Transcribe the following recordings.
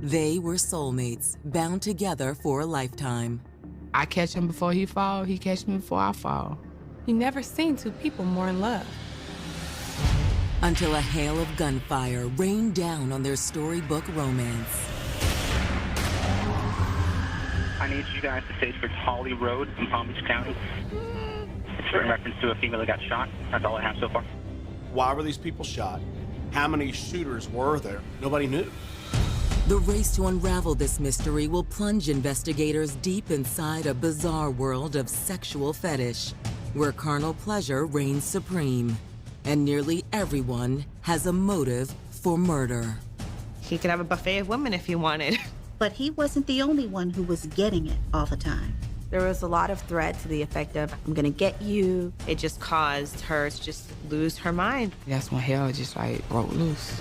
They were soulmates, bound together for a lifetime. I catch him before he fall, he catch me before I fall. You never seen two people more in love. Until a hail of gunfire rained down on their storybook romance. I need you guys to stage for Holly Road in Palm Beach County. It's in reference to a female that got shot. That's all I have so far. Why were these people shot? How many shooters were there? Nobody knew. The race to unravel this mystery will plunge investigators deep inside a bizarre world of sexual fetish, where carnal pleasure reigns supreme, and nearly everyone has a motive for murder. He could have a buffet of women if he wanted. But he wasn't the only one who was getting it all the time. There was a lot of threat to the effect of, I'm gonna get you. It just caused her to just lose her mind. That's when hell just like broke loose.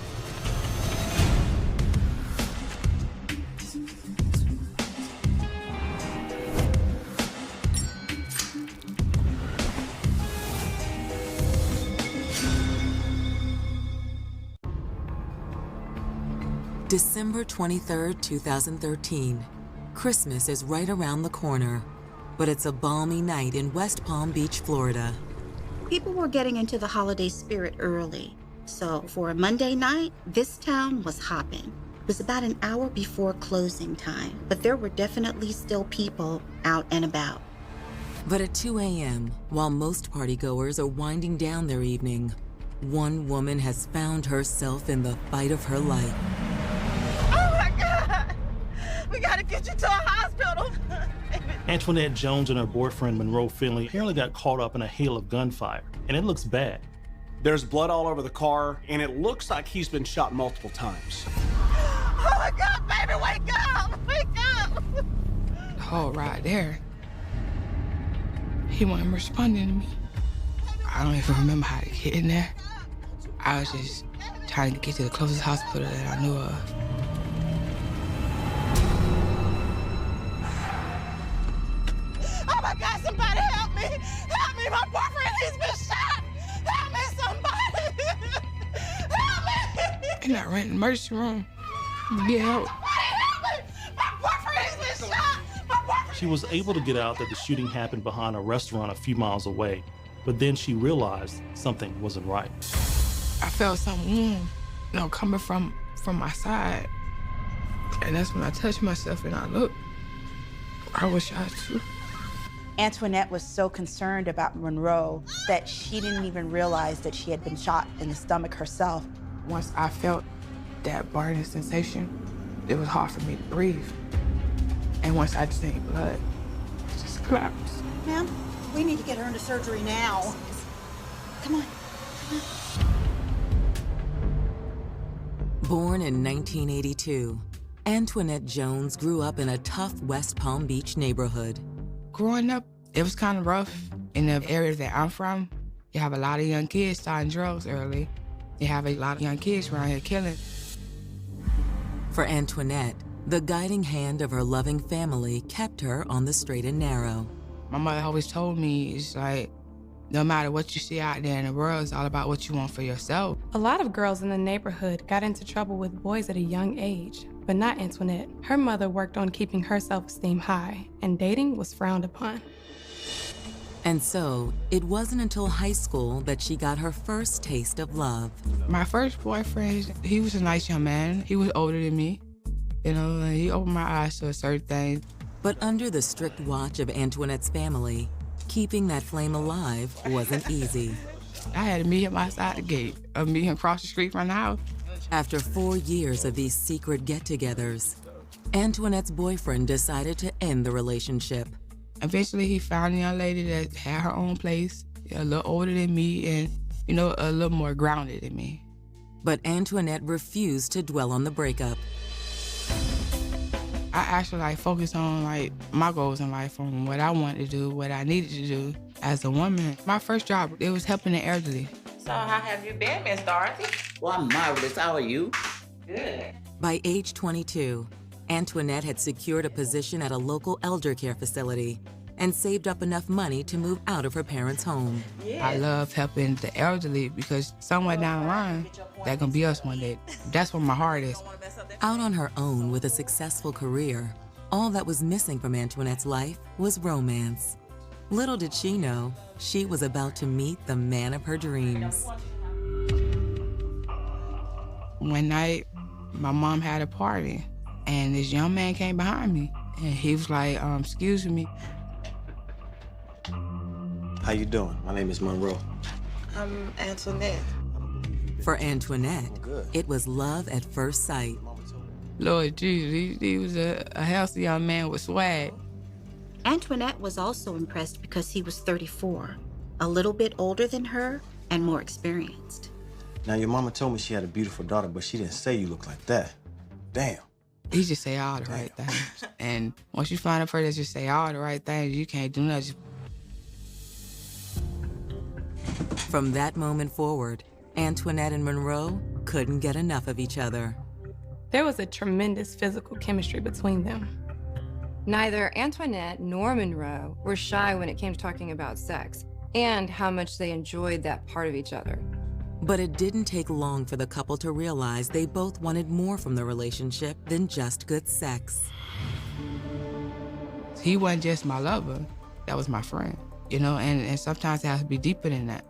December 23rd, 2013. Christmas is right around the corner, but it's a balmy night in West Palm Beach, Florida. People were getting into the holiday spirit early. So for a Monday night, this town was hopping. It was about an hour before closing time, but there were definitely still people out and about. But at 2 a.m., while most partygoers are winding down their evening, one woman has found herself in the fight of her life. We gotta get you to a hospital. Antoinette Jones and her boyfriend, Monroe Finley, apparently got caught up in a hail of gunfire, and it looks bad. There's blood all over the car, and it looks like he's been shot multiple times. Oh my God, baby, wake up! Wake up! The whole ride there, he wasn't responding to me. I don't even remember how to get in there. I was just trying to get to the closest hospital that I knew of. Oh my God, somebody help me! Help me, my boyfriend, he's been shot! Help me, somebody! Help me! And I ran in the emergency room to get help. Help me! My boyfriend, he's been shot! My boyfriend! She was able to get out that the shooting happened behind a restaurant a few miles away, but then she realized something wasn't right. I felt something warm, coming from my side. And that's when I touched myself and I looked. I was shot too. Antoinette was so concerned about Monroe that she didn't even realize that she had been shot in the stomach herself. Once I felt that burning sensation, it was hard for me to breathe. And once I seen blood, it just collapsed. Ma'am, we need to get her into surgery now. Come on. Born in 1982, Antoinette Jones grew up in a tough West Palm Beach neighborhood. Growing up, it was kind of rough. In the area that I'm from, you have a lot of young kids starting drugs early. You have a lot of young kids around here killing. For Antoinette, the guiding hand of her loving family kept her on the straight and narrow. My mother always told me, it's like, no matter what you see out there in the world, it's all about what you want for yourself. A lot of girls in the neighborhood got into trouble with boys at a young age, but not Antoinette. Her mother worked on keeping her self-esteem high, and dating was frowned upon. And so, it wasn't until high school that she got her first taste of love. My first boyfriend, he was a nice young man. He was older than me. And he opened my eyes to a certain thing. But under the strict watch of Antoinette's family, keeping that flame alive wasn't easy. I had to meet him outside the gate, or meet him across the street from the house. After 4 years of these secret get-togethers, Antoinette's boyfriend decided to end the relationship. Eventually, he found a young lady that had her own place, a little older than me, and, a little more grounded than me. But Antoinette refused to dwell on the breakup. I actually focused on my goals in life, on what I wanted to do, what I needed to do as a woman. My first job, it was helping the elderly. So how have you been, Miss Dorothy? Well, I'm marvelous. How are you? Good. By age 22, Antoinette had secured a position at a local elder care facility, and saved up enough money to move out of her parents' home. I love helping the elderly because somewhere down the line, they're gonna be us one day. That's where my heart is. Out on her own with a successful career, all that was missing from Antoinette's life was romance. Little did she know, she was about to meet the man of her dreams. One night, my mom had a party, and this young man came behind me, and he was like, excuse me. How you doing? My name is Monroe. I'm Antoinette. For Antoinette, it was love at first sight. Lord Jesus, he was a healthy young man with swag. Antoinette was also impressed because he was 34, a little bit older than her and more experienced. Now, your mama told me she had a beautiful daughter, but she didn't say you look like that. Damn. He just say all the right things. And once you find a person that just say all the right things, you can't do nothing. From that moment forward, Antoinette and Monroe couldn't get enough of each other. There was a tremendous physical chemistry between them. Neither Antoinette nor Monroe were shy when it came to talking about sex and how much they enjoyed that part of each other. But it didn't take long for the couple to realize they both wanted more from the relationship than just good sex. He wasn't just my lover, that was my friend, you know, and sometimes it has to be deeper than that.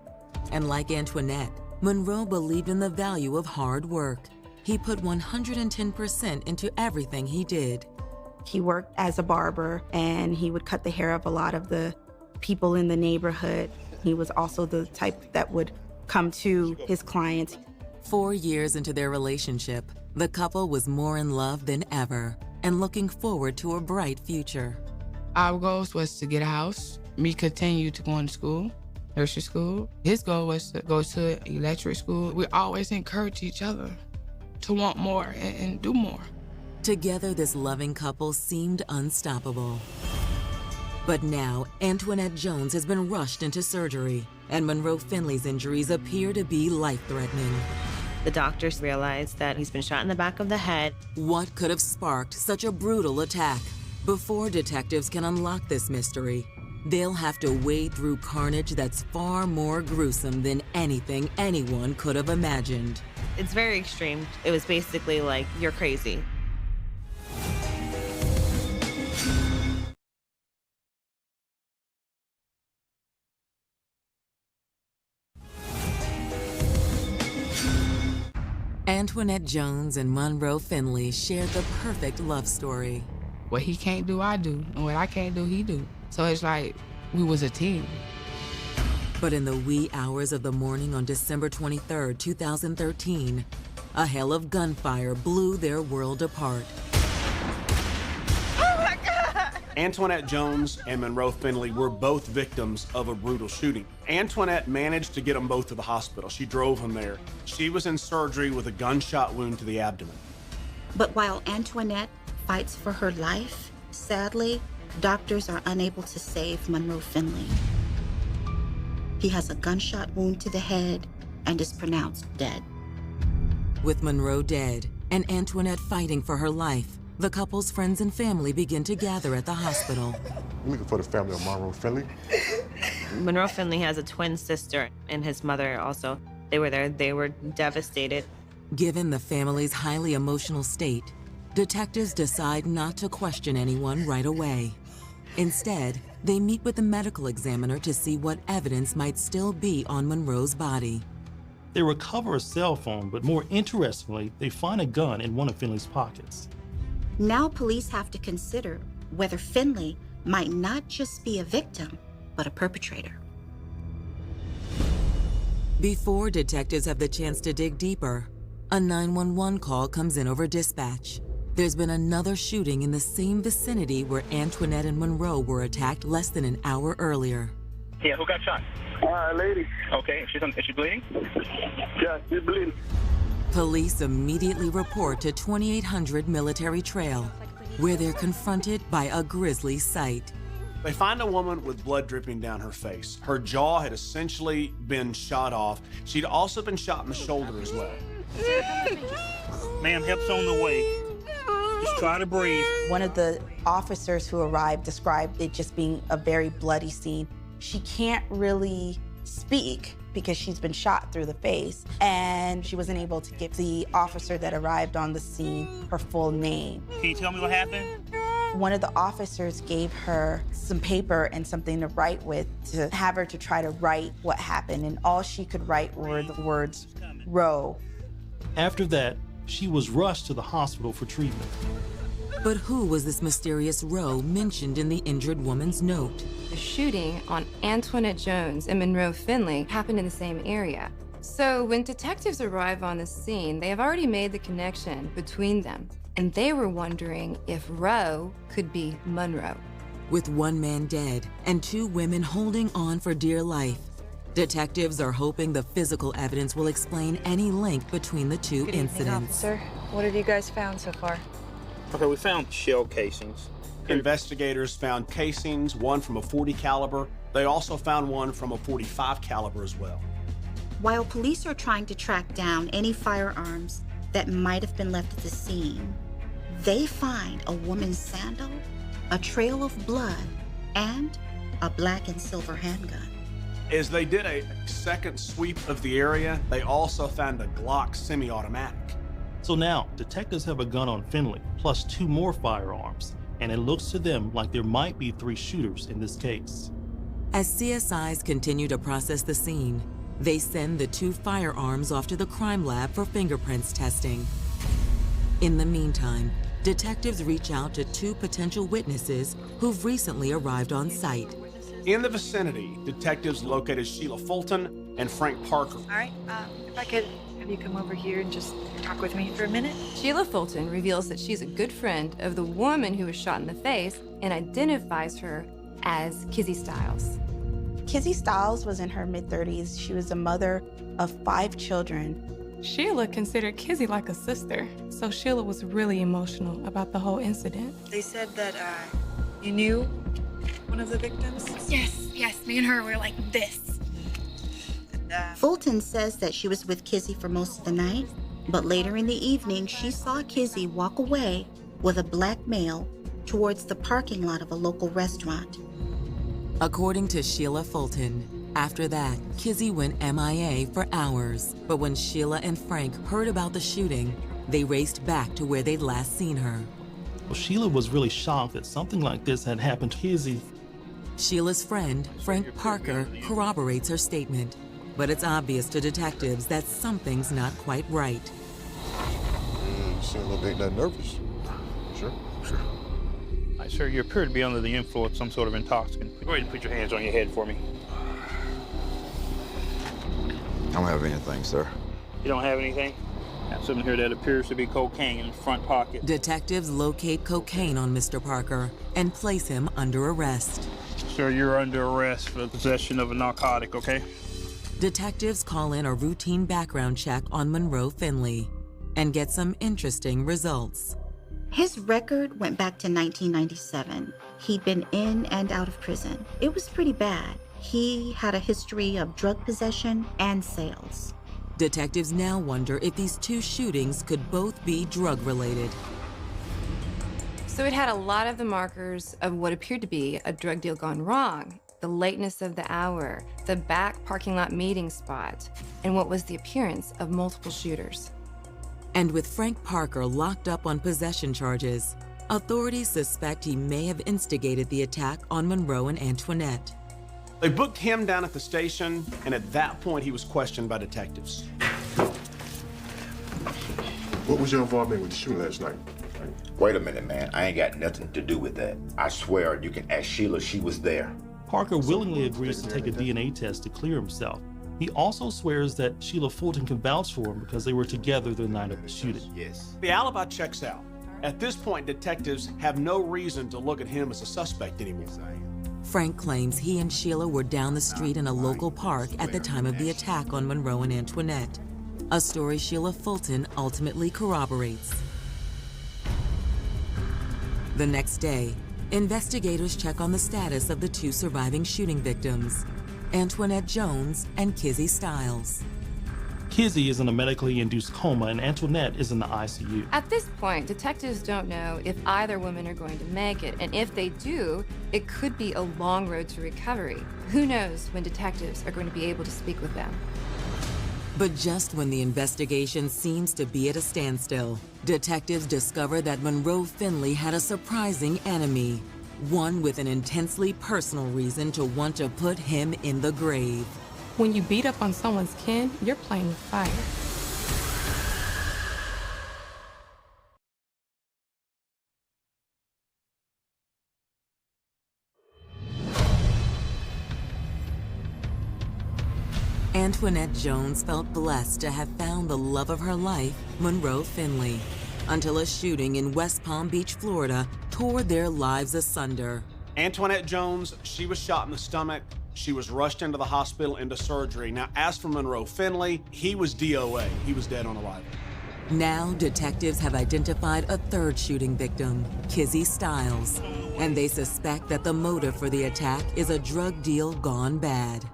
And like Antoinette, Monroe believed in the value of hard work. He put 110% into everything he did. He worked as a barber, and he would cut the hair of a lot of the people in the neighborhood. He was also the type that would come to his clients. 4 years into their relationship, the couple was more in love than ever and looking forward to a bright future. Our goals was to get a house, me continue to go to school, nursery school. His goal was to go to electric school. We always encourage each other to want more and do more. Together, this loving couple seemed unstoppable. But now, Antoinette Jones has been rushed into surgery, and Monroe Finley's injuries appear to be life-threatening. The doctors realized that he's been shot in the back of the head. What could have sparked such a brutal attack? Before detectives can unlock this mystery, they'll have to wade through carnage that's far more gruesome than anything anyone could have imagined. It's very extreme. It was basically like, you're crazy. Antoinette Jones and Monroe Finley shared the perfect love story. What he can't do, I do. And what I can't do, he do. So it's like we was a team. But in the wee hours of the morning on December 23rd, 2013, a hail of gunfire blew their world apart. Oh my God! Antoinette Jones and Monroe Finley were both victims of a brutal shooting. Antoinette managed to get them both to the hospital. She drove them there. She was in surgery with a gunshot wound to the abdomen. But while Antoinette fights for her life, sadly, doctors are unable to save Monroe Finley. He has a gunshot wound to the head and is pronounced dead. With Monroe dead and Antoinette fighting for her life, the couple's friends and family begin to gather at the hospital. I'm looking for the family of Monroe Finley. Monroe Finley has a twin sister and his mother also. They were there. They were devastated. Given the family's highly emotional state, detectives decide not to question anyone right away. Instead, they meet with the medical examiner to see what evidence might still be on Monroe's body. They recover a cell phone, but more interestingly, they find a gun in one of Finley's pockets. Now police have to consider whether Finley might not just be a victim, but a perpetrator. Before detectives have the chance to dig deeper, a 911 call comes in over dispatch. There's been another shooting in the same vicinity where Antoinette and Monroe were attacked less than an hour earlier. Yeah, who got shot? Lady. Okay, is she bleeding? Yeah, she's bleeding. Police immediately report to 2800 Military Trail, where they're confronted by a grisly sight. They find a woman with blood dripping down her face. Her jaw had essentially been shot off. She'd also been shot in the shoulder as well. Ma'am, help's on the way. Just try to breathe. One of the officers who arrived described it just being a very bloody scene. She can't really speak because she's been shot through the face, and she wasn't able to give the officer that arrived on the scene her full name. Can you tell me what happened? One of the officers gave her some paper and something to write with to have her to try to write what happened, and all she could write were the words, "Row." After that, she was rushed to the hospital for treatment. But who was this mysterious Roe mentioned in the injured woman's note? The shooting on Antoinette Jones and Monroe Finley happened in the same area. So when detectives arrive on the scene, they have already made the connection between them. And they were wondering if Roe could be Monroe. With one man dead and two women holding on for dear life, detectives are hoping the physical evidence will explain any link between the two incidents. Officer. What have you guys found so far? Okay, we found shell casings. Investigators found casings, one from a .40 caliber. They also found one from a .45 caliber as well. While police are trying to track down any firearms that might have been left at the scene, they find a woman's sandal, a trail of blood, and a black and silver handgun. As they did a second sweep of the area, they also found a Glock semi-automatic. So now, detectives have a gun on Finley, plus 2 more firearms, and it looks to them like there might be 3 shooters in this case. As CSIs continue to process the scene, they send the 2 firearms off to the crime lab for fingerprints testing. In the meantime, detectives reach out to 2 potential witnesses who've recently arrived on site. In the vicinity, detectives located Sheila Fulton and Frank Parker. All right, if I could have you come over here and just talk with me for a minute. Sheila Fulton reveals that she's a good friend of the woman who was shot in the face and identifies her as Kizzy Stiles. Kizzy Stiles was in her mid-30s. She was a mother of 5 children. Sheila considered Kizzy like a sister, so Sheila was really emotional about the whole incident. They said that you knew one of the victims? Yes, me and her were like this. Fulton says that she was with Kizzy for most of the night, but later in the evening, she saw Kizzy walk away with a black male towards the parking lot of a local restaurant. According to Sheila Fulton, after that, Kizzy went MIA for hours. But when Sheila and Frank heard about the shooting, they raced back to where they'd last seen her. Well, Sheila was really shocked that something like this had happened to Kizzy. Sheila's friend, Frank Parker, corroborates her statement. But it's obvious to detectives that something's not quite right. You seem a little bit nervous. Sure. All right, sir, you appear to be under the influence of some sort of intoxicant. Go ahead and put your hands on your head for me. I don't have anything, sir. You don't have anything? I have something here that appears to be cocaine in the front pocket. Detectives locate cocaine on Mr. Parker and place him under arrest. Sir, you're under arrest for the possession of a narcotic, okay? Detectives call in a routine background check on Monroe Finley and get some interesting results. His record went back to 1997. He'd been in and out of prison. It was pretty bad. He had a history of drug possession and sales. Detectives now wonder if these 2 shootings could both be drug-related. So it had a lot of the markers of what appeared to be a drug deal gone wrong. The lateness of the hour, the back parking lot meeting spot, and what was the appearance of multiple shooters. And with Frank Parker locked up on possession charges, authorities suspect he may have instigated the attack on Monroe and Antoinette. They booked him down at the station, and at that point, he was questioned by detectives. What was your involvement with the shooting last night? Wait a minute, man. I ain't got nothing to do with that. I swear you can ask Sheila, she was there. Parker willingly agrees to take a DNA test to clear himself. He also swears that Sheila Fulton can vouch for him because they were together the night of the shooting. Yes. The alibi checks out. At this point, detectives have no reason to look at him as a suspect anymore. Frank claims he and Sheila were down the street in a local park at the time of the attack on Monroe and Antoinette, a story Sheila Fulton ultimately corroborates. The next day, investigators check on the status of the 2 surviving shooting victims, Antoinette Jones and Kizzy Stiles. Kizzy is in a medically induced coma and Antoinette is in the ICU. At this point, detectives don't know if either woman are going to make it, and if they do, it could be a long road to recovery. Who knows when detectives are going to be able to speak with them? But just when the investigation seems to be at a standstill, detectives discover that Monroe Finley had a surprising enemy, one with an intensely personal reason to want to put him in the grave. When you beat up on someone's kin, you're playing with fire. Antoinette Jones felt blessed to have found the love of her life, Monroe Finley, until a shooting in West Palm Beach, Florida, tore their lives asunder. Antoinette Jones, she was shot in the stomach. She was rushed into the hospital into surgery. Now, as for Monroe Finley, he was DOA. He was dead on arrival. Now, detectives have identified a third shooting victim, Kizzy Stiles, and they suspect that the motive for the attack is a drug deal gone bad.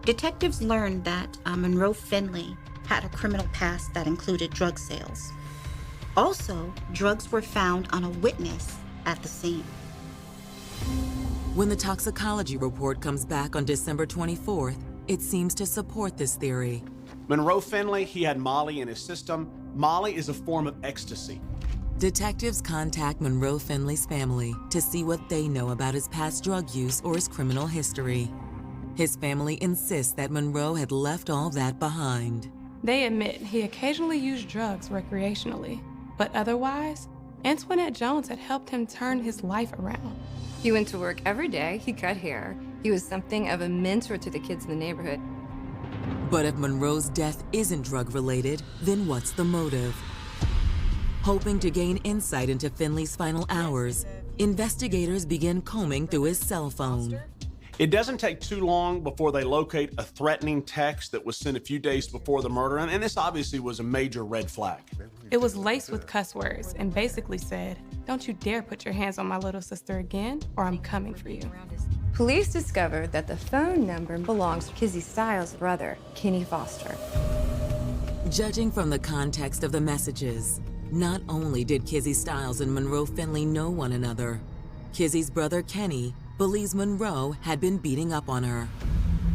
Detectives learned that Monroe Finley had a criminal past that included drug sales. Also, drugs were found on a witness at the scene. When the toxicology report comes back on December 24th, it seems to support this theory. Monroe Finley, he had Molly in his system. Molly is a form of ecstasy. Detectives contact Monroe Finley's family to see what they know about his past drug use or his criminal history. His family insists that Monroe had left all that behind. They admit he occasionally used drugs recreationally, but otherwise, Antoinette Jones had helped him turn his life around. He went to work every day, he cut hair. He was something of a mentor to the kids in the neighborhood. But if Monroe's death isn't drug-related, then what's the motive? Hoping to gain insight into Finley's final hours, investigators begin combing through his cell phone. It doesn't take too long before they locate a threatening text that was sent a few days before the murder, and this obviously was a major red flag. It was laced with cuss words and basically said, "Don't you dare put your hands on my little sister again, or I'm coming for you." Police discovered that the phone number belongs to Kizzy Stiles' brother, Kenny Foster. Judging from the context of the messages, not only did Kizzy Stiles and Monroe Finley know one another, Kizzy's brother Kenny believes Monroe had been beating up on her.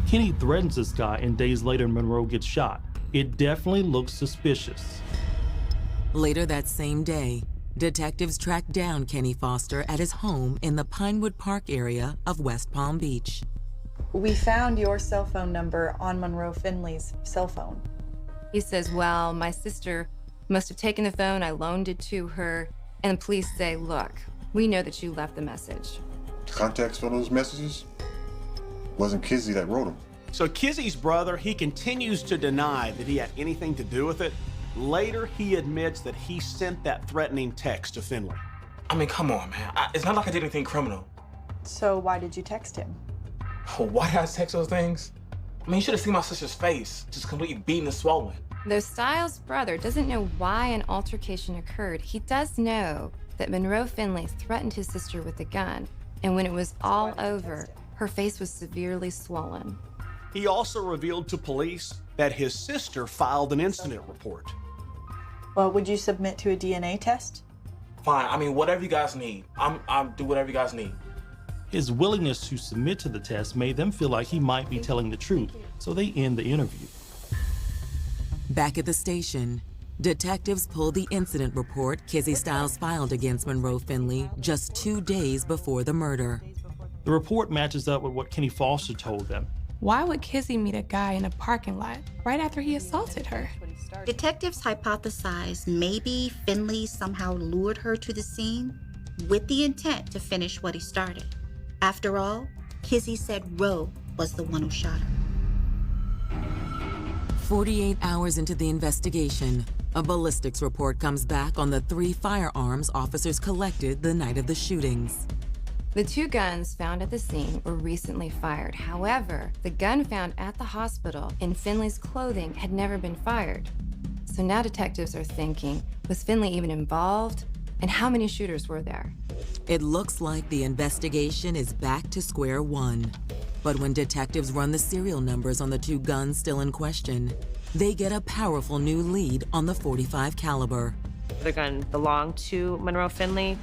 Kenny threatens this guy, and days later, Monroe gets shot. It definitely looks suspicious. Later that same day, detectives tracked down Kenny Foster at his home in the Pinewood Park area of West Palm Beach. We found your cell phone number on Monroe Finley's cell phone. He says, well, my sister must have taken the phone, I loaned it to her, and the police say, look, we know that you left the message. Context for those messages? Wasn't Kizzy that wrote them. So Kizzy's brother, he continues to deny that he had anything to do with it. Later, he admits that he sent that threatening text to Finley. I mean, come on, man. It's not like I did anything criminal. So why did you text him? Oh, why did I text those things? I mean, you should have seen my sister's face, just completely beaten and swollen. Though Stiles' brother doesn't know why an altercation occurred, he does know that Monroe Finley threatened his sister with a gun, and when it was all over, her face was severely swollen. He also revealed to police that his sister filed an incident report. Well, would you submit to a DNA test? Fine, I mean, whatever you guys need. I'll do whatever you guys need. His willingness to submit to the test made them feel like he might be telling the truth, so they end the interview. Back at the station, detectives pulled the incident report Kizzy Stiles filed against Monroe Finley just 2 days before the murder. The report matches up with what Kenny Foster told them. Why would Kizzy meet a guy in a parking lot right after he assaulted her? Detectives hypothesized maybe Finley somehow lured her to the scene with the intent to finish what he started. After all, Kizzy said Roe was the one who shot her. 48 hours into the investigation, a ballistics report comes back on the 3 firearms officers collected the night of the shootings. The 2 guns found at the scene were recently fired. However, the gun found at the hospital in Finley's clothing had never been fired. So now detectives are thinking, was Finley even involved? And how many shooters were there? It looks like the investigation is back to square one. But when detectives run the serial numbers on the 2 guns still in question, they get a powerful new lead on the .45 caliber. The gun belonged to Monroe Finley.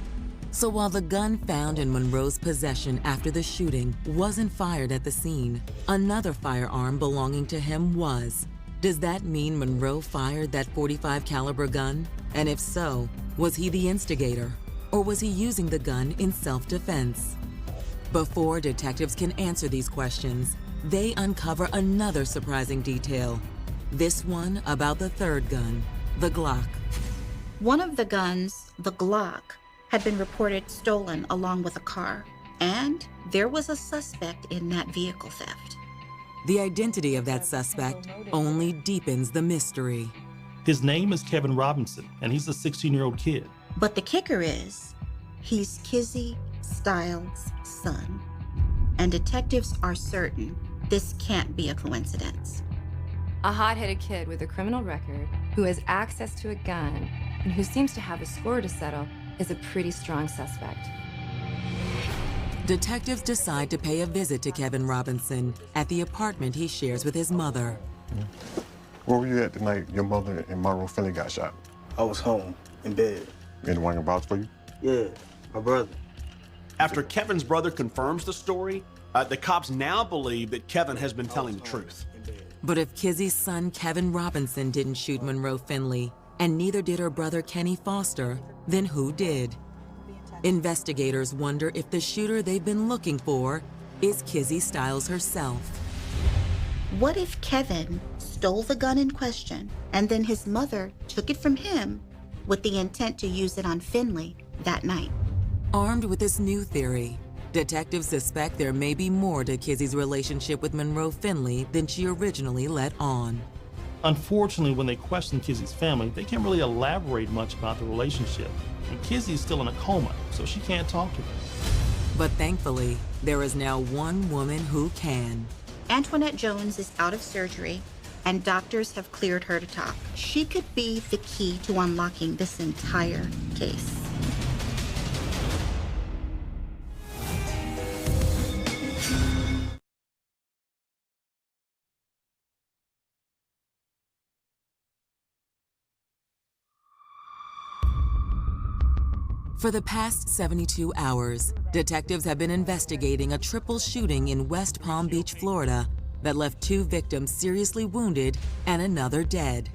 So while the gun found in Monroe's possession after the shooting wasn't fired at the scene, another firearm belonging to him was. Does that mean Monroe fired that .45 caliber gun? And if so, was he the instigator? Or was he using the gun in self-defense? Before detectives can answer these questions, they uncover another surprising detail. This one about the third gun, the Glock. One of the guns, the Glock, had been reported stolen along with a car, and there was a suspect in that vehicle theft. The identity of that suspect only deepens the mystery. His name is Kevin Robinson, and he's a 16-year-old kid. But the kicker is, he's Kizzy Styles' son. And detectives are certain this can't be a coincidence. A hot-headed kid with a criminal record who has access to a gun and who seems to have a score to settle is a pretty strong suspect. Detectives decide to pay a visit to Kevin Robinson at the apartment he shares with his mother. Where were you at the night your mother and Monroe Finley got shot? I was home, in bed. Anyone can vouch for you? Yeah, my brother. After Kevin's brother confirms the story, the cops now believe that Kevin has been telling the truth. But if Kizzy's son Kevin Robinson didn't shoot Monroe Finley, and neither did her brother Kenny Foster, then who did? Investigators wonder if the shooter they've been looking for is Kizzy Styles herself. What if Kevin stole the gun in question, and then his mother took it from him with the intent to use it on Finley that night? Armed with this new theory, detectives suspect there may be more to Kizzy's relationship with Monroe Finley than she originally let on. Unfortunately, when they question Kizzy's family, they can't really elaborate much about the relationship. And Kizzy's still in a coma, so she can't talk to them. But thankfully, there is now one woman who can. Antoinette Jones is out of surgery, and doctors have cleared her to talk. She could be the key to unlocking this entire case. For the past 72 hours, detectives have been investigating a triple shooting in West Palm Beach, Florida, that left 2 victims seriously wounded and another dead.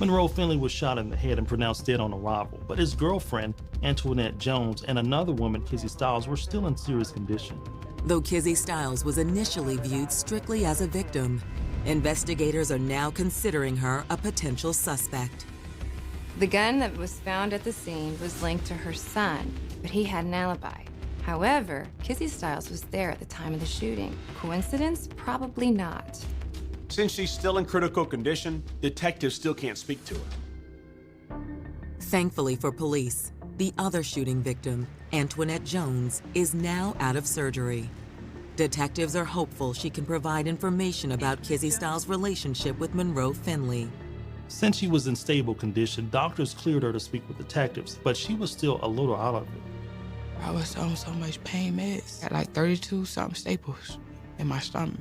Monroe Finley was shot in the head and pronounced dead on arrival, but his girlfriend, Antoinette Jones, and another woman, Kizzy Styles, were still in serious condition. Though Kizzy Styles was initially viewed strictly as a victim, investigators are now considering her a potential suspect. The gun that was found at the scene was linked to her son, but he had an alibi. However, Kizzy Styles was there at the time of the shooting. Coincidence? Probably not. Since she's still in critical condition, detectives still can't speak to her. Thankfully for police, the other shooting victim, Antoinette Jones, is now out of surgery. Detectives are hopeful she can provide information about Kizzy Styles' relationship with Monroe Finley. Since she was in stable condition, doctors cleared her to speak with detectives, but she was still a little out of it. I was on so much pain meds. I had like 32-something staples in my stomach.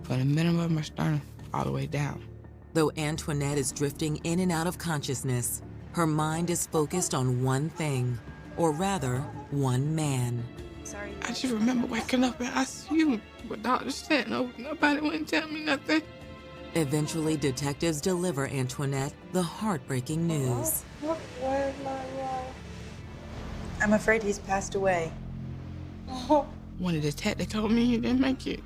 From the minimum of my sternum all the way down. Though Antoinette is drifting in and out of consciousness, her mind is focused on one thing, or rather, one man. Sorry. I just remember waking up in ICU with doctors saying, "No, nobody wouldn't tell me nothing." Eventually, detectives deliver Antoinette the heartbreaking news. Where's my wife? I'm afraid he's passed away. When the detective told me he didn't make it,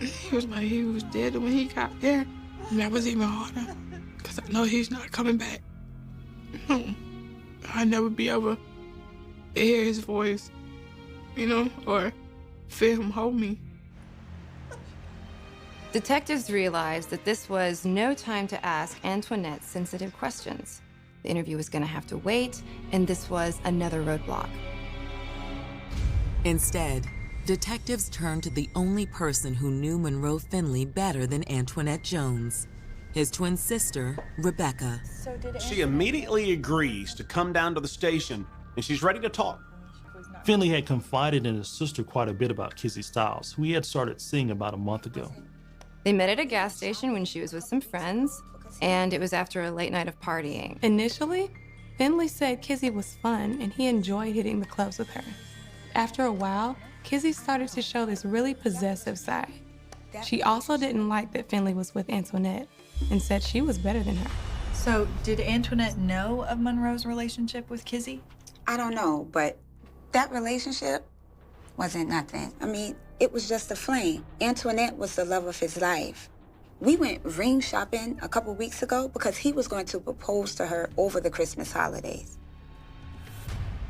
he was like he was dead when he got there. And that was even harder, because I know he's not coming back. I'll never be able to hear his voice, or feel him hold me. Detectives realized that this was no time to ask Antoinette sensitive questions. The interview was going to have to wait, and this was another roadblock. Instead, detectives turned to the only person who knew Monroe Finley better than Antoinette Jones, his twin sister, Rebecca. She immediately agrees to come down to the station, and she's ready to talk. Finley had confided in his sister quite a bit about Kizzy Styles, who he had started seeing about a month ago. They met at a gas station when she was with some friends, and it was after a late night of partying. Initially, Finley said Kizzy was fun and he enjoyed hitting the clubs with her. After a while, Kizzy started to show this really possessive side. She also didn't like that Finley was with Antoinette and said she was better than her. So, did Antoinette know of Monroe's relationship with Kizzy? I don't know, but that relationship wasn't nothing. I mean, it was just a flame. Antoinette was the love of his life. We went ring shopping a couple weeks ago because he was going to propose to her over the Christmas holidays.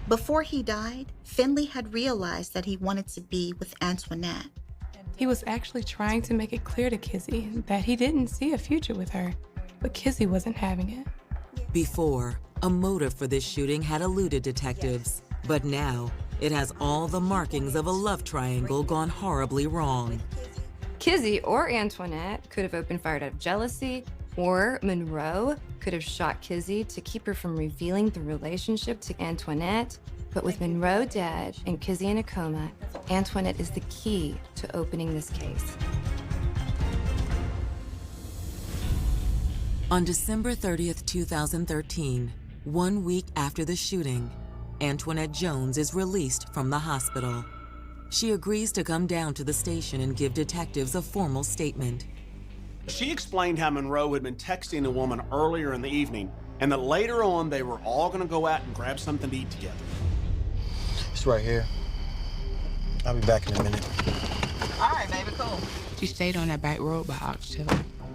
Before he died, Finley had realized that he wanted to be with Antoinette. He was actually trying to make it clear to Kizzy that he didn't see a future with her, but Kizzy wasn't having it. Before, a motive for this shooting had eluded detectives, but now it has all the markings of a love triangle gone horribly wrong. Kizzy or Antoinette could have opened fire out of jealousy, or Monroe could have shot Kizzy to keep her from revealing the relationship to Antoinette. But with Monroe dead and Kizzy in a coma, Antoinette is the key to opening this case. On December 30th, 2013, 1 week after the shooting, Antoinette Jones is released from the hospital. She agrees to come down to the station and give detectives a formal statement. She explained how Monroe had been texting a woman earlier in the evening and that later on they were all going to go out and grab something to eat together. It's right here. I'll be back in a minute. All right, baby, cool. She stayed on that back road by Oxtail.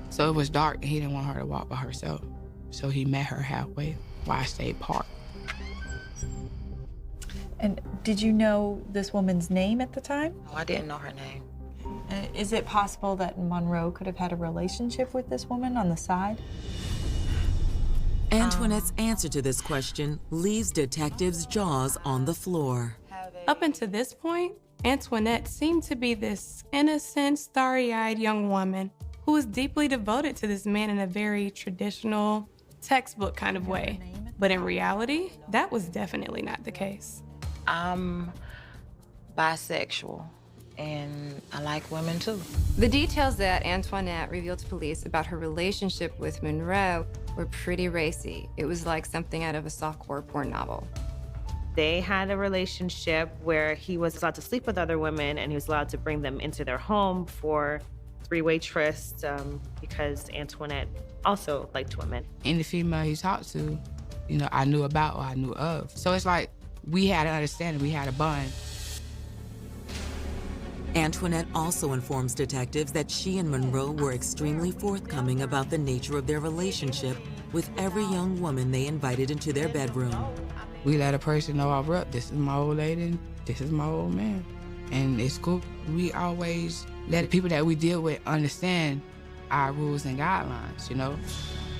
So it was dark and he didn't want her to walk by herself. So he met her halfway while I stayed parked. And did you know this woman's name at the time? No, I didn't know her name. Is it possible that Monroe could have had a relationship with this woman on the side? Antoinette's answer to this question leaves detectives' jaws on the floor. Up until this point, Antoinette seemed to be this innocent, starry-eyed young woman who was deeply devoted to this man in a very traditional, textbook kind of way. But in reality, that was definitely not the case. I'm bisexual, and I like women too. The details that Antoinette revealed to police about her relationship with Monroe were pretty racy. It was like something out of a softcore porn novel. They had a relationship where he was allowed to sleep with other women and he was allowed to bring them into their home for three-way trysts because Antoinette also liked women. Any female he talked to, you know, I knew about or I knew of. So it's like we had an understanding, we had a bond. Antoinette also informs detectives that she and Monroe were extremely forthcoming about the nature of their relationship with every young woman they invited into their bedroom. We let a person know, this is my old lady and this is my old man. And it's cool. We always let people that we deal with understand our rules and guidelines, you know?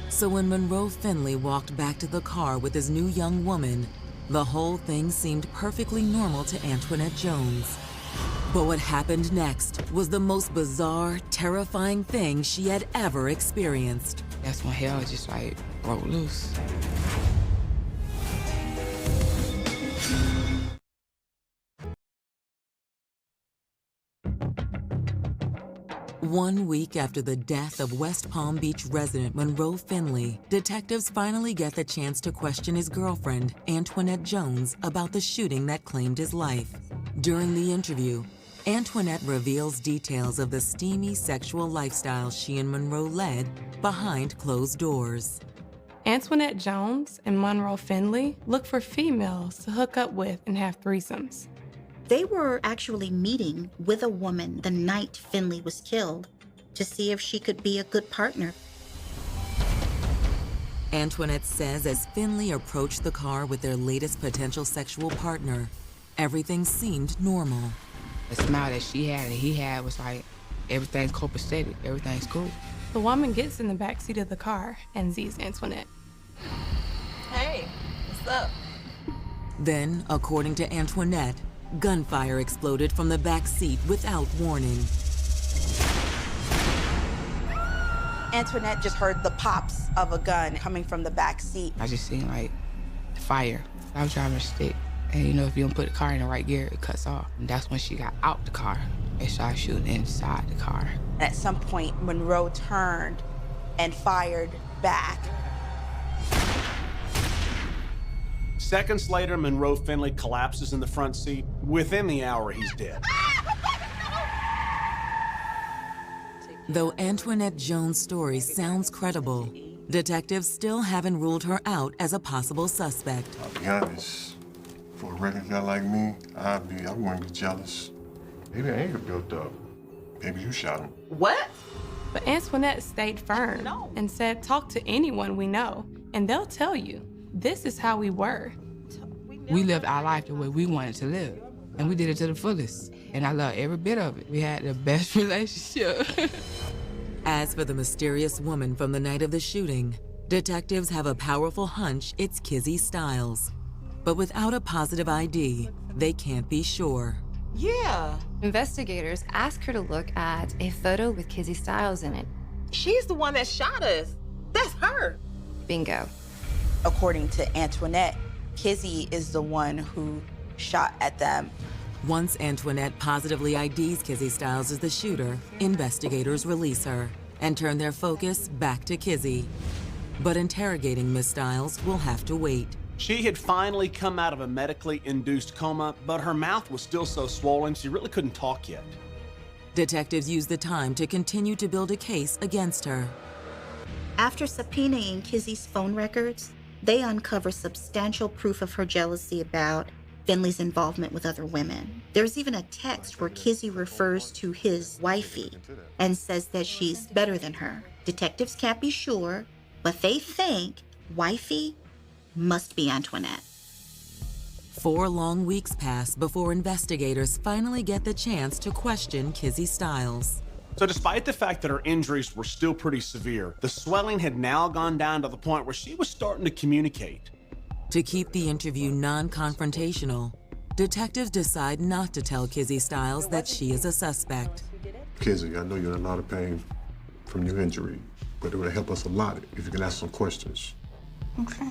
So when Monroe Finley walked back to the car with his new young woman, the whole thing seemed perfectly normal to Antoinette Jones. But what happened next was the most bizarre, terrifying thing she had ever experienced. That's when hell just like broke loose. One week after the death of West Palm Beach resident Monroe Finley, detectives finally get the chance to question his girlfriend, Antoinette Jones, about the shooting that claimed his life. During the interview, Antoinette reveals details of the steamy sexual lifestyle she and Monroe led behind closed doors. Antoinette Jones and Monroe Finley looked for females to hook up with and have threesomes. They were actually meeting with a woman the night Finley was killed to see if she could be a good partner. Antoinette says as Finley approached the car with their latest potential sexual partner, everything seemed normal. The smile that she had and he had was like, everything's copacetic, everything's cool. The woman gets in the backseat of the car and sees Antoinette. Hey, what's up? Then, according to Antoinette, gunfire exploded from the back seat without warning. Antoinette just heard the pops of a gun coming from the back seat. I just seen like fire. I was driving a stick. And you know, if you don't put the car in the right gear, it cuts off. And that's when she got out the car. They started shooting inside the car. At some point, Monroe turned and fired back. Seconds later, Monroe Finley collapses in the front seat. Within the hour, he's dead. Though Antoinette Jones' story sounds credible, detectives still haven't ruled her out as a possible suspect. I'll be honest, for a regular guy like me, I wouldn't be jealous. Maybe anger built up. Maybe you shot him. What? But Antoinette stayed firm and said, talk to anyone we know, and they'll tell you, this is how we were. We lived our life the way we wanted to live, and we did it to the fullest. And I love every bit of it. We had the best relationship. As for the mysterious woman from the night of the shooting, detectives have a powerful hunch it's Kizzy Stiles. But without a positive ID, they can't be sure. Yeah. Investigators ask her to look at a photo with Kizzy Stiles in it. She's the one that shot us. That's her. Bingo. According to Antoinette, Kizzy is the one who shot at them. Once Antoinette positively IDs Kizzy Stiles as the shooter, investigators release her and turn their focus back to Kizzy. But interrogating Miss Stiles will have to wait. She had finally come out of a medically induced coma, but her mouth was still so swollen she really couldn't talk yet. Detectives use the time to continue to build a case against her. After subpoenaing Kizzy's phone records, they uncover substantial proof of her jealousy about Finley's involvement with other women. There's even a text where Kizzy refers to his wifey and says that she's better than her. Detectives can't be sure, but they think wifey must be Antoinette. 4 long weeks pass before investigators finally get the chance to question Kizzy Stiles. So despite the fact that her injuries were still pretty severe, the swelling had now gone down to the point where she was starting to communicate. To keep the interview non-confrontational, detectives decide not to tell Kizzy Stiles that she is a suspect. Kizzy, I know you're in a lot of pain from your injury, but it would help us a lot if you can ask some questions. Okay.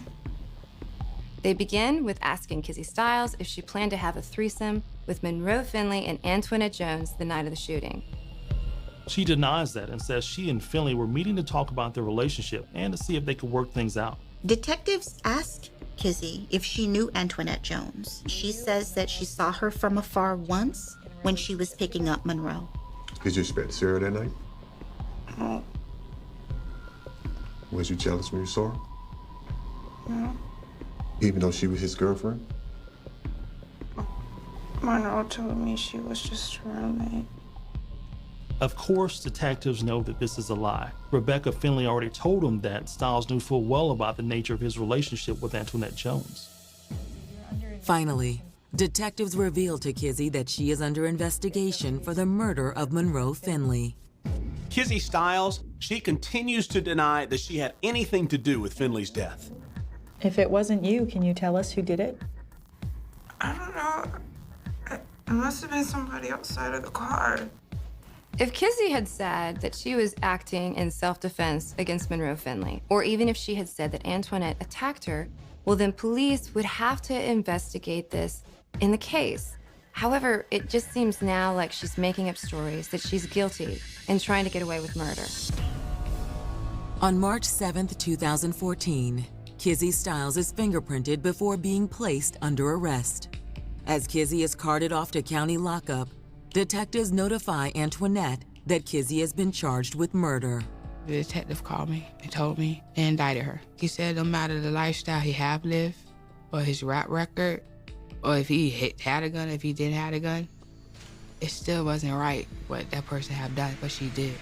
They begin with asking Kizzy Stiles if she planned to have a threesome with Monroe Finley and Antoinette Jones the night of the shooting. She denies that and says she and Finley were meeting to talk about their relationship and to see if they could work things out. Detectives ask Kizzy if she knew Antoinette Jones. She says that she saw her from afar once when she was picking up Monroe. Did you expect Sarah that night? No. Was you jealous when you saw her? No. Even though she was his girlfriend? Monroe told me she was just a roommate. Of course, detectives know that this is a lie. Rebecca Finley already told them that Stiles knew full well about the nature of his relationship with Antoinette Jones. Finally, detectives reveal to Kizzy that she is under investigation for the murder of Monroe Finley. Kizzy Stiles, she continues to deny that she had anything to do with Finley's death. If it wasn't you, can you tell us who did it? I don't know. It must have been somebody outside of the car. If Kizzy had said that she was acting in self-defense against Monroe Finley, or even if she had said that Antoinette attacked her, well, then police would have to investigate this in the case. However, it just seems now like she's making up stories that she's guilty and trying to get away with murder. On March 7th, 2014, Kizzy Stiles is fingerprinted before being placed under arrest. As Kizzy is carted off to county lockup, detectives notify Antoinette that Kizzy has been charged with murder. The detective called me and told me they indicted her. He said no matter the lifestyle he have lived, or his rap record, or if he had a gun, if he didn't have a gun, it still wasn't right what that person have done, what she did.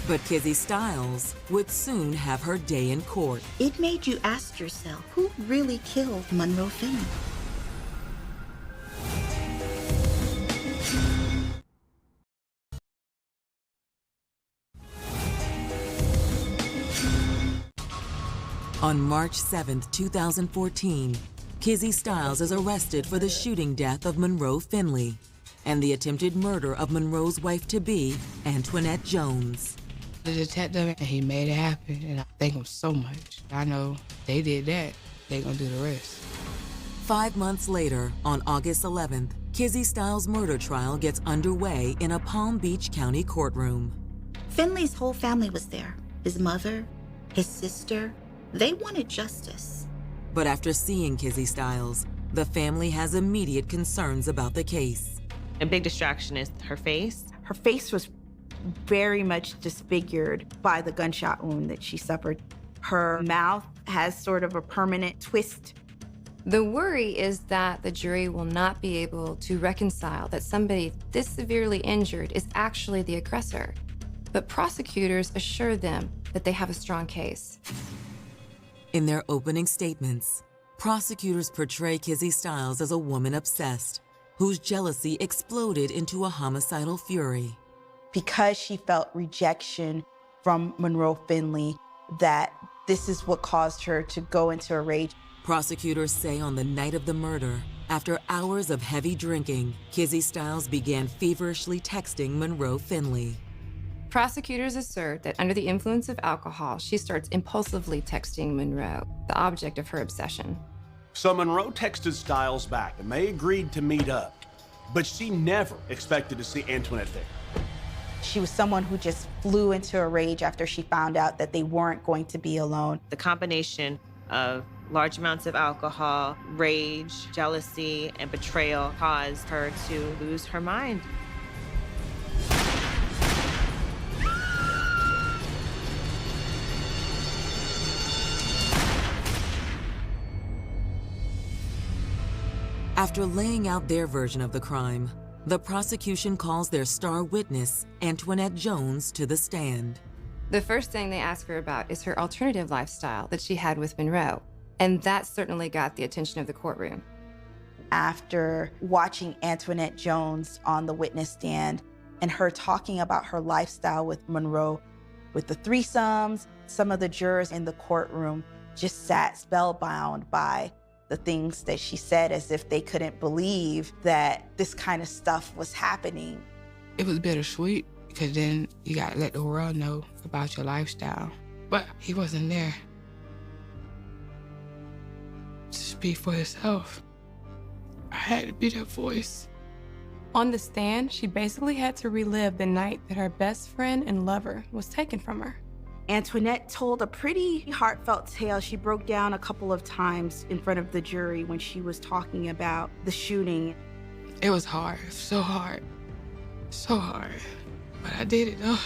But Kizzy Stiles would soon have her day in court. It made you ask yourself, who really killed Monroe Finley? On March 7th, 2014, Kizzy Stiles is arrested for the shooting death of Monroe Finley and the attempted murder of Monroe's wife-to-be, Antoinette Jones. The detective, he made it happen, and I thank him so much. I know they did that, they gonna do the rest. 5 months later, on August 11th, Kizzy Styles' murder trial gets underway in a Palm Beach County courtroom. Finley's whole family was there. His mother, his sister, they wanted justice. But after seeing Kizzy Styles, the family has immediate concerns about the case. A big distraction is her face. Her face was very much disfigured by the gunshot wound that she suffered. Her mouth has sort of a permanent twist. The worry is that the jury will not be able to reconcile that somebody this severely injured is actually the aggressor. But prosecutors assure them that they have a strong case. In their opening statements, prosecutors portray Kizzy Styles as a woman obsessed, whose jealousy exploded into a homicidal fury. Because she felt rejection from Monroe Finley, that this is what caused her to go into a rage. Prosecutors say on the night of the murder, after hours of heavy drinking, Kizzy Styles began feverishly texting Monroe Finley. Prosecutors assert that under the influence of alcohol, she starts impulsively texting Monroe, the object of her obsession. So Monroe texted Styles back and they agreed to meet up, but she never expected to see Antoinette there. She was someone who just flew into a rage after she found out that they weren't going to be alone. The combination of large amounts of alcohol, rage, jealousy, and betrayal caused her to lose her mind. After laying out their version of the crime, the prosecution calls their star witness, Antoinette Jones, to the stand. The first thing they ask her about is her alternative lifestyle that she had with Monroe, and that certainly got the attention of the courtroom. After watching Antoinette Jones on the witness stand and her talking about her lifestyle with Monroe, with the threesomes, some of the jurors in the courtroom just sat spellbound by the things that she said, as if they couldn't believe that this kind of stuff was happening. It was bittersweet because then you got to let the world know about your lifestyle. But he wasn't there to speak for himself. I had to be that voice. On the stand, she basically had to relive the night that her best friend and lover was taken from her. Antoinette told a pretty heartfelt tale. She broke down a couple of times in front of the jury when she was talking about the shooting. It was hard, so hard, so hard, but I did it though.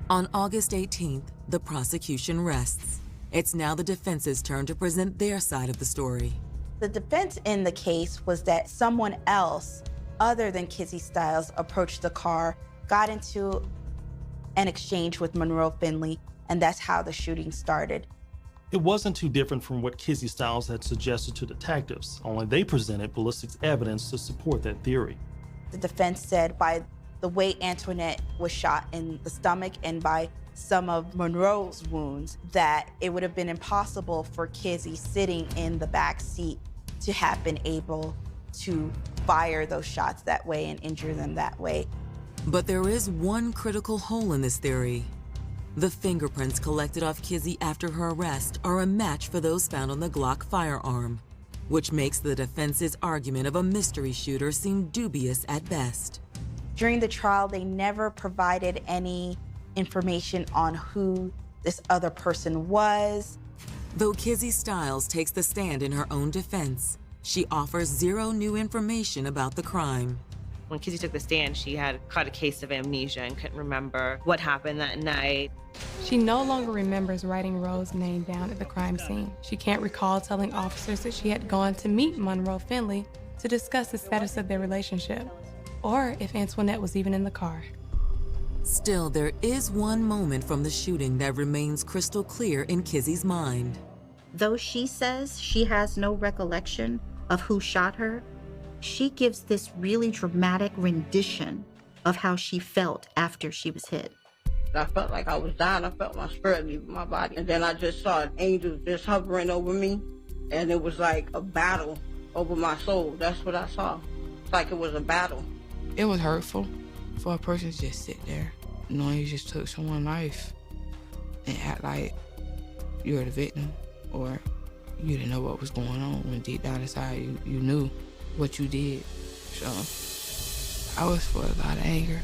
On August 18th, the prosecution rests. It's now the defense's turn to present their side of the story. The defense in the case was that someone else, other than Kizzy Styles, approached the car, got into an exchange with Monroe Finley, and that's how the shooting started. It wasn't too different from what Kizzy Styles had suggested to detectives, only they presented ballistics evidence to support that theory. The defense said by the way Antoinette was shot in the stomach and by some of Monroe's wounds, that it would have been impossible for Kizzy sitting in the back seat to have been able to fire those shots that way and injure them that way. But there is one critical hole in this theory. The fingerprints collected off Kizzy after her arrest are a match for those found on the Glock firearm, which makes the defense's argument of a mystery shooter seem dubious at best. During the trial, they never provided any information on who this other person was. Though Kizzy Styles takes the stand in her own defense, she offers zero new information about the crime. When Kizzy took the stand, she had caught a case of amnesia and couldn't remember what happened that night. She no longer remembers writing Rose's name down at the crime scene. She can't recall telling officers that she had gone to meet Monroe Finley to discuss the status of their relationship, or if Antoinette was even in the car. Still, there is one moment from the shooting that remains crystal clear in Kizzy's mind. Though she says she has no recollection of who shot her, she gives this really dramatic rendition of how she felt after she was hit. I felt like I was dying. I felt my spirit leave my body. And then I just saw an angel just hovering over me. And it was like a battle over my soul. That's what I saw. It's like it was a battle. It was hurtful for a person to just sit there knowing you just took someone's life and act like you're the victim or you didn't know what was going on when deep down inside you knew what you did. So I was full of a lot of anger.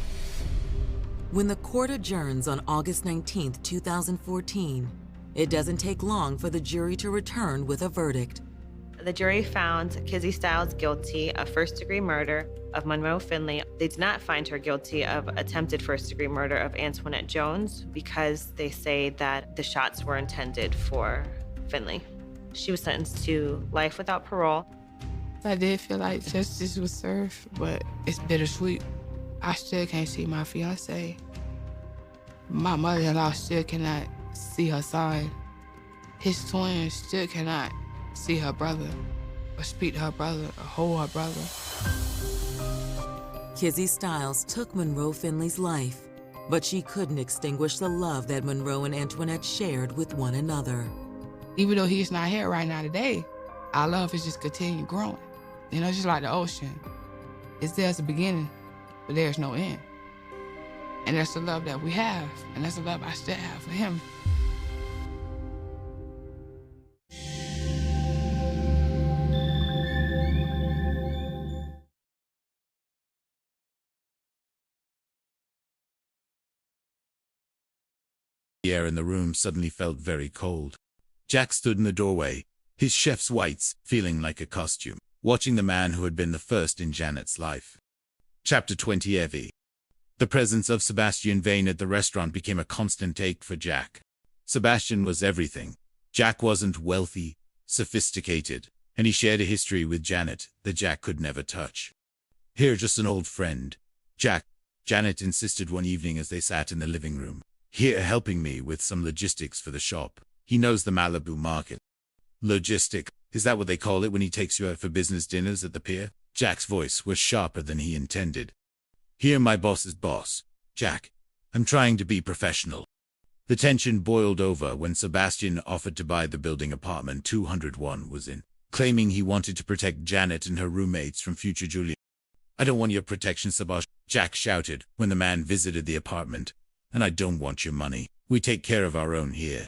When the court adjourns on August 19, 2014, it doesn't take long for the jury to return with a verdict. The jury found Kizzy Stiles guilty of first-degree murder of Monroe Finley. They did not find her guilty of attempted first-degree murder of Antoinette Jones because they say that the shots were intended for Finley. She was sentenced to life without parole. I did feel like justice was served, but it's bittersweet. I still can't see my fiance. My mother-in-law still cannot see her son. His twin still cannot see her brother, or speak to her brother, or hold her brother. Kizzy Stiles took Monroe Finley's life, but she couldn't extinguish the love that Monroe and Antoinette shared with one another. Even though he's not here right now today, our love has just continued growing. You know, just like the ocean. It's there's a beginning, but there's no end. And that's the love that we have, and that's the love I still have for him. The air in the room suddenly felt very cold. Jack stood in the doorway, his chef's whites feeling like a costume, watching the man who had been the first in Janet's life. Chapter 20 Evie. The presence of Sebastian Vane at the restaurant became a constant ache for Jack. Sebastian was everything. Jack wasn't wealthy, sophisticated, and he shared a history with Janet that Jack could never touch. Here, just an old friend. Jack, Janet insisted one evening as they sat in the living room. Here, helping me with some logistics for the shop. He knows the Malibu market. Logistic, is that what they call it when he takes you out for business dinners at the pier? Jack's voice was sharper than he intended. Here, my boss's boss. Jack, I'm trying to be professional. The tension boiled over when Sebastian offered to buy the building apartment 201 was in, claiming he wanted to protect Janet and her roommates from future Julia. I don't want your protection, Sebastian, Jack shouted when the man visited the apartment. And I don't want your money. We take care of our own here.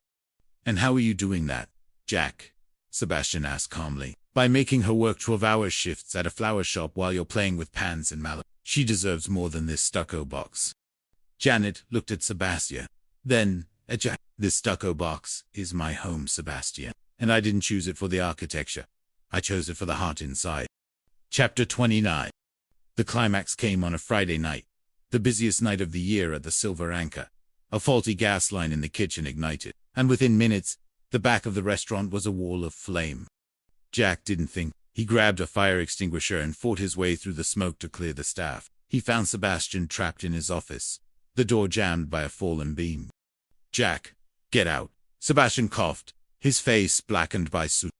And how are you doing that, Jack? Sebastian asked calmly. By making her work 12-hour shifts at a flower shop while you're playing with pans in Malibu. She deserves more than this stucco box. Janet looked at Sebastian. Then, at Jack. This stucco box is my home, Sebastian. And I didn't choose it for the architecture. I chose it for the heart inside. Chapter 29. The climax came on a Friday night. The busiest night of the year at the Silver Anchor. A faulty gas line in the kitchen ignited, and within minutes, the back of the restaurant was a wall of flame. Jack didn't think. He grabbed a fire extinguisher and fought his way through the smoke to clear the staff. He found Sebastian trapped in his office, the door jammed by a fallen beam. Jack, get out. Sebastian coughed, his face blackened by soot.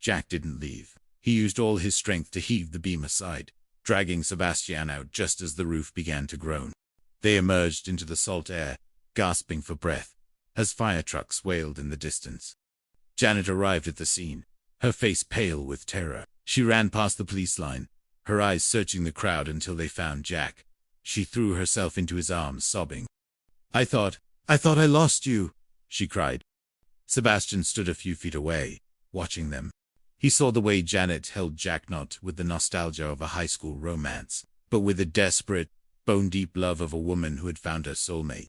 Jack didn't leave. He used all his strength to heave the beam aside, dragging Sebastian out just as the roof began to groan. They emerged into the salt air, gasping for breath, as fire trucks wailed in the distance. Janet arrived at the scene, her face pale with terror. She ran past the police line, her eyes searching the crowd until they found Jack. She threw herself into his arms, sobbing. I thought I lost you, she cried. Sebastian stood a few feet away, watching them. He saw the way Janet held Jack not with the nostalgia of a high school romance, but with the desperate, bone-deep love of a woman who had found her soulmate.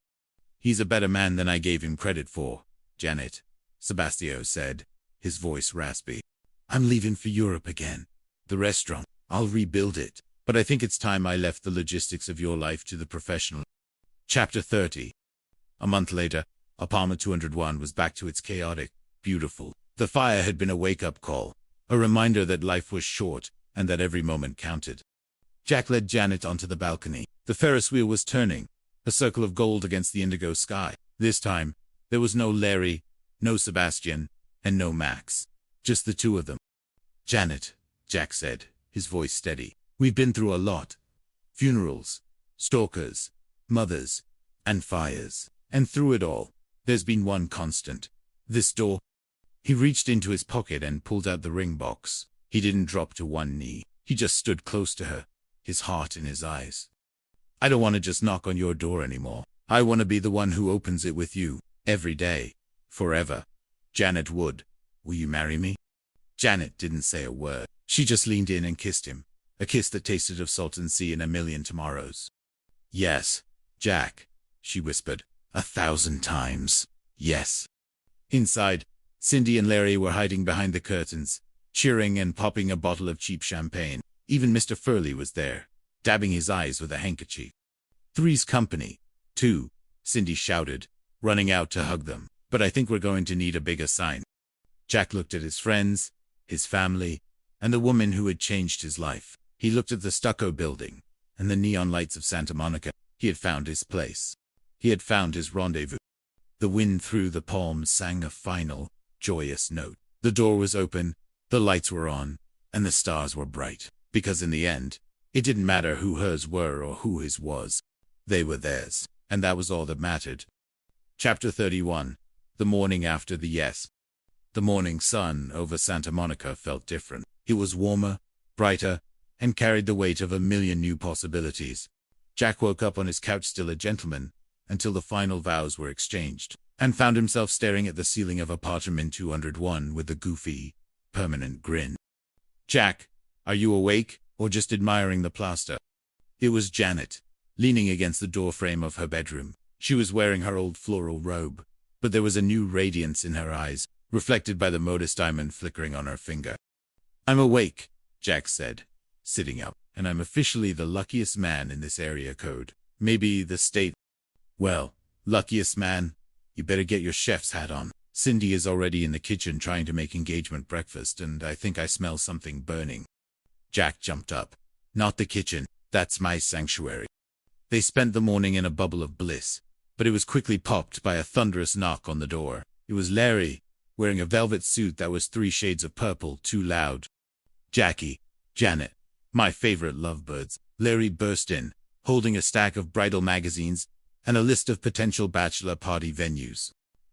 He's a better man than I gave him credit for, Janet, Sebastian said, his voice raspy. I'm leaving for Europe again. The restaurant, I'll rebuild it, but I think it's time I left the logistics of your life to the professional. Chapter 30. A month later, apartment 201 was back to its chaotic, beautiful. The fire had been a wake-up call, a reminder that life was short and that every moment counted. Jack led Janet onto the balcony. The Ferris wheel was turning, a circle of gold against the indigo sky. This time, there was no Larry, no Sebastian, and no Max. Just the two of them. Janet, Jack said, his voice steady. We've been through a lot. Funerals, stalkers, mothers, and fires. And through it all, there's been one constant. This door. He reached into his pocket and pulled out the ring box. He didn't drop to one knee. He just stood close to her, his heart in his eyes. I don't want to just knock on your door anymore. I want to be the one who opens it with you, every day, forever. Janet Wood, will you marry me? Janet didn't say a word. She just leaned in and kissed him, a kiss that tasted of salt and sea and a million tomorrows. Yes, Jack, she whispered, 1,000 times. Yes. Inside, Cindy and Larry were hiding behind the curtains, cheering and popping a bottle of cheap champagne. Even Mr. Furley was there, dabbing his eyes with a handkerchief. Three's company. 2, Cindy shouted, running out to hug them. But I think we're going to need a bigger sign. Jack looked at his friends, his family, and the woman who had changed his life. He looked at the stucco building and the neon lights of Santa Monica. He had found his place. He had found his rendezvous. The wind through the palms sang a final, joyous note. The door was open, the lights were on, and the stars were bright. Because in the end, it didn't matter who hers were or who his was. They were theirs, and that was all that mattered. Chapter 31. The morning after the yes. The morning sun over Santa Monica felt different. It was warmer, brighter, and carried the weight of a million new possibilities. Jack woke up on his couch still a gentleman, until the final vows were exchanged, and found himself staring at the ceiling of apartment 201 with a goofy, permanent grin. Jack, are you awake, or just admiring the plaster? It was Janet, leaning against the doorframe of her bedroom. She was wearing her old floral robe, but there was a new radiance in her eyes, reflected by the modest diamond flickering on her finger. I'm awake, Jack said, sitting up, and I'm officially the luckiest man in this area code. Maybe the state. Well, luckiest man, you better get your chef's hat on. Cindy is already in the kitchen trying to make engagement breakfast, and I think I smell something burning. Jack jumped up. Not the kitchen, that's my sanctuary. They spent the morning in a bubble of bliss, but it was quickly popped by a thunderous knock on the door. It was Larry, wearing a velvet suit that was 3 shades of purple too loud. Jackie, Janet, my favorite lovebirds. Larry burst in, holding a stack of bridal magazines and a list of potential bachelor party venues.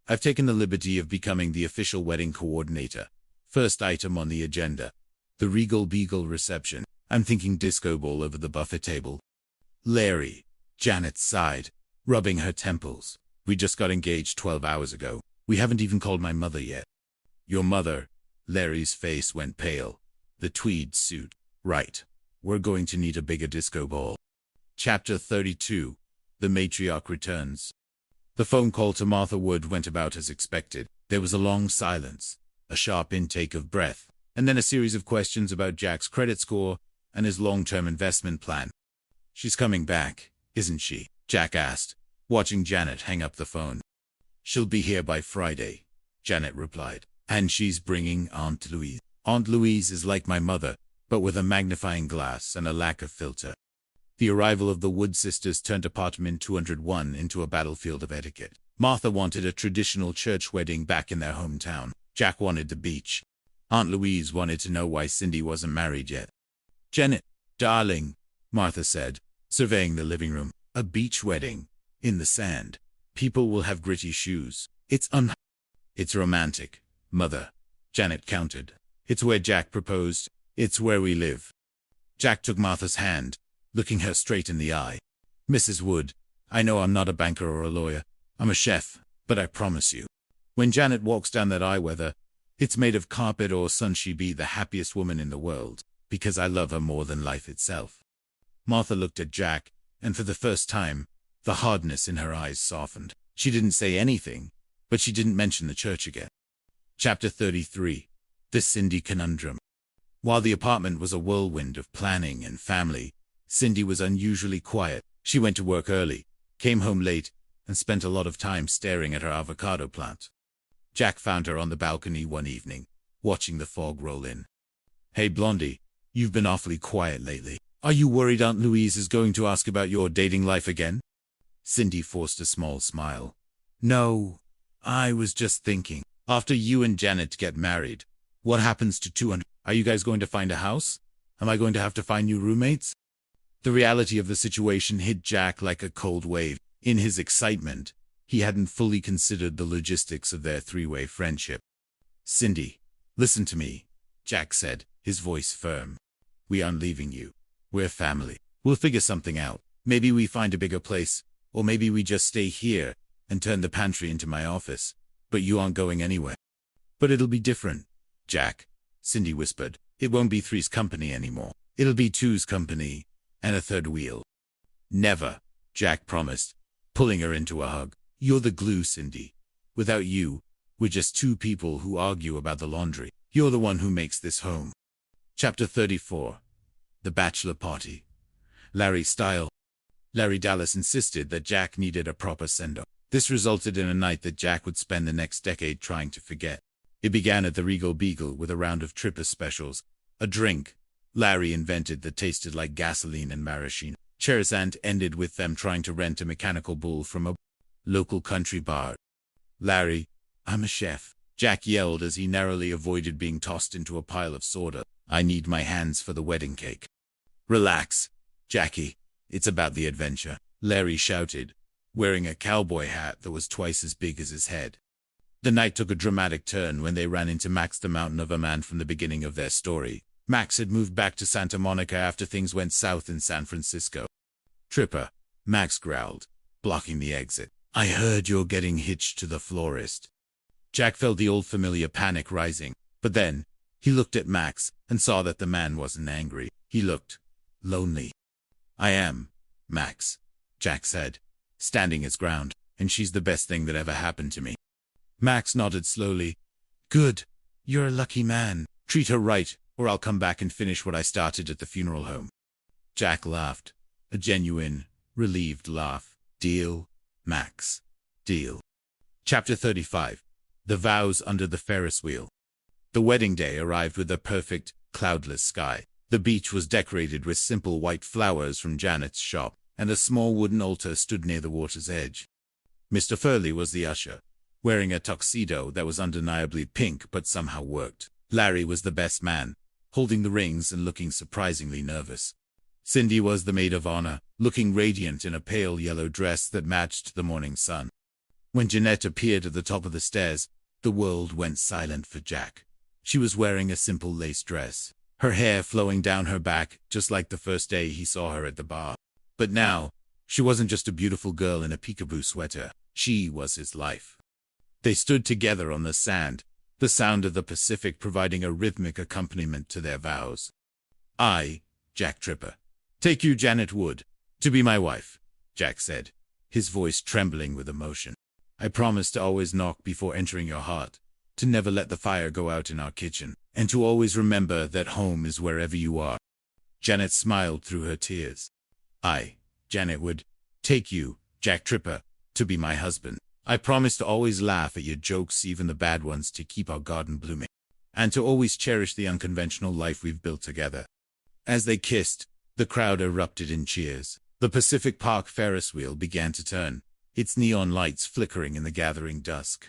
I've taken the liberty of becoming the official wedding coordinator. First item on the agenda, the Regal Beagle reception. I'm thinking disco ball over the buffet table. Larry, Janet sighed, rubbing her temples. We just got engaged 12 hours ago. We haven't even called my mother yet. Your mother? Larry's face went pale. The tweed suit. Right. We're going to need a bigger disco ball. Chapter 32. The matriarch returns. The phone call to Martha Wood went about as expected. There was a long silence, a sharp intake of breath, and then a series of questions about Jack's credit score and his long-term investment plan. She's coming back, isn't she? Jack asked, watching Janet hang up the phone. She'll be here by Friday, Janet replied. And she's bringing Aunt Louise. Aunt Louise is like my mother, but with a magnifying glass and a lack of filter. The arrival of the Wood sisters turned apartment 201 into a battlefield of etiquette. Martha wanted a traditional church wedding back in their hometown. Jack wanted the beach. Aunt Louise wanted to know why Cindy wasn't married yet. Janet, darling, Martha said, surveying the living room. A beach wedding. In the sand. People will have gritty shoes. It's romantic, Mother. Janet countered. It's where Jack proposed. It's where we live. Jack took Martha's hand, looking her straight in the eye. Mrs. Wood, I know I'm not a banker or a lawyer. I'm a chef, but I promise you, when Janet walks down that aisle, whether it's made of carpet or sun, she be the happiest woman in the world, because I love her more than life itself. Martha looked at Jack, and for the first time, the hardness in her eyes softened. She didn't say anything, but she didn't mention the church again. Chapter 33. The Cindy Conundrum. While the apartment was a whirlwind of planning and family, Cindy was unusually quiet. She went to work early, came home late, and spent a lot of time staring at her avocado plant. Jack found her on the balcony one evening, watching the fog roll in. Hey Blondie, you've been awfully quiet lately. Are you worried Aunt Louise is going to ask about your dating life again? Cindy forced a small smile. No, I was just thinking, after you and Janet get married, what happens to 200? Are you guys going to find a house? Am I going to have to find new roommates? The reality of the situation hit Jack like a cold wave. In his excitement, he hadn't fully considered the logistics of their three-way friendship. Cindy, listen to me, Jack said, his voice firm. We aren't leaving you. We're family. We'll figure something out. Maybe we find a bigger place, or maybe we just stay here and turn the pantry into my office. But you aren't going anywhere. But it'll be different, Jack. Cindy whispered. It won't be three's company anymore. It'll be two's company, and a third wheel. Never, Jack promised, pulling her into a hug. You're the glue, Cindy. Without you, we're just two people who argue about the laundry. You're the one who makes this home. Chapter 34. The Bachelor Party. Larry style. Larry Dallas insisted that Jack needed a proper send-off. This resulted in a night that Jack would spend the next decade trying to forget. It began at the Regal Beagle with a round of Tripper specials, a drink Larry invented that tasted like gasoline and maraschino. Cherisant ended with them trying to rent a mechanical bull from a local country bar. Larry, I'm a chef, Jack yelled as he narrowly avoided being tossed into a pile of sawdust. I need my hands for the wedding cake. Relax, Jackie. It's about the adventure, Larry shouted, wearing a cowboy hat that was twice as big as his head. The night took a dramatic turn when they ran into Max the Mountain of a Man from the beginning of their story. Max had moved back to Santa Monica after things went south in San Francisco. Tripper, Max growled, blocking the exit. I heard you're getting hitched to the florist. Jack felt the old familiar panic rising, but then he looked at Max and saw that the man wasn't angry. He looked lonely. I am, Max, Jack said, standing his ground, and she's the best thing that ever happened to me. Max nodded slowly. Good. You're a lucky man. Treat her right, or I'll come back and finish what I started at the funeral home. Jack laughed, a genuine, relieved laugh. Deal, Max. Deal. Chapter 35. The Vows Under the Ferris Wheel. The wedding day arrived with a perfect, cloudless sky. The beach was decorated with simple white flowers from Janet's shop, and a small wooden altar stood near the water's edge. Mr. Furley was the usher, wearing a tuxedo that was undeniably pink but somehow worked. Larry was the best man, holding the rings and looking surprisingly nervous. Cindy was the maid of honor, looking radiant in a pale yellow dress that matched the morning sun. When Jeanette appeared at the top of the stairs, the world went silent for Jack. She was wearing a simple lace dress, her hair flowing down her back just like the first day he saw her at the bar. But now, she wasn't just a beautiful girl in a peekaboo sweater. She was his life. They stood together on the sand, the sound of the Pacific providing a rhythmic accompaniment to their vows. I, Jack Tripper, take you, Janet Wood, to be my wife, Jack said, his voice trembling with emotion. I promise to always knock before entering your heart, to never let the fire go out in our kitchen, and to always remember that home is wherever you are. Janet smiled through her tears. I, Janet Wood, take you, Jack Tripper, to be my husband. I promise to always laugh at your jokes, even the bad ones, to keep our garden blooming, and to always cherish the unconventional life we've built together. As they kissed, the crowd erupted in cheers. The Pacific Park Ferris wheel began to turn, its neon lights flickering in the gathering dusk.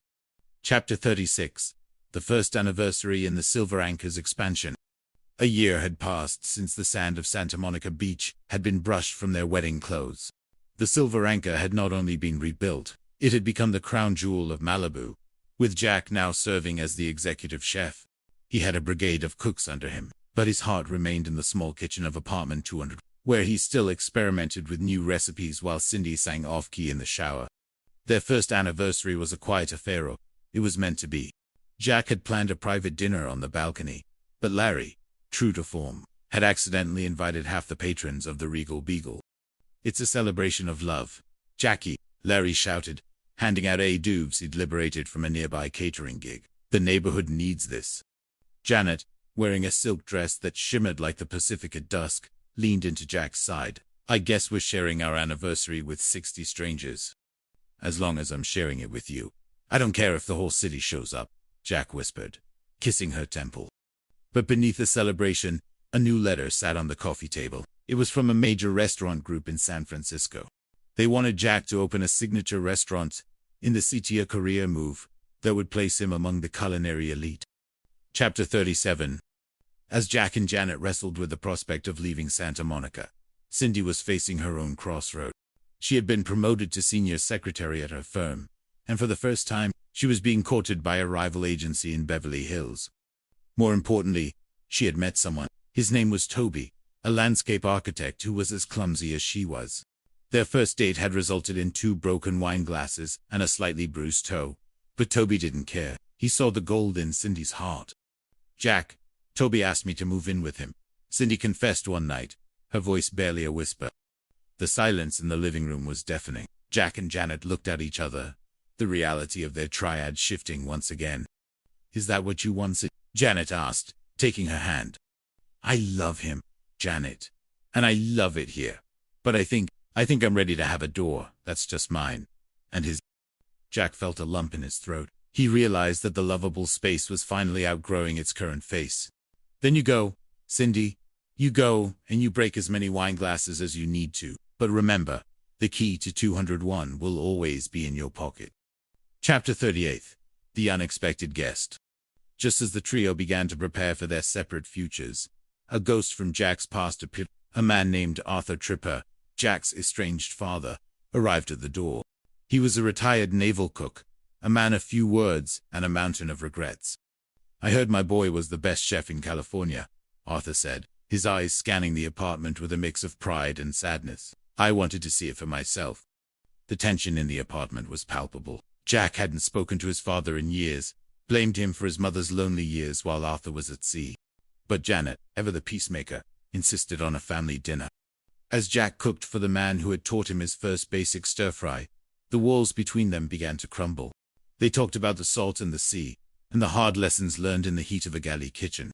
Chapter 36. The First Anniversary in the Silver Anchor's Expansion. A year had passed since the sand of Santa Monica Beach had been brushed from their wedding clothes. The Silver Anchor had not only been rebuilt, it had become the crown jewel of Malibu, with Jack now serving as the executive chef. He had a brigade of cooks under him, but his heart remained in the small kitchen of apartment 200, where he still experimented with new recipes while Cindy sang off-key in the shower. Their first anniversary was a quiet affair. It was meant to be. Jack had planned a private dinner on the balcony, but Larry, true to form, had accidentally invited half the patrons of the Regal Beagle. It's a celebration of love, Jackie, Larry shouted, handing out hors-d'oeuvres he'd liberated from a nearby catering gig. The neighborhood needs this. Janet, wearing a silk dress that shimmered like the Pacific at dusk, leaned into Jack's side. I guess we're sharing our anniversary with 60 strangers. As long as I'm sharing it with you. I don't care if the whole city shows up, Jack whispered, kissing her temple. But beneath the celebration, a new letter sat on the coffee table. It was from a major restaurant group in San Francisco. They wanted Jack to open a signature restaurant in the city, a career move that would place him among the culinary elite. Chapter 37. As Jack and Janet wrestled with the prospect of leaving Santa Monica, Cindy was facing her own crossroad. She had been promoted to senior secretary at her firm, and for the first time, she was being courted by a rival agency in Beverly Hills. More importantly, she had met someone. His name was Toby, a landscape architect who was as clumsy as she was. Their first date had resulted in 2 broken wine glasses and a slightly bruised toe, but Toby didn't care. He saw the gold in Cindy's heart. Jack, Toby asked me to move in with him, Cindy confessed one night, her voice barely a whisper. The silence in the living room was deafening. Jack and Janet looked at each other, the reality of their triad shifting once again. Is that what you wanted? Janet asked, taking her hand. I love him, Janet. And I love it here. But I think I'm ready to have a door that's just mine. And his... Jack felt a lump in his throat. He realized that the lovable space was finally outgrowing its current face. Then you go, Cindy. You go, and you break as many wine glasses as you need to. But remember, the key to 201 will always be in your pocket. Chapter 38. The Unexpected Guest. Just as the trio began to prepare for their separate futures, a ghost from Jack's past appeared. A man named Arthur Tripper, Jack's estranged father, arrived at the door. He was a retired naval cook, a man of few words and a mountain of regrets. I heard my boy was the best chef in California, Arthur said, his eyes scanning the apartment with a mix of pride and sadness. I wanted to see it for myself. The tension in the apartment was palpable. Jack hadn't spoken to his father in years, blamed him for his mother's lonely years while Arthur was at sea. But Janet, ever the peacemaker, insisted on a family dinner. As Jack cooked for the man who had taught him his first basic stir-fry, the walls between them began to crumble. They talked about the salt and the sea, and the hard lessons learned in the heat of a galley kitchen.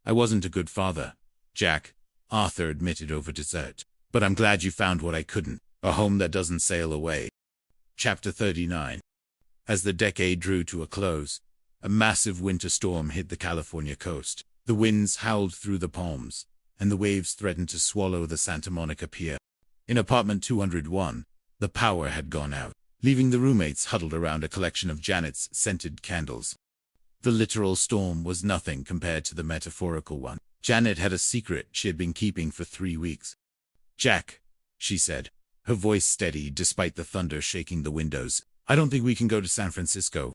I wasn't a good father, Jack, Arthur admitted over dessert. But I'm glad you found what I couldn't, a home that doesn't sail away. Chapter 39. As the decade drew to a close, a massive winter storm hit the California coast. The winds howled through the palms, and the waves threatened to swallow the Santa Monica Pier. In apartment 201, the power had gone out, leaving the roommates huddled around a collection of Janet's scented candles. The literal storm was nothing compared to the metaphorical one. Janet had a secret she had been keeping for 3 weeks. Jack, she said, her voice steady despite the thunder shaking the windows, I don't think we can go to San Francisco.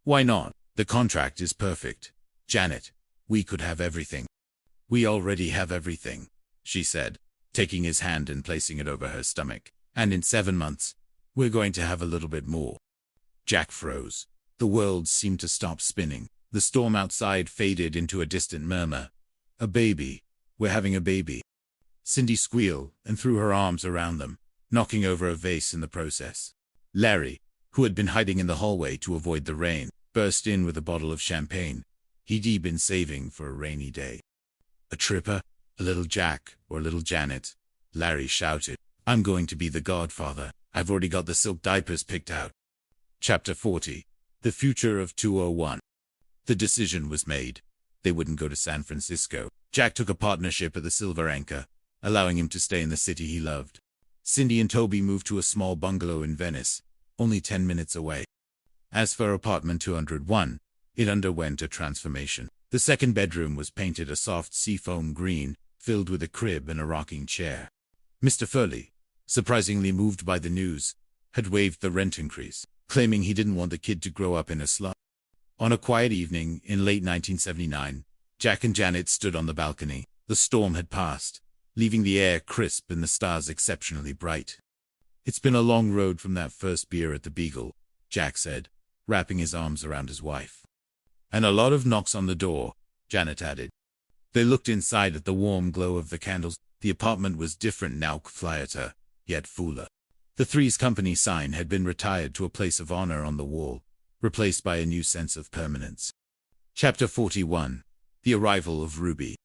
Why not? The contract is perfect. Janet, we could have everything. We already have everything, she said, taking his hand and placing it over her stomach. And in 7 months, we're going to have a little bit more. Jack froze. The world seemed to stop spinning. The storm outside faded into a distant murmur. A baby. We're having a baby. Cindy squealed and threw her arms around them, knocking over a vase in the process. Larry, who had been hiding in the hallway to avoid the rain, burst in with a bottle of champagne. He'd been saving for a rainy day. A tripper, a little Jack, or a little Janet, Larry shouted. I'm going to be the godfather. I've already got the silk diapers picked out. Chapter 40. The Future of 201. The decision was made. They wouldn't go to San Francisco. Jack took a partnership at the Silver Anchor, allowing him to stay in the city he loved. Cindy and Toby moved to a small bungalow in Venice, only 10 minutes away. As for apartment 201, it underwent a transformation. The second bedroom was painted a soft seafoam green, filled with a crib and a rocking chair. Mr. Furley, surprisingly moved by the news, had waived the rent increase, claiming he didn't want the kid to grow up in a slum. On a quiet evening in late 1979, Jack and Janet stood on the balcony. The storm had passed, leaving the air crisp and the stars exceptionally bright. It's been a long road from that first beer at the Beagle, Jack said, wrapping his arms around his wife. And a lot of knocks on the door, Janet added. They looked inside at the warm glow of the candles. The apartment was different now, quieter, yet fuller. The Three's Company sign had been retired to a place of honor on the wall, replaced by a new sense of permanence. Chapter 41. The Arrival of Ruby.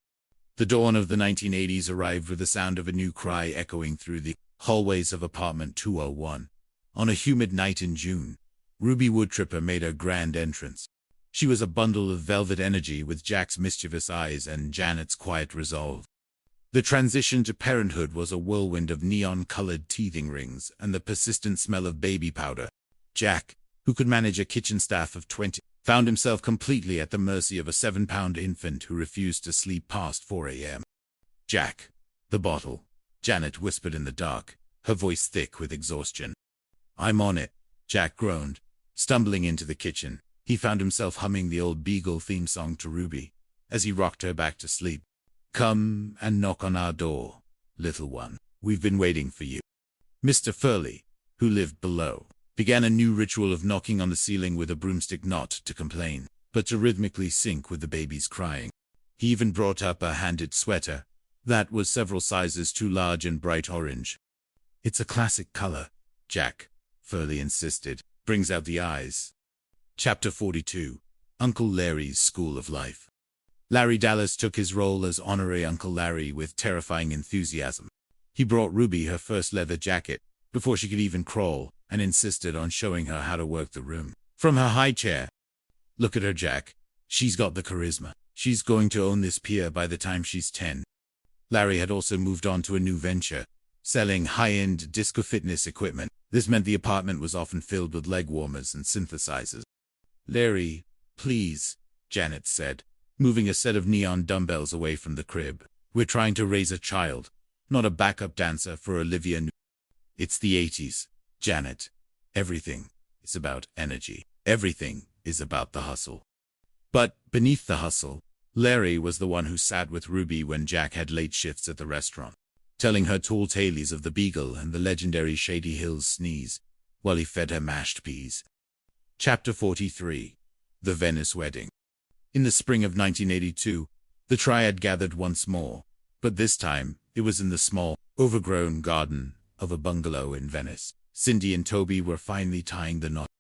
The dawn of the 1980s arrived with the sound of a new cry echoing through the hallways of apartment 201. On a humid night in June, Ruby Woodtripper made her grand entrance. She was a bundle of velvet energy with Jack's mischievous eyes and Janet's quiet resolve. The transition to parenthood was a whirlwind of neon-colored teething rings and the persistent smell of baby powder. Jack, who could manage a kitchen staff of 20, found himself completely at the mercy of a 7-pound infant who refused to sleep past 4 a.m. Jack, the bottle, Janet whispered in the dark, her voice thick with exhaustion. I'm on it, Jack groaned, stumbling into the kitchen. He found himself humming the old Beagle theme song to Ruby, as he rocked her back to sleep. Come and knock on our door, little one. We've been waiting for you. Mr. Furley, who lived below, began a new ritual of knocking on the ceiling with a broomstick, not to complain, but to rhythmically sync with the baby's crying. He even brought up a handed sweater that was several sizes too large and bright orange. "It's a classic color," Jack Furley insisted. "Brings out the eyes." Chapter 42. Uncle Larry's School of Life. Larry Dallas took his role as honorary Uncle Larry with terrifying enthusiasm. He brought Ruby her first leather jacket before she could even crawl and insisted on showing her how to work the room from her high chair. "Look at her, Jack. She's got the charisma. She's going to own this pier by the time she's 10. Larry had also moved on to a new venture, selling high-end disco fitness equipment. This meant the apartment was often filled with leg warmers and synthesizers. "Larry, please," Janet said, moving a set of neon dumbbells away from the crib. "We're trying to raise a child, not a backup dancer for Olivia Newton." "It's the 80s, Janet. Everything is about energy. Everything is about the hustle." But beneath the hustle, Larry was the one who sat with Ruby when Jack had late shifts at the restaurant, telling her tall tales of the Beagle and the legendary Shady Hills sneeze, while he fed her mashed peas. Chapter 43. The Venice Wedding. In the spring of 1982, the triad gathered once more, but this time it was in the small, overgrown garden of a bungalow in Venice. Cindy and Toby were finally tying the knot.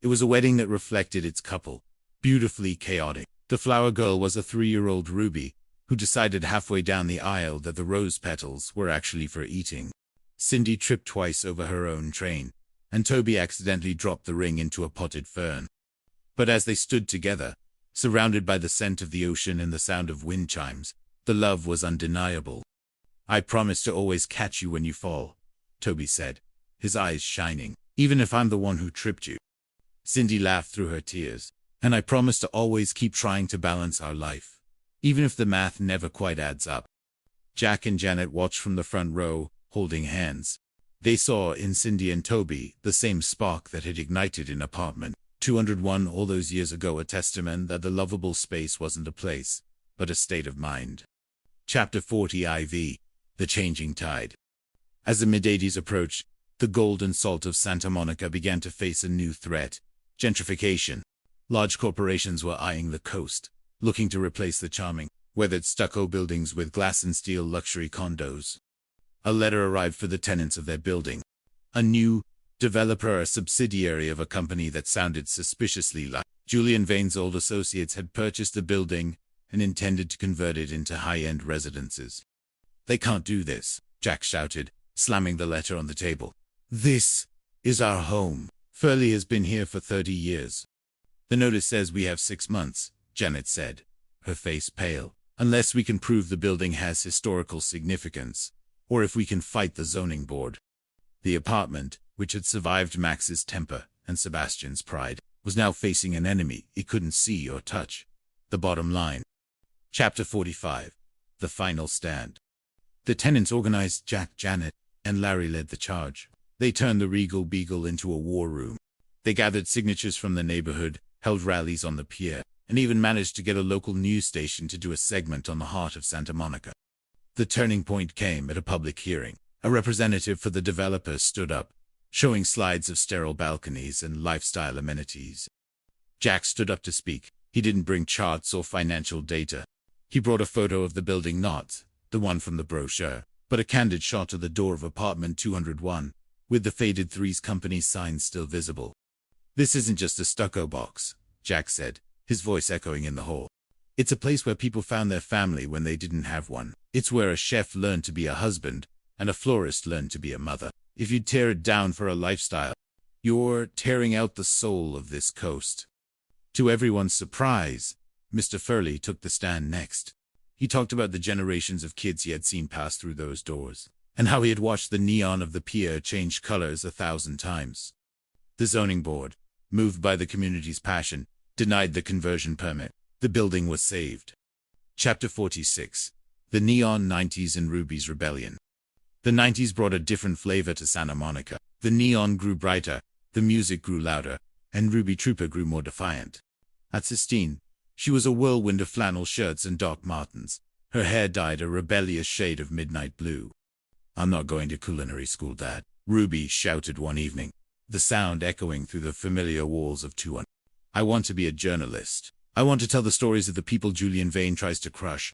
It was a wedding that reflected its couple, beautifully chaotic. The flower girl was a 3-year-old Ruby, who decided halfway down the aisle that the rose petals were actually for eating. Cindy tripped twice over her own train, and Toby accidentally dropped the ring into a potted fern. But as they stood together, surrounded by the scent of the ocean and the sound of wind chimes, the love was undeniable. "I promise to always catch you when you fall," Toby said, his eyes shining. "Even if I'm the one who tripped you." Cindy laughed through her tears. "And I promise to always keep trying to balance our life, even if the math never quite adds up." Jack and Janet watched from the front row, holding hands. They saw in Cindy and Toby the same spark that had ignited in apartment 201 all those years ago, a testament that the lovable space wasn't a place, but a state of mind. Chapter 40 IV. The Changing Tide. As the mid-80s approached, the gold and salt of Santa Monica began to face a new threat: gentrification. Large corporations were eyeing the coast, looking to replace the charming, weathered stucco buildings with glass and steel luxury condos. A letter arrived for the tenants of their building. A new developer, a subsidiary of a company that sounded suspiciously like Julian Vane's old associates, had purchased the building and intended to convert it into high-end residences. "They can't do this," Jack shouted, slamming the letter on the table. "This is our home. Furley has been here for 30 years. "The notice says we have 6 months, Janet said, her face pale. "Unless we can prove the building has historical significance, or if we can fight the zoning board." The apartment, which had survived Max's temper and Sebastian's pride, was now facing an enemy it couldn't see or touch: the bottom line. Chapter 45. The Final Stand. The tenants organized. Jack, Janet, and Larry led the charge. They turned the Regal Beagle into a war room. They gathered signatures from the neighborhood, held rallies on the pier, and even managed to get a local news station to do a segment on the heart of Santa Monica. The turning point came at a public hearing. A representative for the developers stood up, showing slides of sterile balconies and lifestyle amenities. Jack stood up to speak. He didn't bring charts or financial data. He brought a photo of the building, not the one from the brochure, but a candid shot of the door of apartment 201, with the faded Threes Company sign still visible. "This isn't just a stucco box," Jack said, his voice echoing in the hall. "It's a place where people found their family when they didn't have one. It's where a chef learned to be a husband, and a florist learned to be a mother. If you tear it down for a lifestyle, you're tearing out the soul of this coast." To everyone's surprise, Mr. Furley took the stand next. He talked about the generations of kids he had seen pass through those doors, and how he had watched the neon of the pier change colors 1,000 times. The zoning board, moved by the community's passion, denied the conversion permit. The building was saved. Chapter 46. The Neon 90s and Ruby's Rebellion. The 90s brought a different flavor to Santa Monica. The neon grew brighter, the music grew louder, and Ruby Trooper grew more defiant. At 16, she was a whirlwind of flannel shirts and Doc Martens, her hair dyed a rebellious shade of midnight blue. "I'm not going to culinary school, Dad," Ruby shouted one evening, the sound echoing through the familiar walls of 201. "I want to be a journalist. I want to tell the stories of the people Julian Vane tries to crush.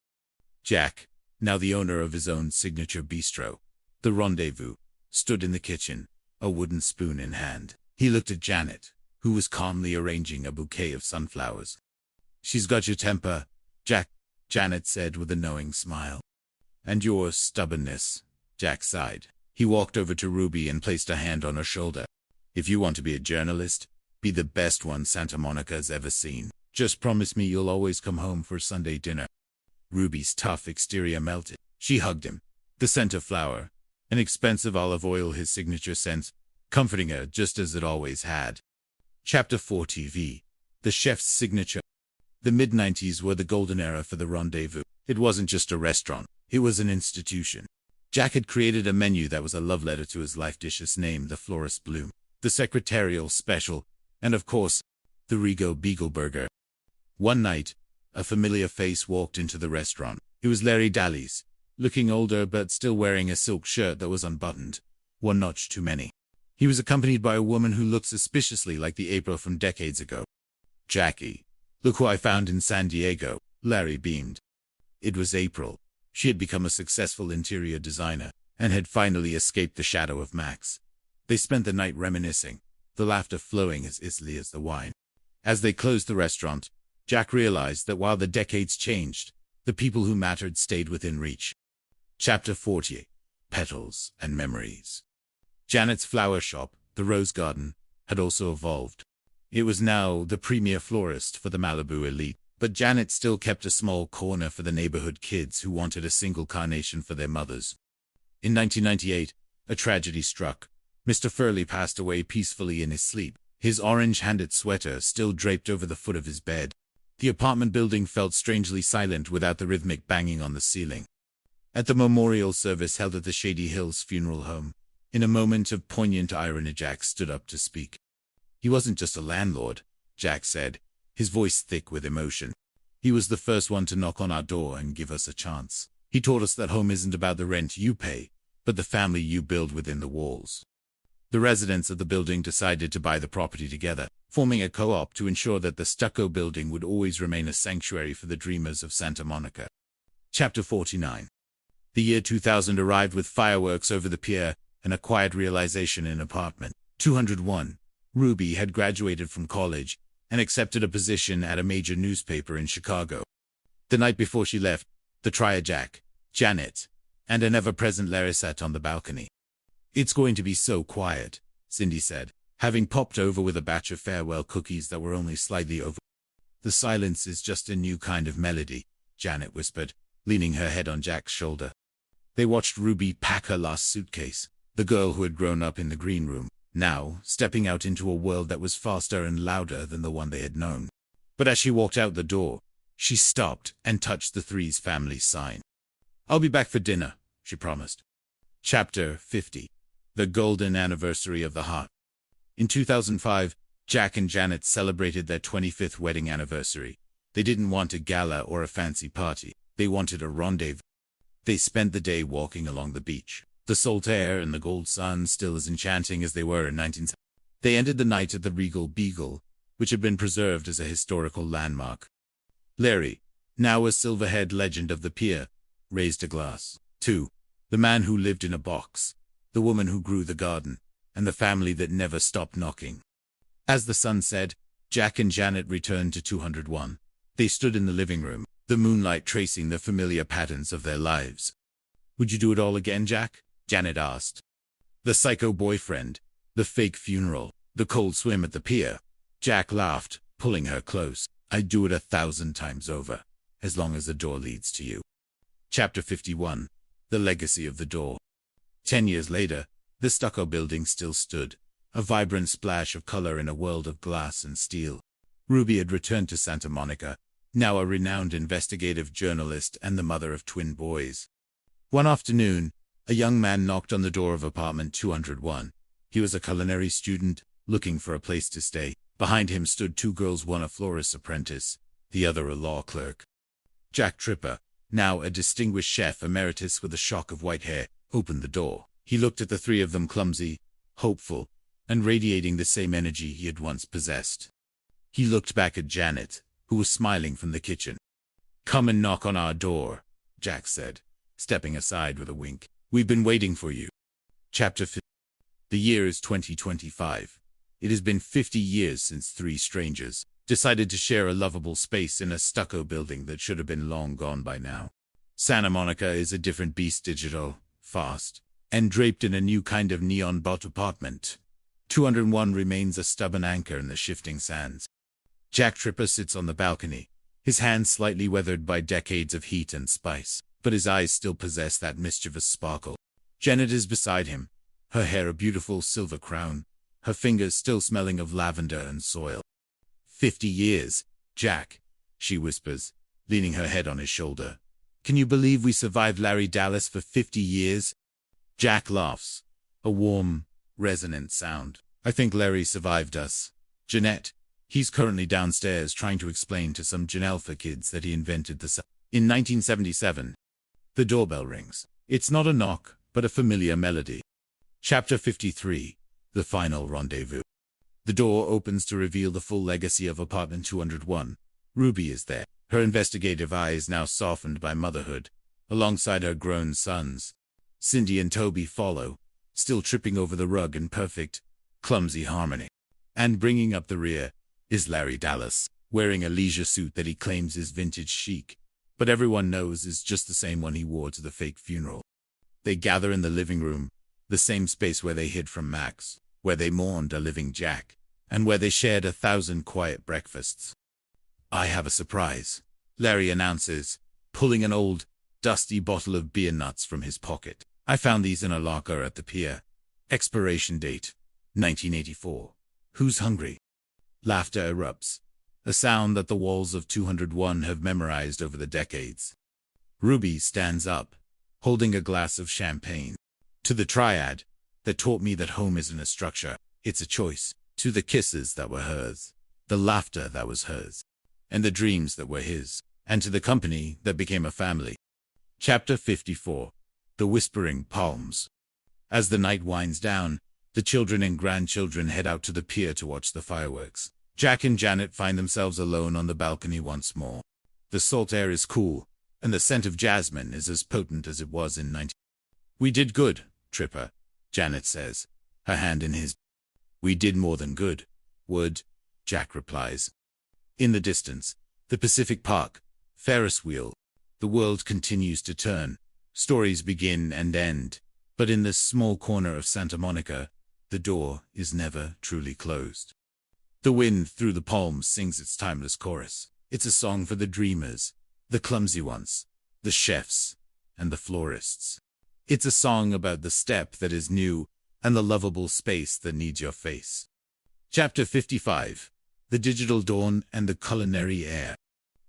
Jack, now the owner of his own signature bistro, the Rendezvous, stood in the kitchen, a wooden spoon in hand. He looked at Janet, who was calmly arranging a bouquet of sunflowers. "She's got your temper, Jack," Janet said with a knowing smile. "And your stubbornness," Jack sighed. He walked over to Ruby and placed a hand on her shoulder. "If you want to be a journalist, be the best one Santa Monica's ever seen. Just promise me you'll always come home for Sunday dinner." Ruby's tough exterior melted. She hugged him. The scent of flour, an expensive olive oil, his signature scent, comforting her just as it always had. Chapter 4 TV. The chef's signature. The mid-90s were the golden era for the Rendezvous. It wasn't just a restaurant. It was an institution. Jack had created a menu that was a love letter to his life dishes named the Florist Bloom, the Secretarial Special, and of course, the Rigo Beagle Burger. One night, a familiar face walked into the restaurant. It was Larry Dallies, looking older but still wearing a silk shirt that was unbuttoned, one notch too many. He was accompanied by a woman who looked suspiciously like the April from decades ago. "Jackie, look who I found in San Diego," Larry beamed. It was April. She had become a successful interior designer and had finally escaped the shadow of Max. They spent the night reminiscing, the laughter flowing as easily as the wine. As they closed the restaurant, Jack realized that while the decades changed, the people who mattered stayed within reach. Chapter 48. Petals and Memories. Janet's flower shop, the Rose Garden, had also evolved. It was now the premier florist for the Malibu elite, but Janet still kept a small corner for the neighborhood kids who wanted a single carnation for their mothers. In 1998, a tragedy struck. Mr. Furley passed away peacefully in his sleep, his orange-handed sweater still draped over the foot of his bed. The apartment building felt strangely silent without the rhythmic banging on the ceiling. At the memorial service held at the Shady Hills Funeral Home, in a moment of poignant irony, Jack stood up to speak. He wasn't just a landlord, Jack said, his voice thick with emotion. He was the first one to knock on our door and give us a chance. He taught us that home isn't about the rent you pay, but the family you build within the walls. The residents of the building decided to buy the property together, forming a co-op to ensure that the stucco building would always remain a sanctuary for the dreamers of Santa Monica. Chapter 49. The year 2000 arrived with fireworks over the pier and a quiet realization in apartment 201. Ruby had graduated from college and accepted a position at a major newspaper in Chicago. The night before she left, the triad Jack, Janet, and an ever-present Larry sat on the balcony. "It's going to be so quiet," Cindy said, having popped over with a batch of farewell cookies that were only slightly over. "The silence is just a new kind of melody," Janet whispered, leaning her head on Jack's shoulder. They watched Ruby pack her last suitcase, the girl who had grown up in the green room, now stepping out into a world that was faster and louder than the one they had known. But as she walked out the door, she stopped and touched the Three's family sign. "I'll be back for dinner," she promised. Chapter 50. The Golden Anniversary of the Heart. In 2005, Jack and Janet celebrated their 25th wedding anniversary. They didn't want a gala or a fancy party. They wanted a rendezvous. They spent the day walking along the beach, the salt air and the gold sun still as enchanting as they were in 1970. They ended the night at the Regal Beagle, which had been preserved as a historical landmark. Larry, now a silver-haired legend of the pier, raised a glass to the man who lived in a box, the woman who grew the garden, and the family that never stopped knocking. As the sun set, Jack and Janet returned to 201. They stood in the living room, the moonlight tracing the familiar patterns of their lives. "Would you do it all again, Jack?" Janet asked. The psycho boyfriend, the fake funeral, the cold swim at the pier. Jack laughed, pulling her close. "I'd do it 1,000 times over, as long as the door leads to you." Chapter 51. The Legacy of the Door. 10 years later, the stucco building still stood, a vibrant splash of color in a world of glass and steel. Ruby had returned to Santa Monica, now a renowned investigative journalist and the mother of twin boys. One afternoon, a young man knocked on the door of apartment 201. He was a culinary student, looking for a place to stay. Behind him stood two girls, one a florist's apprentice, the other a law clerk. Jack Tripper, now a distinguished chef emeritus with a shock of white hair, opened the door. He looked at the three of them, clumsy, hopeful, and radiating the same energy he had once possessed. He looked back at Janet, who was smiling from the kitchen. "Come and knock on our door," Jack said, stepping aside with a wink. "We've been waiting for you." Chapter 50. The year is 2025. It has been 50 years since three strangers decided to share a lovable space in a stucco building that should have been long gone by now. Santa Monica is a different beast, digital, fast, and draped in a new kind of neon-bought apartment. 201 remains a stubborn anchor in the shifting sands. Jack Tripper sits on the balcony, his hands slightly weathered by decades of heat and spice, but his eyes still possess that mischievous sparkle. Janet is beside him, her hair a beautiful silver crown, her fingers still smelling of lavender and soil. 50 years, Jack, she whispers, leaning her head on his shoulder. "Can you believe we survived Larry Dallas for 50 years? Jack laughs, a warm, resonant sound. "I think Larry survived us. Jeanette, he's currently downstairs trying to explain to some Janelfa kids that he invented the In 1977, the doorbell rings. It's not a knock, but a familiar melody. Chapter 53, The Final Rendezvous. The door opens to reveal the full legacy of apartment 201. Ruby is there, her investigative eyes now softened by motherhood, alongside her grown sons. Cindy and Toby follow, still tripping over the rug in perfect, clumsy harmony. And bringing up the rear is Larry Dallas, wearing a leisure suit that he claims is vintage chic, but everyone knows is just the same one he wore to the fake funeral. They gather in the living room, the same space where they hid from Max, where they mourned a living Jack, and where they shared 1,000 quiet breakfasts. "I have a surprise," Larry announces, pulling an old, dusty bottle of beer nuts from his pocket. "I found these in a locker at the pier. Expiration date, 1984. Who's hungry?" Laughter erupts, a sound that the walls of 201 have memorized over the decades. Ruby stands up, holding a glass of champagne. "To the triad that taught me that home isn't a structure, it's a choice. To the kisses that were hers, the laughter that was hers, and the dreams that were his, and to the company that became a family." Chapter 54. The Whispering Palms. As the night winds down, the children and grandchildren head out to the pier to watch the fireworks. Jack and Janet find themselves alone on the balcony once more. The salt air is cool, and the scent of jasmine is as potent as it was in 19... "We did good, Tripper," Janet says, her hand in his. "We did more than good, Wood," Jack replies. In the distance, the Pacific Park, Ferris wheel. The world continues to turn. Stories begin and end. But in this small corner of Santa Monica, the door is never truly closed. The wind through the palms sings its timeless chorus. It's a song for the dreamers, the clumsy ones, the chefs, and the florists. It's a song about the step that is new and the lovable space that needs your face. Chapter 55. The Digital Dawn and the Culinary Heir.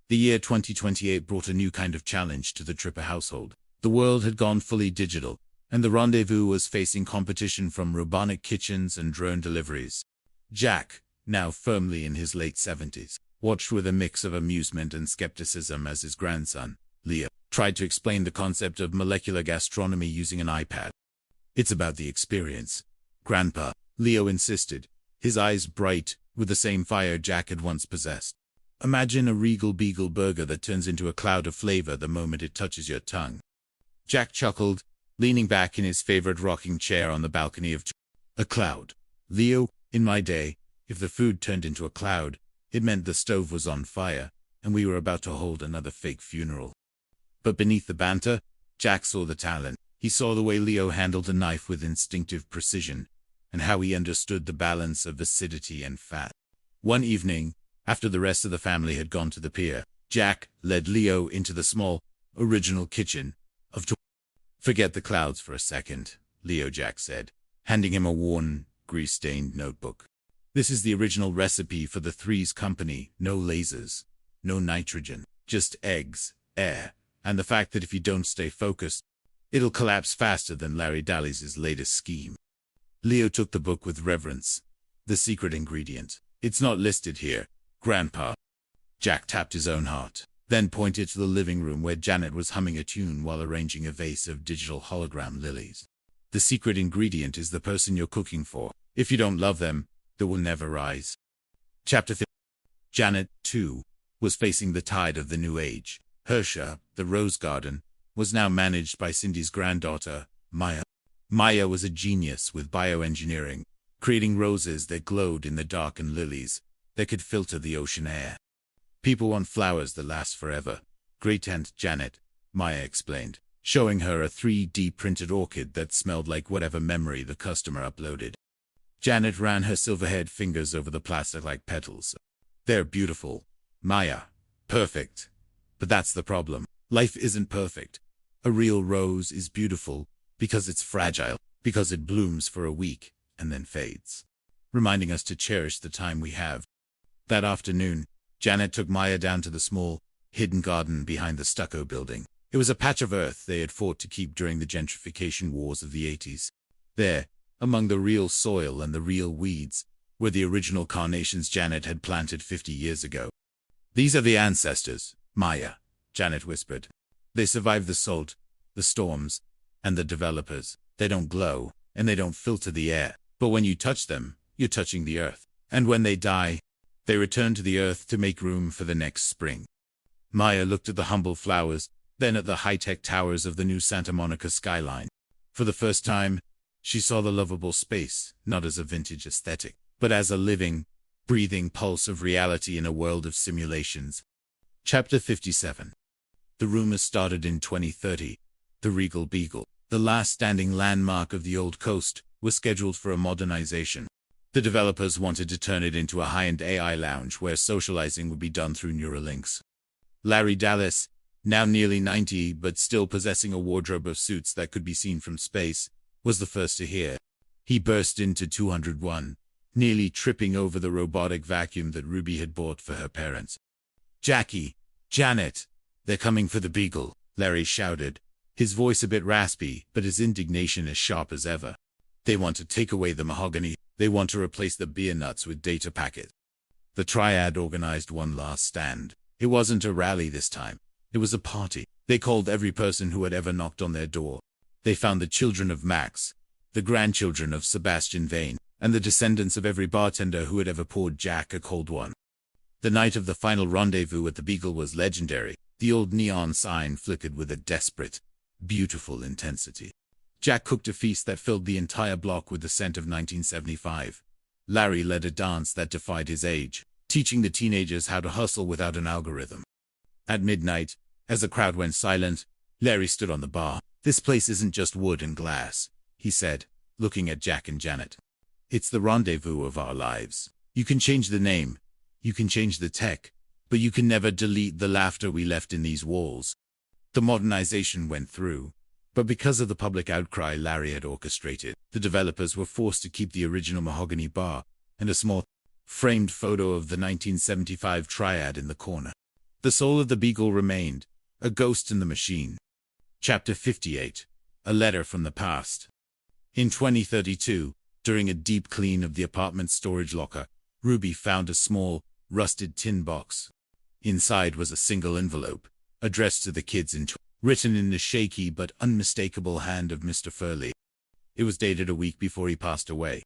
The year 2028 brought a new kind of challenge to the Tripper household. The world had gone fully digital, and the rendezvous was facing competition from robotic kitchens and drone deliveries. Jack, now firmly in his late 70s, watched with a mix of amusement and skepticism as his grandson, Leo, tried to explain the concept of molecular gastronomy using an iPad. "It's about the experience, Grandpa," Leo insisted, his eyes bright with the same fire Jack had once possessed. "Imagine a Regal Beagle burger that turns into a cloud of flavor the moment it touches your tongue." Jack chuckled, leaning back in his favorite rocking chair on the balcony of a cloud. "Leo, in my day, if the food turned into a cloud, it meant the stove was on fire, and we were about to hold another fake funeral." But beneath the banter, Jack saw the talent. He saw the way Leo handled a knife with instinctive precision, and how he understood the balance of acidity and fat. One evening, after the rest of the family had gone to the pier, Jack led Leo into the small, original kitchen of "Forget the clouds for a second," Leo Jack said, handing him a worn, grease-stained notebook. "This is the original recipe for the Threes Company. No lasers, no nitrogen, just eggs, air, and the fact that if you don't stay focused, it'll collapse faster than Larry Dallas's latest scheme." Leo took the book with reverence. "The secret ingredient. It's not listed here, Grandpa." Jack tapped his own heart, then pointed to the living room where Janet was humming a tune while arranging a vase of digital hologram lilies. "The secret ingredient is the person you're cooking for. If you don't love them, they will never rise." Chapter 50. Janet, too, was facing the tide of the new age. Hersha, the rose garden, was now managed by Cindy's granddaughter, Maya. Maya was a genius with bioengineering, creating roses that glowed in the dark and lilies that could filter the ocean air. People want flowers that last forever. Great Aunt Janet, Maya explained, showing her a 3D printed orchid that smelled like whatever memory the customer uploaded. Janet ran her silver-haired fingers over the plastic-like petals. They're beautiful, Maya. Perfect. But that's the problem. Life isn't perfect. A real rose is beautiful because it's fragile, because it blooms for a week and then fades, reminding us to cherish the time we have. That afternoon, Janet took Maya down to the small, hidden garden behind the stucco building. It was a patch of earth they had fought to keep during the gentrification wars of the 80s. There, among the real soil and the real weeds, were the original carnations Janet had planted 50 years ago. These are the ancestors, Maya, Janet whispered. They survived the salt, the storms, and the developers. They don't glow, and they don't filter the air. But when you touch them, you're touching the earth. And when they die, they return to the earth to make room for the next spring. Maya looked at the humble flowers, then at the high-tech towers of the new Santa Monica skyline. For the first time, she saw the lovable space, not as a vintage aesthetic, but as a living, breathing pulse of reality in a world of simulations. Chapter 57. The rumors started in 2030. The Regal Beagle, the last standing landmark of the old coast, was scheduled for a modernization. The developers wanted to turn it into a high-end AI lounge where socializing would be done through Neuralinks. Larry Dallas, now nearly 90 but still possessing a wardrobe of suits that could be seen from space, was the first to hear. He burst into 201, nearly tripping over the robotic vacuum that Ruby had bought for her parents. "Jackie, Janet, they're coming for the Beagle," Larry shouted, his voice a bit raspy, but his indignation as sharp as ever. "They want to take away the mahogany. They want to replace the beer nuts with data packets." The triad organized one last stand. It wasn't a rally this time. It was a party. They called every person who had ever knocked on their door. They found the children of Max, the grandchildren of Sebastian Vane, and the descendants of every bartender who had ever poured Jack a cold one. The night of the final rendezvous at the Beagle was legendary. The old neon sign flickered with a desperate, beautiful intensity. Jack cooked a feast that filled the entire block with the scent of 1975. Larry led a dance that defied his age, teaching the teenagers how to hustle without an algorithm. At midnight, as the crowd went silent, Larry stood on the bar. "This place isn't just wood and glass," he said, looking at Jack and Janet. "It's the rendezvous of our lives. You can change the name, you can change the tech, but you can never delete the laughter we left in these walls." The modernization went through, but because of the public outcry Larry had orchestrated, the developers were forced to keep the original mahogany bar and a small, framed photo of the 1975 triad in the corner. The soul of the Beagle remained, a ghost in the machine. Chapter 58. A Letter from the Past. In 2032, during a deep clean of the apartment's storage locker, Ruby found a small, rusted tin box. Inside was a single envelope, addressed to the kids written in the shaky but unmistakable hand of Mr. Furley. It was dated a week before he passed away.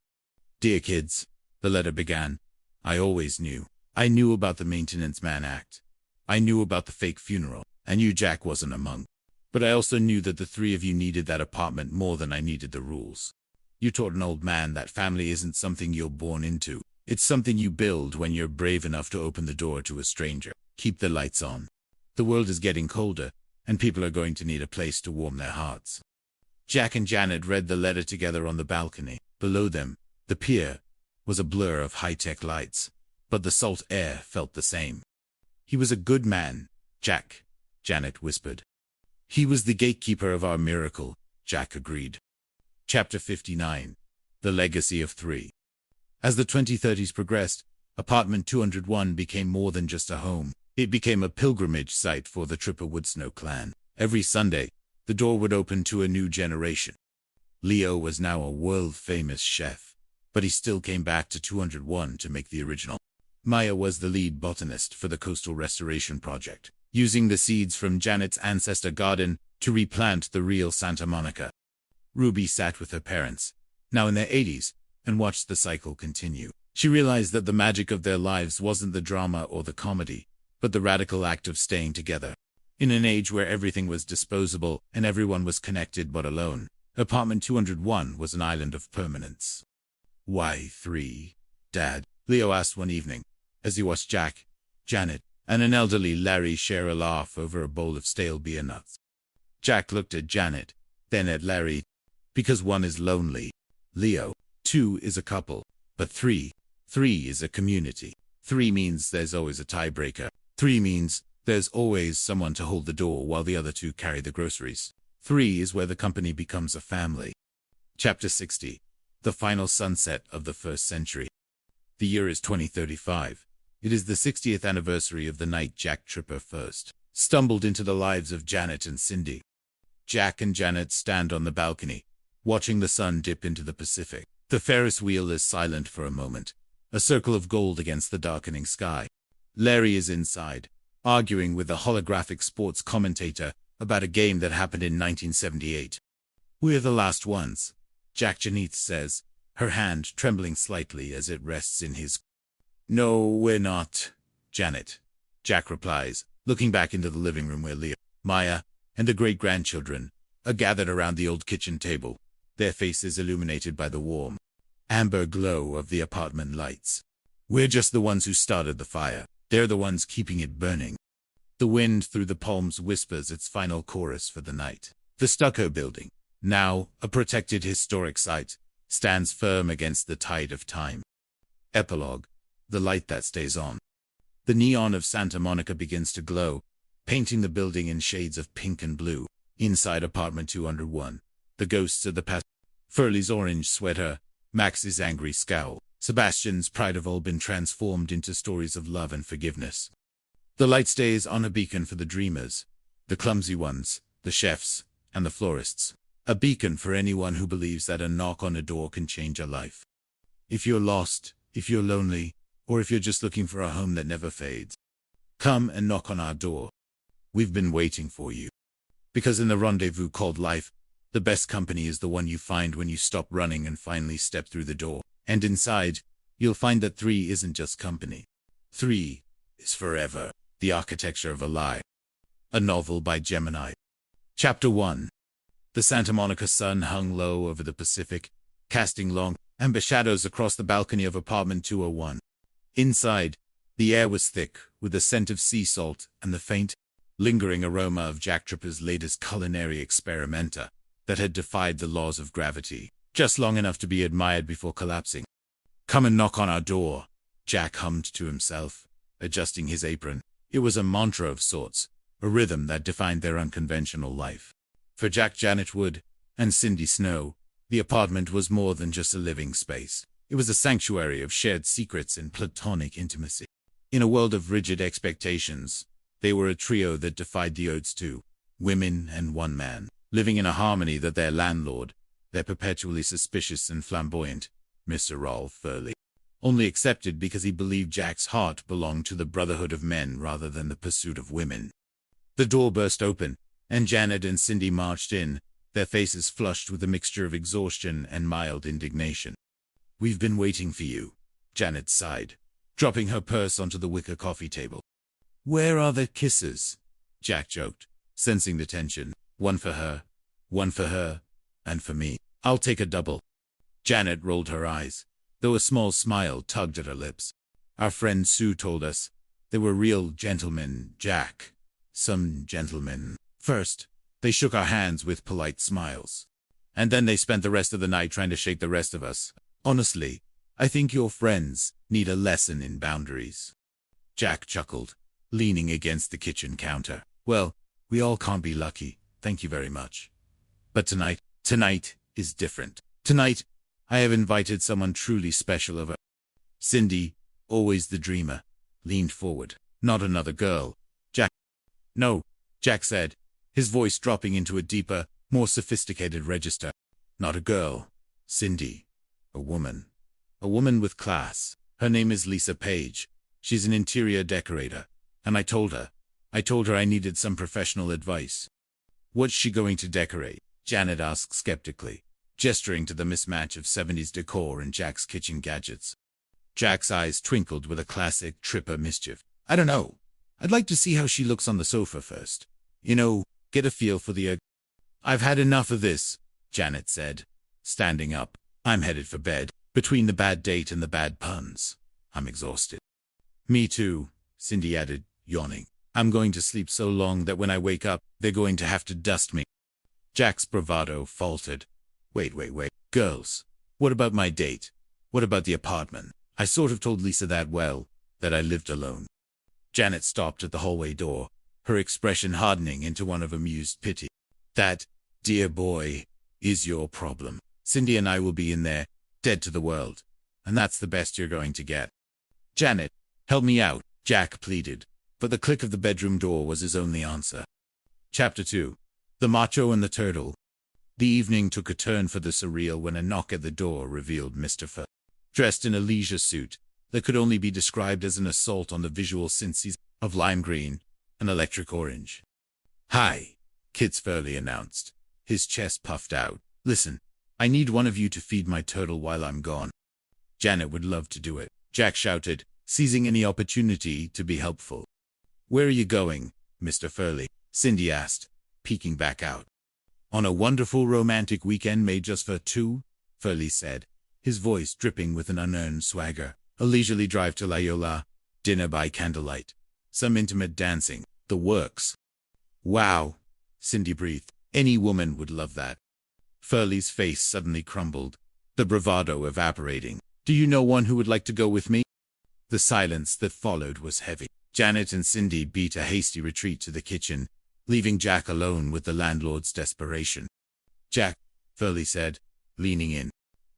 "Dear kids," the letter began, "I always knew. I knew about the Maintenance Man Act. I knew about the fake funeral. I knew Jack wasn't among. But I also knew that the three of you needed that apartment more than I needed the rules. You taught an old man that family isn't something you're born into. It's something you build when you're brave enough to open the door to a stranger. Keep the lights on. The world is getting colder, and people are going to need a place to warm their hearts." Jack and Janet read the letter together on the balcony. Below them, the pier, was a blur of high-tech lights, but the salt air felt the same. "He was a good man, Jack," Janet whispered. "He was the gatekeeper of our miracle," Jack agreed. Chapter 59. The Legacy of Three. As the 2030s progressed, Apartment 201 became more than just a home. It became a pilgrimage site for the Tripper Woodsnow clan. Every Sunday, the door would open to a new generation. Leo was now a world-famous chef, but he still came back to 201 to make the original. Maya was the lead botanist for the Coastal Restoration Project, using the seeds from Janet's ancestor garden to replant the real Santa Monica. Ruby sat with her parents, now in their 80s, and watched the cycle continue. She realized that the magic of their lives wasn't the drama or the comedy, but the radical act of staying together. In an age where everything was disposable and everyone was connected but alone, apartment 201 was an island of permanence. "Why 3, Dad?" Leo asked one evening, as he watched Jack, Janet, and an elderly Larry share a laugh over a bowl of stale beer nuts. Jack looked at Janet, then at Larry. "Because 1 is lonely, Leo. 2 is a couple, but 3 is a community. 3 means there's always a tiebreaker. 3 means there's always someone to hold the door while the other 2 carry the groceries. 3 is where the company becomes a family." Chapter 60. The final sunset of the first century. The year is 2035. It is the 60th anniversary of the night Jack Tripper first stumbled into the lives of Janet and Cindy. Jack and Janet stand on the balcony, watching the sun dip into the Pacific. The Ferris wheel is silent for a moment, a circle of gold against the darkening sky. Larry is inside, arguing with a holographic sports commentator about a game that happened in 1978. "We're the last ones," Jack Janeth says, her hand trembling slightly as it rests in his. "No, we're not, Janet," Jack replies, looking back into the living room where Leo, Maya, and the great-grandchildren are gathered around the old kitchen table, their faces illuminated by the warm, amber glow of the apartment lights. "We're just the ones who started the fire. They're the ones keeping it burning." The wind through the palms whispers its final chorus for the night. The stucco building, now a protected historic site, stands firm against the tide of time. Epilogue. The light that stays on. The neon of Santa Monica begins to glow, painting the building in shades of pink and blue. Inside apartment 201, the ghosts of the past. Furley's orange sweater, Max's angry scowl, Sebastian's pride have all been transformed into stories of love and forgiveness. The light stays on a beacon for the dreamers, the clumsy ones, the chefs, and the florists. A beacon for anyone who believes that a knock on a door can change a life. If you're lost, if you're lonely, or if you're just looking for a home that never fades, come and knock on our door. We've been waiting for you. Because in the rendezvous called life, the best company is the one you find when you stop running and finally step through the door. And inside, you'll find that 3 isn't just company. 3 is forever, the architecture of a lie. A novel by Gemini. Chapter 1. The Santa Monica sun hung low over the Pacific, casting long, amber shadows across the balcony of apartment 201. Inside, the air was thick, with the scent of sea salt and the faint, lingering aroma of Jack Tripper's latest culinary experimenta that had defied the laws of gravity, just long enough to be admired before collapsing. "Come and knock on our door," Jack hummed to himself, adjusting his apron. It was a mantra of sorts, a rhythm that defined their unconventional life. For Jack Janet Wood and Cindy Snow, the apartment was more than just a living space. It was a sanctuary of shared secrets and platonic intimacy. In a world of rigid expectations, they were a trio that defied the odds too. Women and one man, living in a harmony that their landlord, their perpetually suspicious and flamboyant, Mr. Rolf Furley, only accepted because he believed Jack's heart belonged to the brotherhood of men rather than the pursuit of women. The door burst open, and Janet and Cindy marched in, their faces flushed with a mixture of exhaustion and mild indignation. "We've been waiting for you," Janet sighed, dropping her purse onto the wicker coffee table. "Where are the kisses?" Jack joked, sensing the tension. One for her, and for me. "I'll take a double." Janet rolled her eyes, though a small smile tugged at her lips. "Our friend Sue told us they were real gentlemen, Jack. Some gentlemen." First, they shook our hands with polite smiles. And then they spent the rest of the night trying to shake the rest of us. "Honestly, I think your friends need a lesson in boundaries." Jack chuckled, leaning against the kitchen counter. "Well, we all can't be lucky, thank you very much. But tonight is different. Tonight, I have invited someone truly special over." Cindy, always the dreamer, leaned forward. "Not another girl, Jack." "No," Jack said, his voice dropping into a deeper, more sophisticated register. "Not a girl, Cindy. A woman. A woman with class. Her name is Lisa Page. She's an interior decorator. And I told her I needed some professional advice." "What's she going to decorate?" Janet asked skeptically, gesturing to the mismatch of 70s decor and Jack's kitchen gadgets. Jack's eyes twinkled with a classic Tripper mischief. "I don't know. I'd like to see how she looks on the sofa first. You know, get a feel for the... I've had enough of this, Janet said, standing up. I'm headed for bed. Between the bad date and the bad puns, I'm exhausted. Me too, Cindy added, yawning. I'm going to sleep so long that when I wake up, they're going to have to dust me. Jack's bravado faltered. Wait. Girls, what about my date? What about the apartment? I sort of told Lisa that I lived alone. Janet stopped at the hallway door, her expression hardening into one of amused pity. That, dear boy, is your problem. Cindy and I will be in there, dead to the world, and that's the best you're going to get. Janet, help me out, Jack pleaded, but the click of the bedroom door was his only answer. Chapter 2. The Macho and the Turtle. The evening took a turn for the surreal when a knock at the door revealed Mr. Fur, dressed in a leisure suit that could only be described as an assault on the visual senses of lime green and electric orange. Hi, Kits Furley announced, his chest puffed out. Listen, I need one of you to feed my turtle while I'm gone. Janet would love to do it, Jack shouted, seizing any opportunity to be helpful. Where are you going, Mr. Furley? Cindy asked, peeking back out. On a wonderful romantic weekend made just for two, Furley said, his voice dripping with an unearned swagger. A leisurely drive to Loyola, dinner by candlelight, some intimate dancing, the works. Wow, Cindy breathed. Any woman would love that. Furley's face suddenly crumbled, the bravado evaporating. Do you know one who would like to go with me? The silence that followed was heavy. Janet and Cindy beat a hasty retreat to the kitchen, leaving Jack alone with the landlord's desperation. Jack, Furley said, leaning in.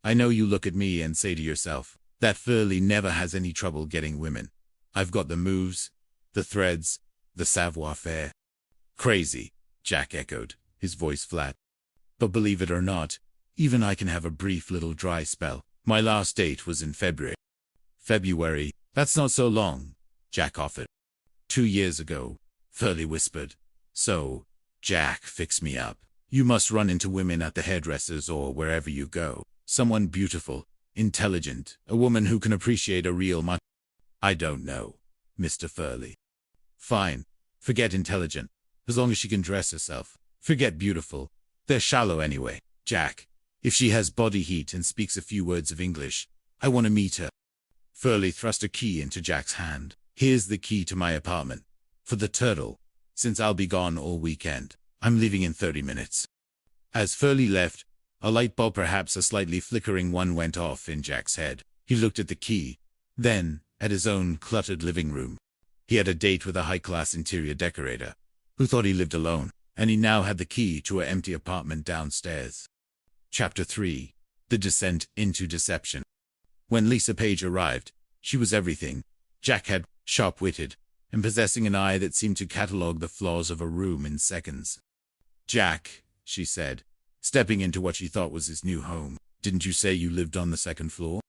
I know you look at me and say to yourself, that Furley never has any trouble getting women. I've got the moves, the threads, the savoir-faire. Crazy, Jack echoed, his voice flat. But believe it or not, even I can have a brief little dry spell. My last date was in February. February? That's not so long, Jack offered. 2 years ago, Furley whispered. So, Jack, fix me up. You must run into women at the hairdresser's or wherever you go. Someone beautiful, intelligent, a woman who can appreciate a real man. I don't know, Mr. Furley. Fine, forget intelligent, as long as she can dress herself. Forget beautiful, they're shallow anyway. Jack, if she has body heat and speaks a few words of English, I want to meet her. Furley thrust a key into Jack's hand. Here's the key to my apartment. For the turtle, since I'll be gone all weekend. I'm leaving in 30 minutes. As Furley left, a light bulb, perhaps a slightly flickering one, went off in Jack's head. He looked at the key, then at his own cluttered living room. He had a date with a high-class interior decorator, who thought he lived alone, and he now had the key to an empty apartment downstairs. Chapter 3. The Descent into Deception. When Lisa Page arrived, she was everything Jack had, sharp-witted, and possessing an eye that seemed to catalogue the flaws of a room in seconds. Jack, she said, stepping into what she thought was his new home, didn't you say you lived on the second floor?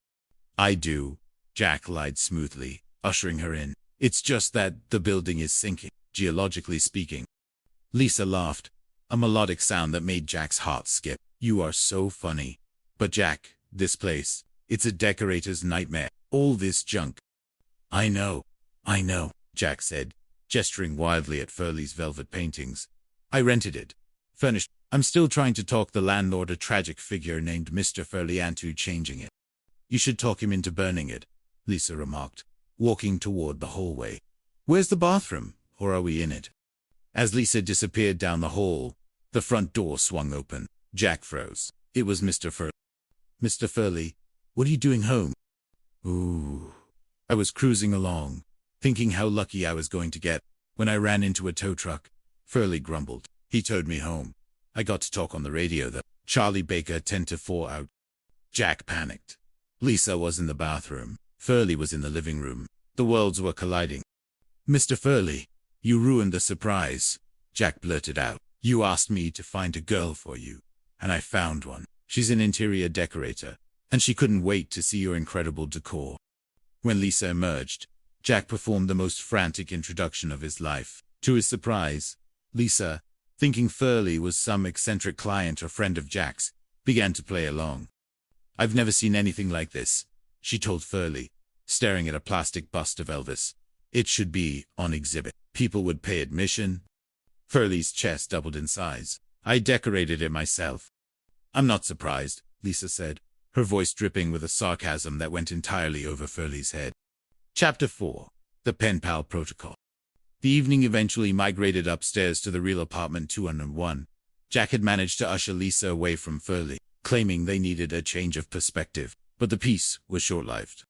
I do, Jack lied smoothly, ushering her in. It's just that the building is sinking, geologically speaking. Lisa laughed, a melodic sound that made Jack's heart skip. You are so funny. But Jack, this place, it's a decorator's nightmare. All this junk. I know, Jack said, gesturing wildly at Furley's velvet paintings. I rented it. Furnished. I'm still trying to talk the landlord, a tragic figure named Mr. Furley, into changing it. You should talk him into burning it, Lisa remarked, walking toward the hallway. Where's the bathroom, or are we in it? As Lisa disappeared down the hall, the front door swung open. Jack froze. It was Mr. Furley. Mr. Furley, what are you doing home? Ooh. I was cruising along, thinking how lucky I was going to get, when I ran into a tow truck. Furley grumbled. He towed me home. I got to talk on the radio though. Charlie Baker 10-4 out. Jack panicked. Lisa was in the bathroom. Furley was in the living room. The worlds were colliding. Mr. Furley, you ruined the surprise, Jack blurted out. You asked me to find a girl for you, and I found one. She's an interior decorator, and she couldn't wait to see your incredible decor. When Lisa emerged, Jack performed the most frantic introduction of his life. To his surprise, Lisa, thinking Furley was some eccentric client or friend of Jack's, began to play along. I've never seen anything like this, she told Furley, staring at a plastic bust of Elvis. It should be on exhibit. People would pay admission. Furley's chest doubled in size. I decorated it myself. I'm not surprised, Lisa said, her voice dripping with a sarcasm that went entirely over Furley's head. Chapter 4. The Pen Pal Protocol. The evening eventually migrated upstairs to the real apartment 201. Jack had managed to usher Lisa away from Furley, claiming they needed a change of perspective, but the peace was short-lived.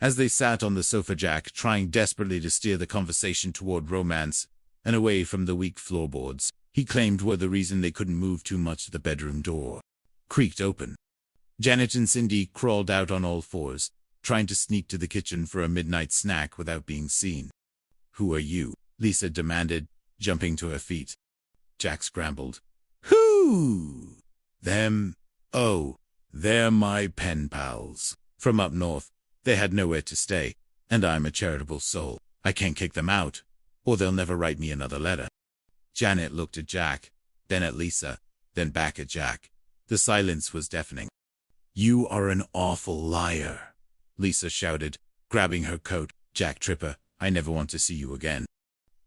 As they sat on the sofa, Jack, trying desperately to steer the conversation toward romance and away from the weak floorboards he claimed were the reason they couldn't move too much, the bedroom door creaked open. Janet and Cindy crawled out on all fours, trying to sneak to the kitchen for a midnight snack without being seen. "Who are you?" Lisa demanded, jumping to her feet. Jack scrambled. "Who? Them? Oh, they're my pen pals. From up north. They had nowhere to stay, and I'm a charitable soul. I can't kick them out, or they'll never write me another letter." Janet looked at Jack, then at Lisa, then back at Jack. The silence was deafening. "You are an awful liar," Lisa shouted, grabbing her coat. "Jack Tripper, I never want to see you again."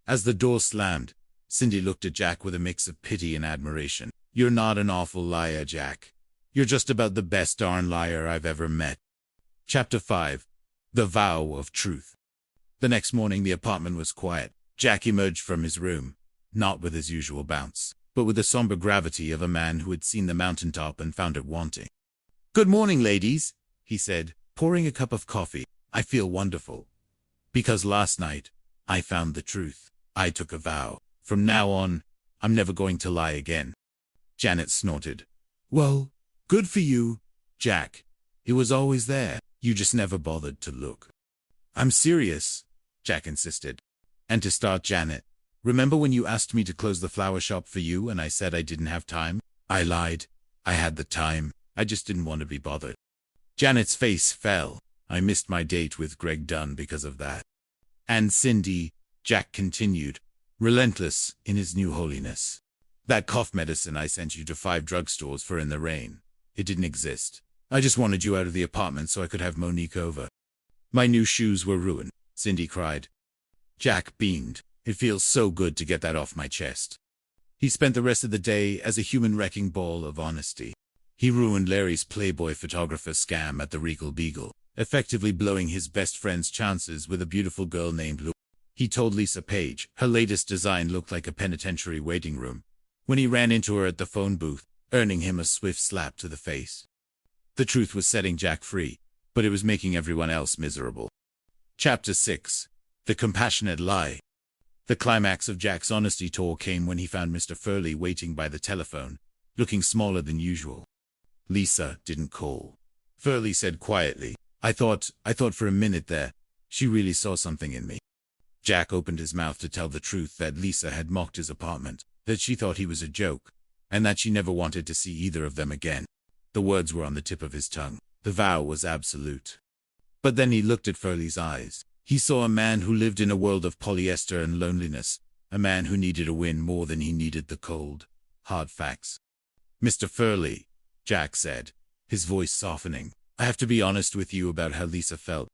As the door slammed, Cindy looked at Jack with a mix of pity and admiration. "You're not an awful liar, Jack. You're just about the best darn liar I've ever met." Chapter 5. The Vow of Truth. The next morning the apartment was quiet. Jack emerged from his room, not with his usual bounce, but with the somber gravity of a man who had seen the mountaintop and found it wanting. "Good morning, ladies," he said, pouring a cup of coffee. "I feel wonderful. Because last night, I found the truth. I took a vow. From now on, I'm never going to lie again." Janet snorted. "Well, good for you, Jack. It was always there. You just never bothered to look." "I'm serious," Jack insisted. "And to start, Janet, remember when you asked me to close the flower shop for you and I said I didn't have time? I lied. I had the time. I just didn't want to be bothered." Janet's face fell. "I missed my date with Greg Dunn because of that." "And Cindy," Jack continued, relentless in his new holiness. "That cough medicine I sent you to 5 drugstores for in the rain, it didn't exist. I just wanted you out of the apartment so I could have Monique over." "My new shoes were ruined," Cindy cried. Jack beamed. "It feels so good to get that off my chest." He spent the rest of the day as a human wrecking ball of honesty. He ruined Larry's Playboy photographer scam at the Regal Beagle, effectively blowing his best friend's chances with a beautiful girl named Lou. He told Lisa Page her latest design looked like a penitentiary waiting room when he ran into her at the phone booth, earning him a swift slap to the face. The truth was setting Jack free, but it was making everyone else miserable. Chapter 6. The Compassionate Lie. The climax of Jack's honesty tour came when he found Mr. Furley waiting by the telephone, looking smaller than usual. "Lisa didn't call," Furley said quietly. I thought for a minute there, she really saw something in me." Jack opened his mouth to tell the truth that Lisa had mocked his apartment, that she thought he was a joke, and that she never wanted to see either of them again. The words were on the tip of his tongue. The vow was absolute. But then he looked at Furley's eyes. He saw a man who lived in a world of polyester and loneliness, a man who needed a win more than he needed the cold, hard facts. "Mr. Furley," Jack said, his voice softening, "I have to be honest with you about how Lisa felt."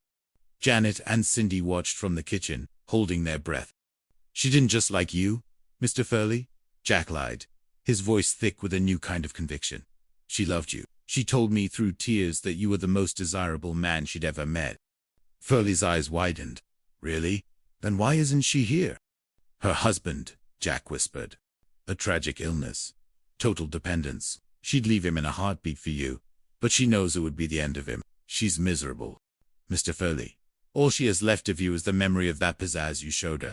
Janet and Cindy watched from the kitchen, holding their breath. "She didn't just like you, Mr. Furley?" Jack lied, his voice thick with a new kind of conviction. "She loved you. She told me through tears that you were the most desirable man she'd ever met." Furley's eyes widened. "Really? Then why isn't she here?" "Her husband," Jack whispered. "A tragic illness. Total dependence. She'd leave him in a heartbeat for you, but she knows it would be the end of him. She's miserable. Mr. Furley, all she has left of you is the memory of that pizzazz you showed her."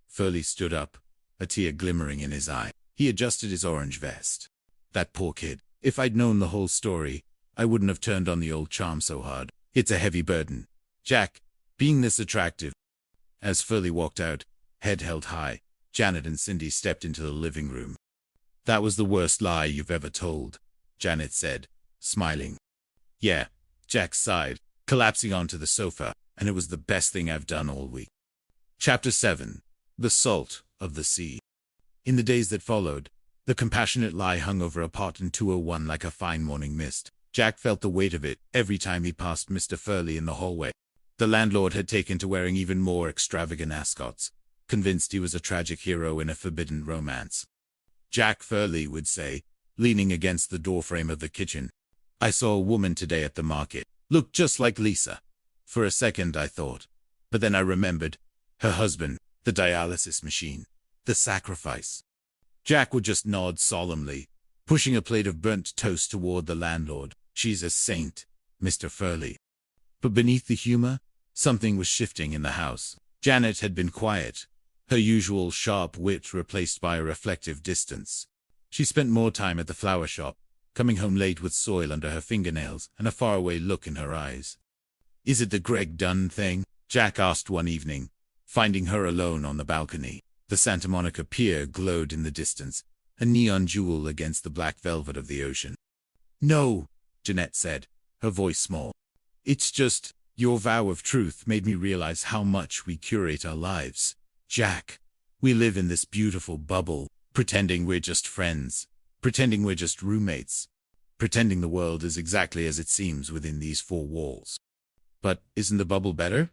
Furley stood up, a tear glimmering in his eye. He adjusted his orange vest. "That poor kid. If I'd known the whole story, I wouldn't have turned on the old charm so hard. It's a heavy burden. Jack, being this attractive." As Furley walked out, head held high, Janet and Cindy stepped into the living room. "That was the worst lie you've ever told," Janet said, smiling. "Yeah," Jack sighed, collapsing onto the sofa, "and it was the best thing I've done all week." Chapter 7. The Salt of the Sea. In the days that followed, the compassionate lie hung over apartment 201 like a fine morning mist. Jack felt the weight of it every time he passed Mr. Furley in the hallway. The landlord had taken to wearing even more extravagant ascots, convinced he was a tragic hero in a forbidden romance. Jack Furley would say, leaning against the doorframe of the kitchen, "I saw a woman today at the market. Looked just like Lisa." For a second I thought, but then I remembered. Her husband, the dialysis machine, the sacrifice. Jack would just nod solemnly, pushing a plate of burnt toast toward the landlord. "She's a saint, Mr. Furley." But beneath the humor, something was shifting in the house. Janet had been quiet, her usual sharp wit replaced by a reflective distance. She spent more time at the flower shop, coming home late with soil under her fingernails and a faraway look in her eyes. "Is it the Greg Dunn thing?" Jack asked one evening, finding her alone on the balcony. The Santa Monica Pier glowed in the distance, a neon jewel against the black velvet of the ocean. "No," Jeanette said, her voice small. "It's just, your vow of truth made me realize how much we curate our lives. Jack, we live in this beautiful bubble, pretending we're just friends, pretending we're just roommates, pretending the world is exactly as it seems within these four walls." "But isn't the bubble better?"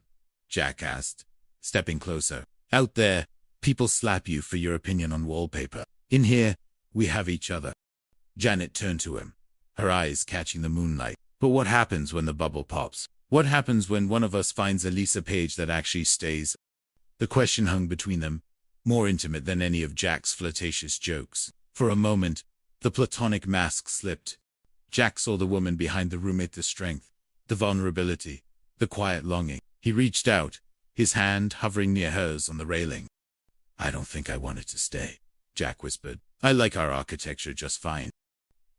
Jack asked, stepping closer. "Out there, people slap you for your opinion on wallpaper. In here, we have each other." Janet turned to him, her eyes catching the moonlight. "But what happens when the bubble pops? What happens when one of us finds a Lisa page that actually stays?" The question hung between them, more intimate than any of Jack's flirtatious jokes. For a moment, the platonic mask slipped. Jack saw the woman behind the roommate, the strength, the vulnerability, the quiet longing. He reached out, his hand hovering near hers on the railing. "I don't think I wanted to stay," Jack whispered. "I like our architecture just fine."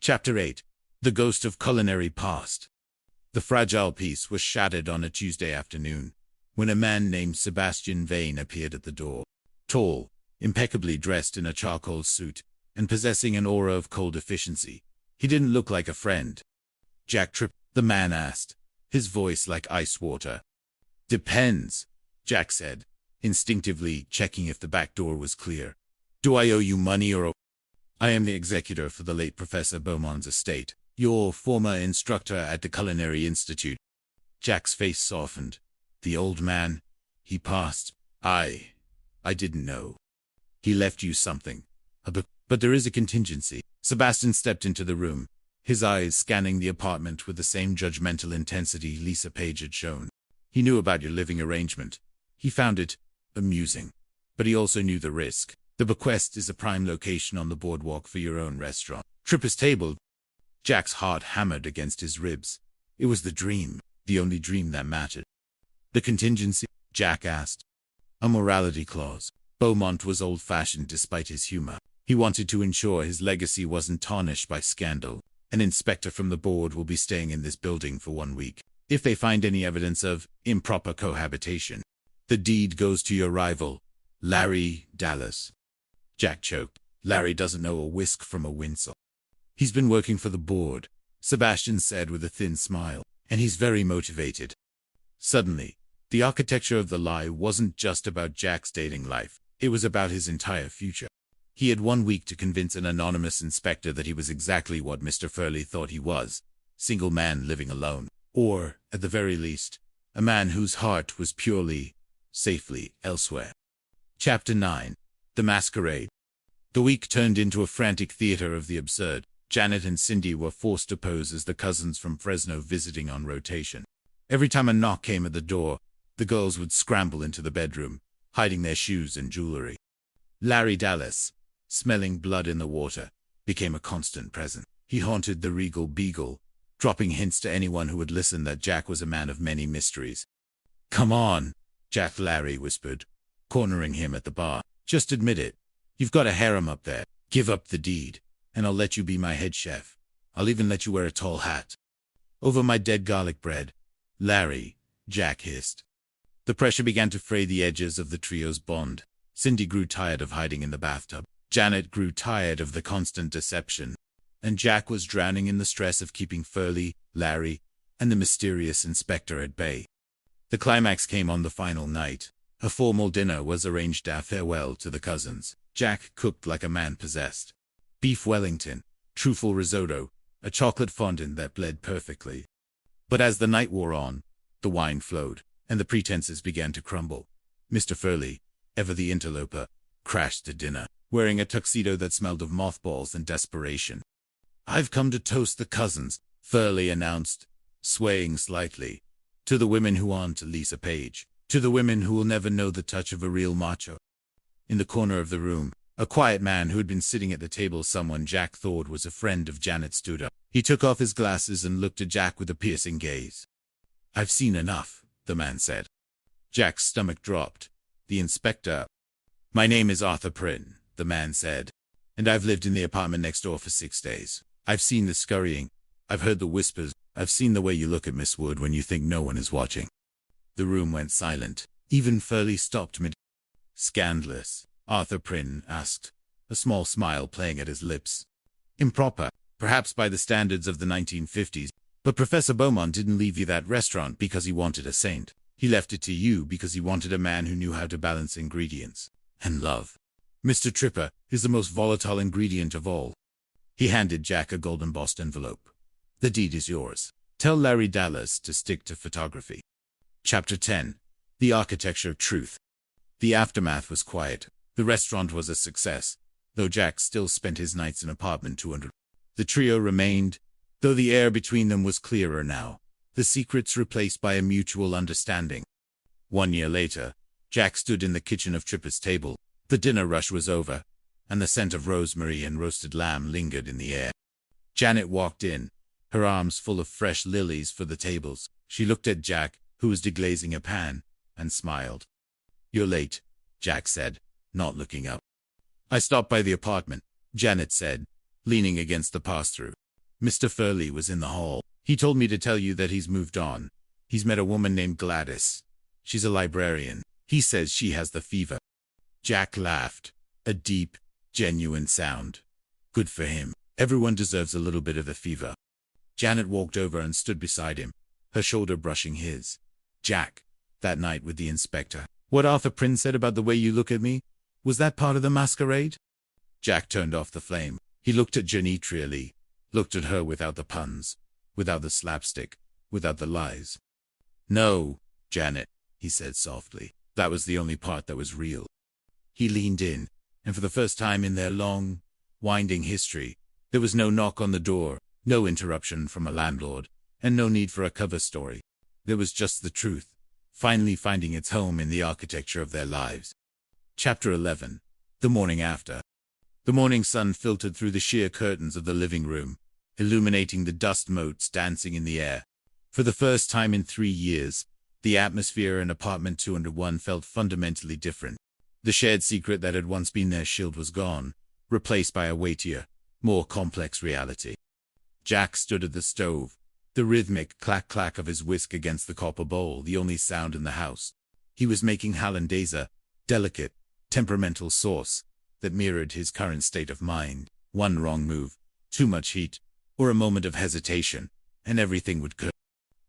Chapter 8. The Ghost of Culinary Past. The fragile peace was shattered on a Tuesday afternoon, when a man named Sebastian Vane appeared at the door. Tall, impeccably dressed in a charcoal suit, and possessing an aura of cold efficiency, he didn't look like a friend. "Jack Tripp?" the man asked, his voice like ice water. "Depends," Jack said, instinctively checking if the back door was clear. "Do I owe you money or—" "I am the executor for the late Professor Bowman's estate, your former instructor at the Culinary Institute." Jack's face softened. "The old man, he passed. I didn't know. He left you something. But there is a contingency." Sebastian stepped into the room, his eyes scanning the apartment with the same judgmental intensity Lisa Page had shown. "He knew about your living arrangement. He found it amusing. But he also knew the risk. The bequest is a prime location on the boardwalk for your own restaurant. Tripper's Table." Jack's heart hammered against his ribs. It was the dream, the only dream that mattered. "The contingency?" Jack asked. "A morality clause." Beaumont was old-fashioned despite his humor. He wanted to ensure his legacy wasn't tarnished by scandal. "An inspector from the board will be staying in this building for 1 week. If they find any evidence of improper cohabitation, the deed goes to your rival, Larry Dallas." Jack choked. "Larry doesn't know a whisk from a Windsor." "He's been working for the board," Sebastian said with a thin smile, "and he's very motivated." Suddenly, the architecture of the lie wasn't just about Jack's dating life. It was about his entire future. He had 1 week to convince an anonymous inspector that he was exactly what Mr. Furley thought he was, single man living alone. Or, at the very least, a man whose heart was purely, safely elsewhere. Chapter 9. The Masquerade. The week turned into a frantic theater of the absurd. Janet and Cindy were forced to pose as the cousins from Fresno visiting on rotation. Every time a knock came at the door, the girls would scramble into the bedroom, hiding their shoes and jewelry. Larry Dallas, smelling blood in the water, became a constant presence. He haunted the Regal Beagle, dropping hints to anyone who would listen that Jack was a man of many mysteries. "Come on," Jack Larry whispered, cornering him at the bar. "Just admit it. You've got a harem up there. Give up the deed, and I'll let you be my head chef. I'll even let you wear a tall hat." "Over my dead garlic bread, Larry," Jack hissed. The pressure began to fray the edges of the trio's bond. Cindy grew tired of hiding in the bathtub. Janet grew tired of the constant deception. And Jack was drowning in the stress of keeping Furley, Larry, and the mysterious inspector at bay. The climax came on the final night. A formal dinner was arranged as farewell to the cousins. Jack cooked like a man possessed. Beef Wellington, truffle risotto, a chocolate fondant that bled perfectly. But as the night wore on, the wine flowed. and the pretenses began to crumble. Mr. Furley, ever the interloper, crashed to dinner, wearing a tuxedo that smelled of mothballs and desperation. "I've come to toast the cousins," Furley announced, swaying slightly. "To the women who aren't Lisa Page. To the women who will never know the touch of a real macho." In the corner of the room, a quiet man who had been sitting at the table, someone Jack thought was a friend of Janet, stood up. He took off his glasses and looked at Jack with a piercing gaze. "I've seen enough," the man said. Jack's stomach dropped. The inspector. "My name is Arthur Prynne," the man said, "and I've lived in the apartment next door for 6 days. I've seen the scurrying. I've heard the whispers. I've seen the way you look at Miss Wood when you think no one is watching." The room went silent. Even Furley stopped mid. "Scandalous?" Arthur Prynne asked, a small smile playing at his lips. "Improper, perhaps by the standards of the 1950s, but Professor Bowman didn't leave you that restaurant because he wanted a saint. He left it to you because he wanted a man who knew how to balance ingredients. And love. Mr. Tripper is the most volatile ingredient of all." He handed Jack a gold embossed envelope. "The deed is yours. Tell Larry Dallas to stick to photography." Chapter 10. The Architecture of Truth. The aftermath was quiet. The restaurant was a success, though Jack still spent his nights in apartment 200. The trio remained, though the air between them was clearer now, the secrets replaced by a mutual understanding. 1 year later, Jack stood in the kitchen of Tripper's table. The dinner rush was over, and the scent of rosemary and roasted lamb lingered in the air. Janet walked in, her arms full of fresh lilies for the tables. She looked at Jack, who was deglazing a pan, and smiled. "You're late," Jack said, not looking up. "I stopped by the apartment," Janet said, leaning against the pass-through. "Mr. Furley was in the hall. He told me to tell you that he's moved on. He's met a woman named Gladys. She's a librarian. He says she has the fever." Jack laughed, a deep, genuine sound. Good for him. Everyone deserves a little bit of the fever. Janet walked over and stood beside him, her shoulder brushing his. "Jack, that night with the inspector, what Arthur Prynne said about the way you look at me, was that part of the masquerade?" Jack turned off the flame. He looked at Janitria Lee, looked at her without the puns, without the slapstick, without the lies. "No, Janet," he said softly. "That was the only part that was real." He leaned in, and for the first time in their long, winding history, there was no knock on the door, no interruption from a landlord, and no need for a cover story. There was just the truth, finally finding its home in the architecture of their lives. Chapter 11. The morning after. The morning sun filtered through the sheer curtains of the living room, illuminating the dust motes dancing in the air. For the first time in 3 years, the atmosphere in apartment 201 felt fundamentally different. The shared secret that had once been their shield was gone, replaced by a weightier, more complex reality. Jack stood at the stove, the rhythmic clack-clack of his whisk against the copper bowl the only sound in the house. He was making hollandaise, delicate, temperamental sauce that mirrored his current state of mind. One wrong move, too much heat, or a moment of hesitation, and everything would go.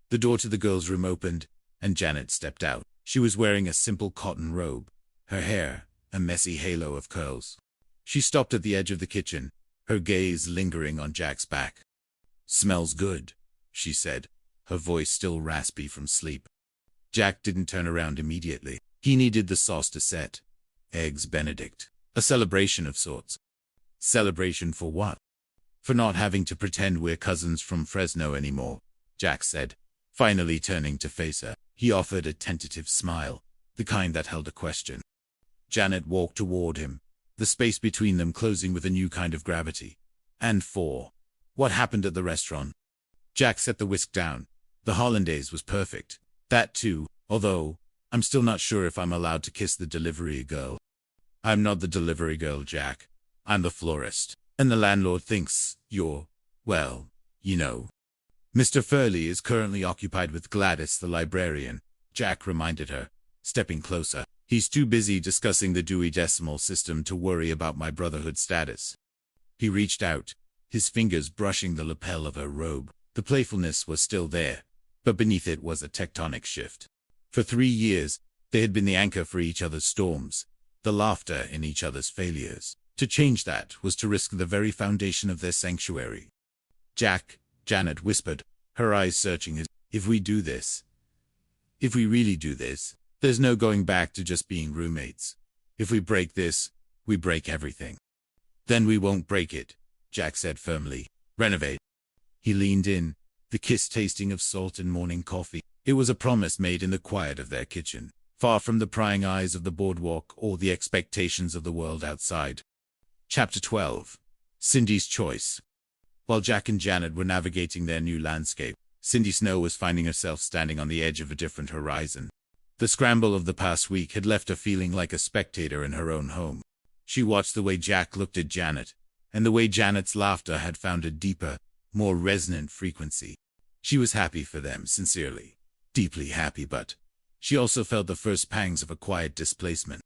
The door to the girls' room opened, and Janet stepped out. She was wearing a simple cotton robe, her hair a messy halo of curls. She stopped at the edge of the kitchen, her gaze lingering on Jack's back. "Smells good," she said, her voice still raspy from sleep. Jack didn't turn around immediately. He needed the sauce to set. Eggs Benedict. A celebration of sorts. Celebration for what? For not having to pretend we're cousins from Fresno anymore, Jack said, finally turning to face her. He offered a tentative smile, the kind that held a question. Janet walked toward him, the space between them closing with a new kind of gravity. "And for what happened at the restaurant?" Jack set the whisk down. "The hollandaise was perfect. That too, although I'm still not sure if I'm allowed to kiss the delivery girl." "I'm not the delivery girl, Jack. I'm the florist. And the landlord thinks you're, well, you know." "Mr. Furley is currently occupied with Gladys the librarian," Jack reminded her, stepping closer. "He's too busy discussing the Dewey Decimal System to worry about my brotherhood status." He reached out, his fingers brushing the lapel of her robe. The playfulness was still there, but beneath it was a tectonic shift. For 3 years, they had been the anchor for each other's storms, the laughter in each other's failures. To change that was to risk the very foundation of their sanctuary. "Jack," Janet whispered, her eyes searching his. "If we do this, If we really do this, there's no going back to just being roommates. If we break this, we break everything. Then we won't break it, Jack said firmly. Renovate. He leaned in, the kiss tasting of salt and morning coffee. It was a promise made in the quiet of their kitchen, far from the prying eyes of the boardwalk or the expectations of the world outside. Chapter 12. Cindy's Choice. While Jack and Janet were navigating their new landscape, Cindy Snow was finding herself standing on the edge of a different horizon. The scramble of the past week had left her feeling like a spectator in her own home. She watched the way Jack looked at Janet, and the way Janet's laughter had found a deeper, more resonant frequency. She was happy for them, sincerely. Deeply happy, but she also felt the first pangs of a quiet displacement.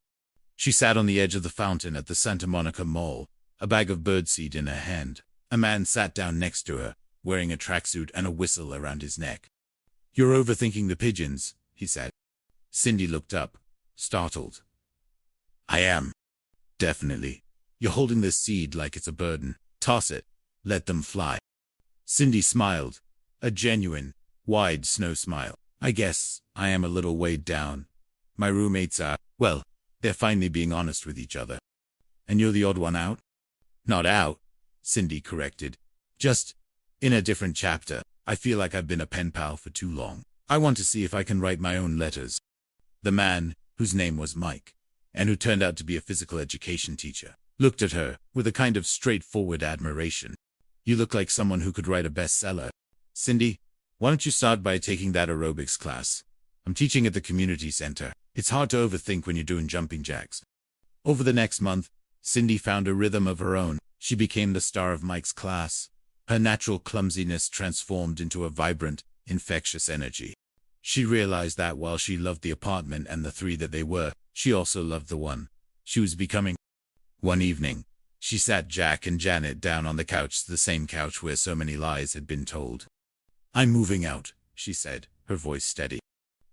She sat on the edge of the fountain at the Santa Monica Mall, a bag of birdseed in her hand. A man sat down next to her, wearing a tracksuit and a whistle around his neck. "You're overthinking the pigeons," he said. Cindy looked up, startled. "I am. Definitely. You're holding this seed like it's a burden. Toss it. Let them fly." Cindy smiled, a genuine, wide snow smile. "I guess I am a little weighed down. My roommates are, well, they're finally being honest with each other. And you're the odd one out?" "Not out," Cindy corrected. "Just in a different chapter. I feel like I've been a pen pal for too long. I want to see if I can write my own letters." The man, whose name was Mike, and who turned out to be a physical education teacher, looked at her with a kind of straightforward admiration. "You look like someone who could write a bestseller. Cindy, why don't you start by taking that aerobics class? I'm teaching at the community center. It's hard to overthink when you're doing jumping jacks." Over the next month, Cindy found a rhythm of her own. She became the star of Mike's class. Her natural clumsiness transformed into a vibrant, infectious energy. She realized that while she loved the apartment and the three that they were, she also loved the one she was becoming. One evening, she sat Jack and Janet down on the couch, the same couch where so many lies had been told. "I'm moving out," she said, her voice steady.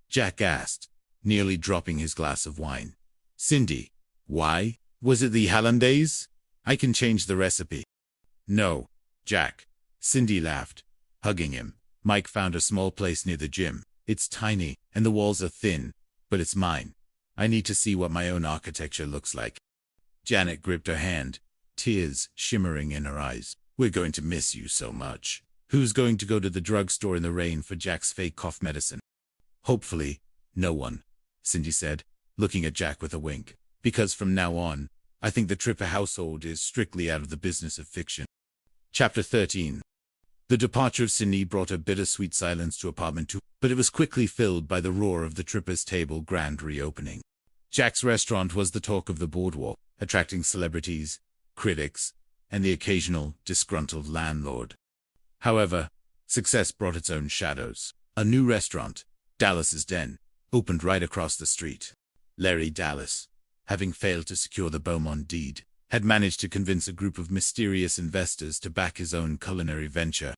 Jack asked, nearly dropping his glass of wine. "Cindy, why? Was it the hollandaise? I can change the recipe." "No, Jack." Cindy laughed, hugging him. "Mike found a small place near the gym. It's tiny, and the walls are thin, but it's mine. I need to see what my own architecture looks like." Janet gripped her hand, tears shimmering in her eyes. "We're going to miss you so much. Who's going to go to the drugstore in the rain for Jack's fake cough medicine?" "Hopefully, no one," Cindy said, looking at Jack with a wink. "Because from now on, I think the Tripper household is strictly out of the business of fiction." Chapter 13. The departure of Cindy brought a bittersweet silence to apartment 2, but it was quickly filled by the roar of the Tripper's Table grand reopening. Jack's restaurant was the talk of the boardwalk, attracting celebrities, critics, and the occasional disgruntled landlord. However, success brought its own shadows. A new restaurant, Dallas's Den, opened right across the street. Larry Dallas, having failed to secure the Bowman deed, had managed to convince a group of mysterious investors to back his own culinary venture.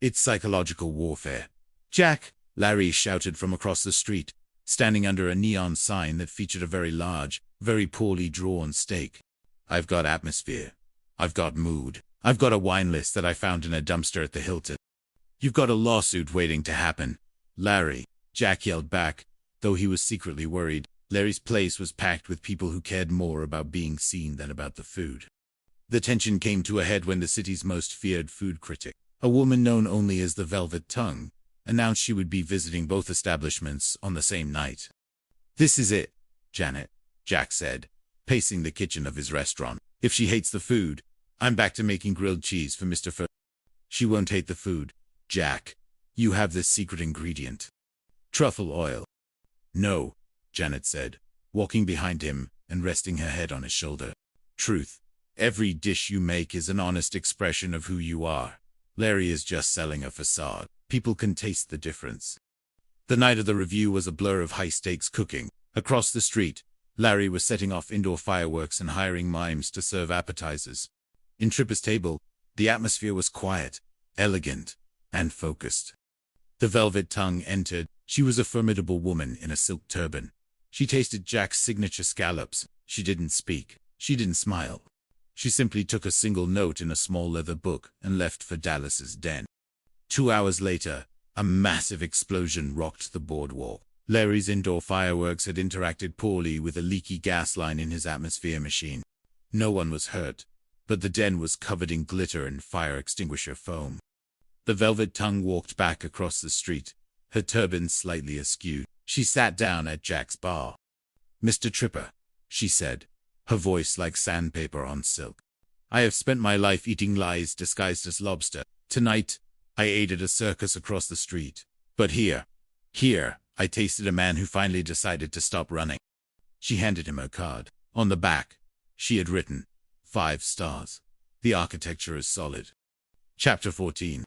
"It's psychological warfare." "Jack!" Larry shouted from across the street, standing under a neon sign that featured a very large, very poorly drawn steak. "I've got atmosphere. I've got mood. I've got a wine list that I found in a dumpster at the Hilton. You've got a lawsuit waiting to happen." "Larry," Jack yelled back, though he was secretly worried. Larry's place was packed with people who cared more about being seen than about the food. The tension came to a head when the city's most feared food critic, a woman known only as the Velvet Tongue, announced she would be visiting both establishments on the same night. "This is it, Janet," Jack said, pacing the kitchen of his restaurant. "If she hates the food, I'm back to making grilled cheese for Mr. Fur." "She won't hate the food, Jack. You have this secret ingredient. Truffle oil." "No," Janet said, walking behind him and resting her head on his shoulder. "Truth. Every dish you make is an honest expression of who you are. Larry is just selling a facade. People can taste the difference." The night of the review was a blur of high-stakes cooking. Across the street, Larry was setting off indoor fireworks and hiring mimes to serve appetizers. In Tripper's Table, the atmosphere was quiet, elegant, and focused. The Velvet Tongue entered. She was a formidable woman in a silk turban. She tasted Jack's signature scallops. She didn't speak. She didn't smile. She simply took a single note in a small leather book and left for Dallas's Den. 2 hours later, a massive explosion rocked the boardwalk. Larry's indoor fireworks had interacted poorly with a leaky gas line in his atmosphere machine. No one was hurt, but the den was covered in glitter and fire extinguisher foam. The velvet tongue walked back across the street, her turban slightly askew. She sat down at Jack's bar. "Mr. Tripper," she said, her voice like sandpaper on silk. "I have spent my life eating lies disguised as lobster. Tonight, I ate at a circus across the street. But here, I tasted a man who finally decided to stop running." She handed him her card. On the back, she had written, 5 stars. The architecture is solid. Chapter 14.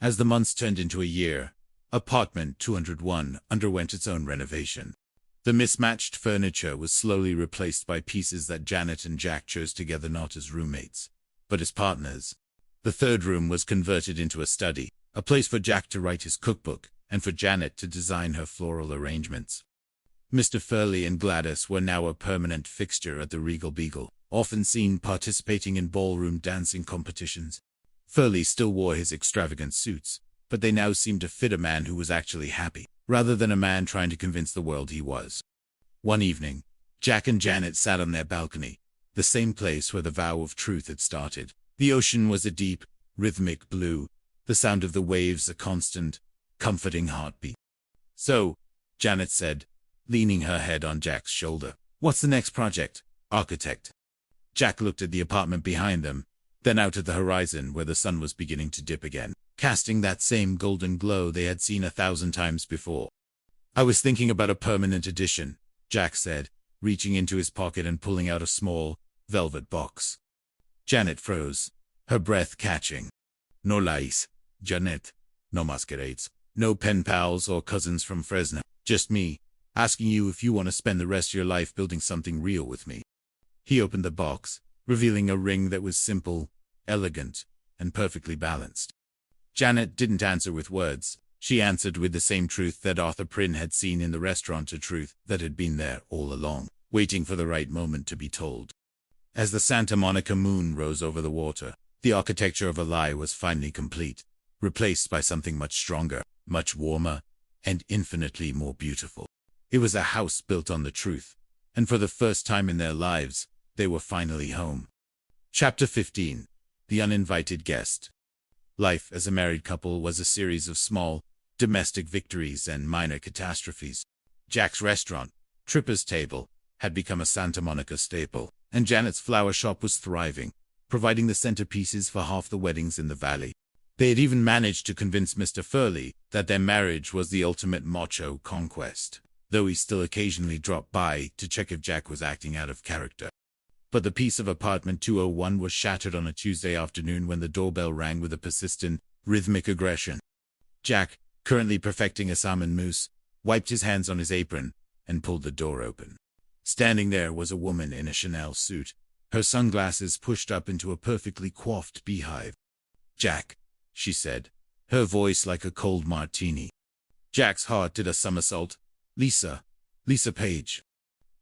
As the months turned into a year, apartment 201 underwent its own renovation. The mismatched furniture was slowly replaced by pieces that Janet and Jack chose together not as roommates, but as partners. The third room was converted into a study, a place for Jack to write his cookbook, and for Janet to design her floral arrangements. Mr. Furley and Gladys were now a permanent fixture at the Regal Beagle, often seen participating in ballroom dancing competitions. Furley still wore his extravagant suits, but they now seemed to fit a man who was actually happy, rather than a man trying to convince the world he was. One evening, Jack and Janet sat on their balcony, the same place where the vow of truth had started. The ocean was a deep, rhythmic blue, the sound of the waves a constant, comforting heartbeat. "So," Janet said, leaning her head on Jack's shoulder, "what's the next project, architect?" Jack looked at the apartment behind them, then out at the horizon where the sun was beginning to dip again, casting that same golden glow they had seen 1,000 times before. "I was thinking about a permanent addition," Jack said, reaching into his pocket and pulling out a small, velvet box. Janet froze, her breath catching. "No lies, Janet. No masquerades. No pen pals or cousins from Fresno. Just me, asking you if you want to spend the rest of your life building something real with me." He opened the box, revealing a ring that was simple, elegant, and perfectly balanced. Janet didn't answer with words. She answered with the same truth that Arthur Prynne had seen in the restaurant, a truth that had been there all along, waiting for the right moment to be told. As the Santa Monica moon rose over the water, the architecture of a lie was finally complete, replaced by something much stronger, much warmer, and infinitely more beautiful. It was a house built on the truth, and for the first time in their lives, they were finally home. Chapter 15. The Uninvited Guest. Life as a married couple was a series of small, domestic victories and minor catastrophes. Jack's restaurant, Tripper's Table, had become a Santa Monica staple, and Janet's flower shop was thriving, providing the centerpieces for half the weddings in the valley. They had even managed to convince Mr. Furley that their marriage was the ultimate macho conquest, though he still occasionally dropped by to check if Jack was acting out of character. But the peace of apartment 201 was shattered on a Tuesday afternoon when the doorbell rang with a persistent, rhythmic aggression. Jack, currently perfecting a salmon mousse, wiped his hands on his apron and pulled the door open. Standing there was a woman in a Chanel suit, her sunglasses pushed up into a perfectly coiffed beehive. "Jack," she said, her voice like a cold martini. Jack's heart did a somersault. Lisa Page.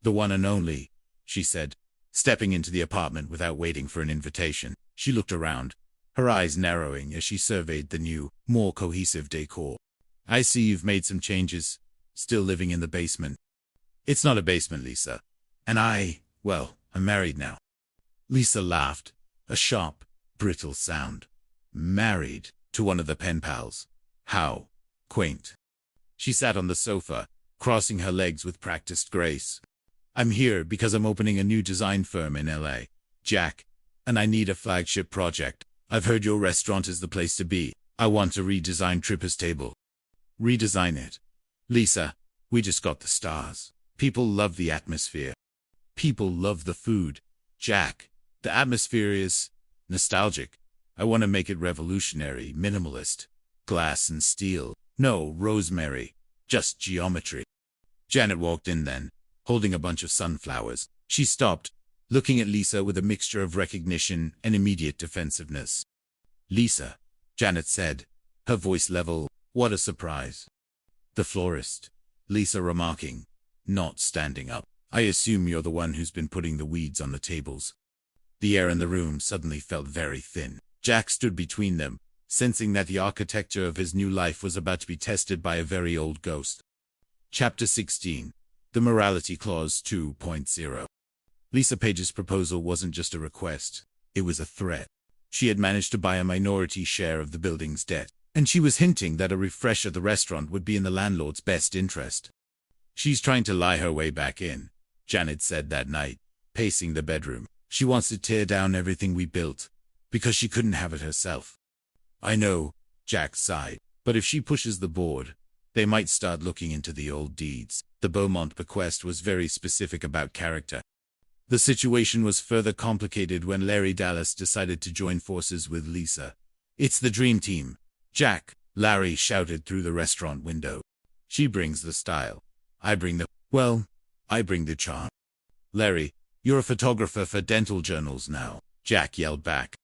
"The one and only," she said, stepping into the apartment without waiting for an invitation. She looked around, her eyes narrowing as she surveyed the new, more cohesive decor. "I see you've made some changes. Still living in the basement." "It's not a basement, Lisa. And I'm married now." Lisa laughed, a sharp, brittle sound. "Married to one of the pen pals. How quaint." She sat on the sofa, crossing her legs with practiced grace. "I'm here because I'm opening a new design firm in LA, Jack, and I need a flagship project. I've heard your restaurant is the place to be. I want to redesign Tripper's Table." "Redesign it?" "Lisa, we just got the stars. People love the atmosphere. People love the food. Jack, the atmosphere is nostalgic. I want to make it revolutionary, minimalist. Glass and steel. No rosemary, just geometry." Janet walked in then, holding a bunch of sunflowers. She stopped, looking at Lisa with a mixture of recognition and immediate defensiveness. "Lisa," Janet said, her voice level. "What a surprise." "The florist," Lisa remarking, not standing up. "I assume you're the one who's been putting the weeds on the tables." The air in the room suddenly felt very thin. Jack stood between them, sensing that the architecture of his new life was about to be tested by a very old ghost. Chapter 16. The Morality Clause 2.0. Lisa Page's proposal wasn't just a request, it was a threat. She had managed to buy a minority share of the building's debt, and she was hinting that a refresh of the restaurant would be in the landlord's best interest. "She's trying to lie her way back in," Janet said that night, pacing the bedroom. "She wants to tear down everything we built, because she couldn't have it herself." "I know," Jack sighed, "but if she pushes the board, they might start looking into the old deeds." The Beaumont bequest was very specific about character. The situation was further complicated when Larry Dallas decided to join forces with Lisa. "It's the dream team, Jack," Larry shouted through the restaurant window. "She brings the style. I bring the charm." "Larry, you're a photographer for dental journals now," Jack yelled back.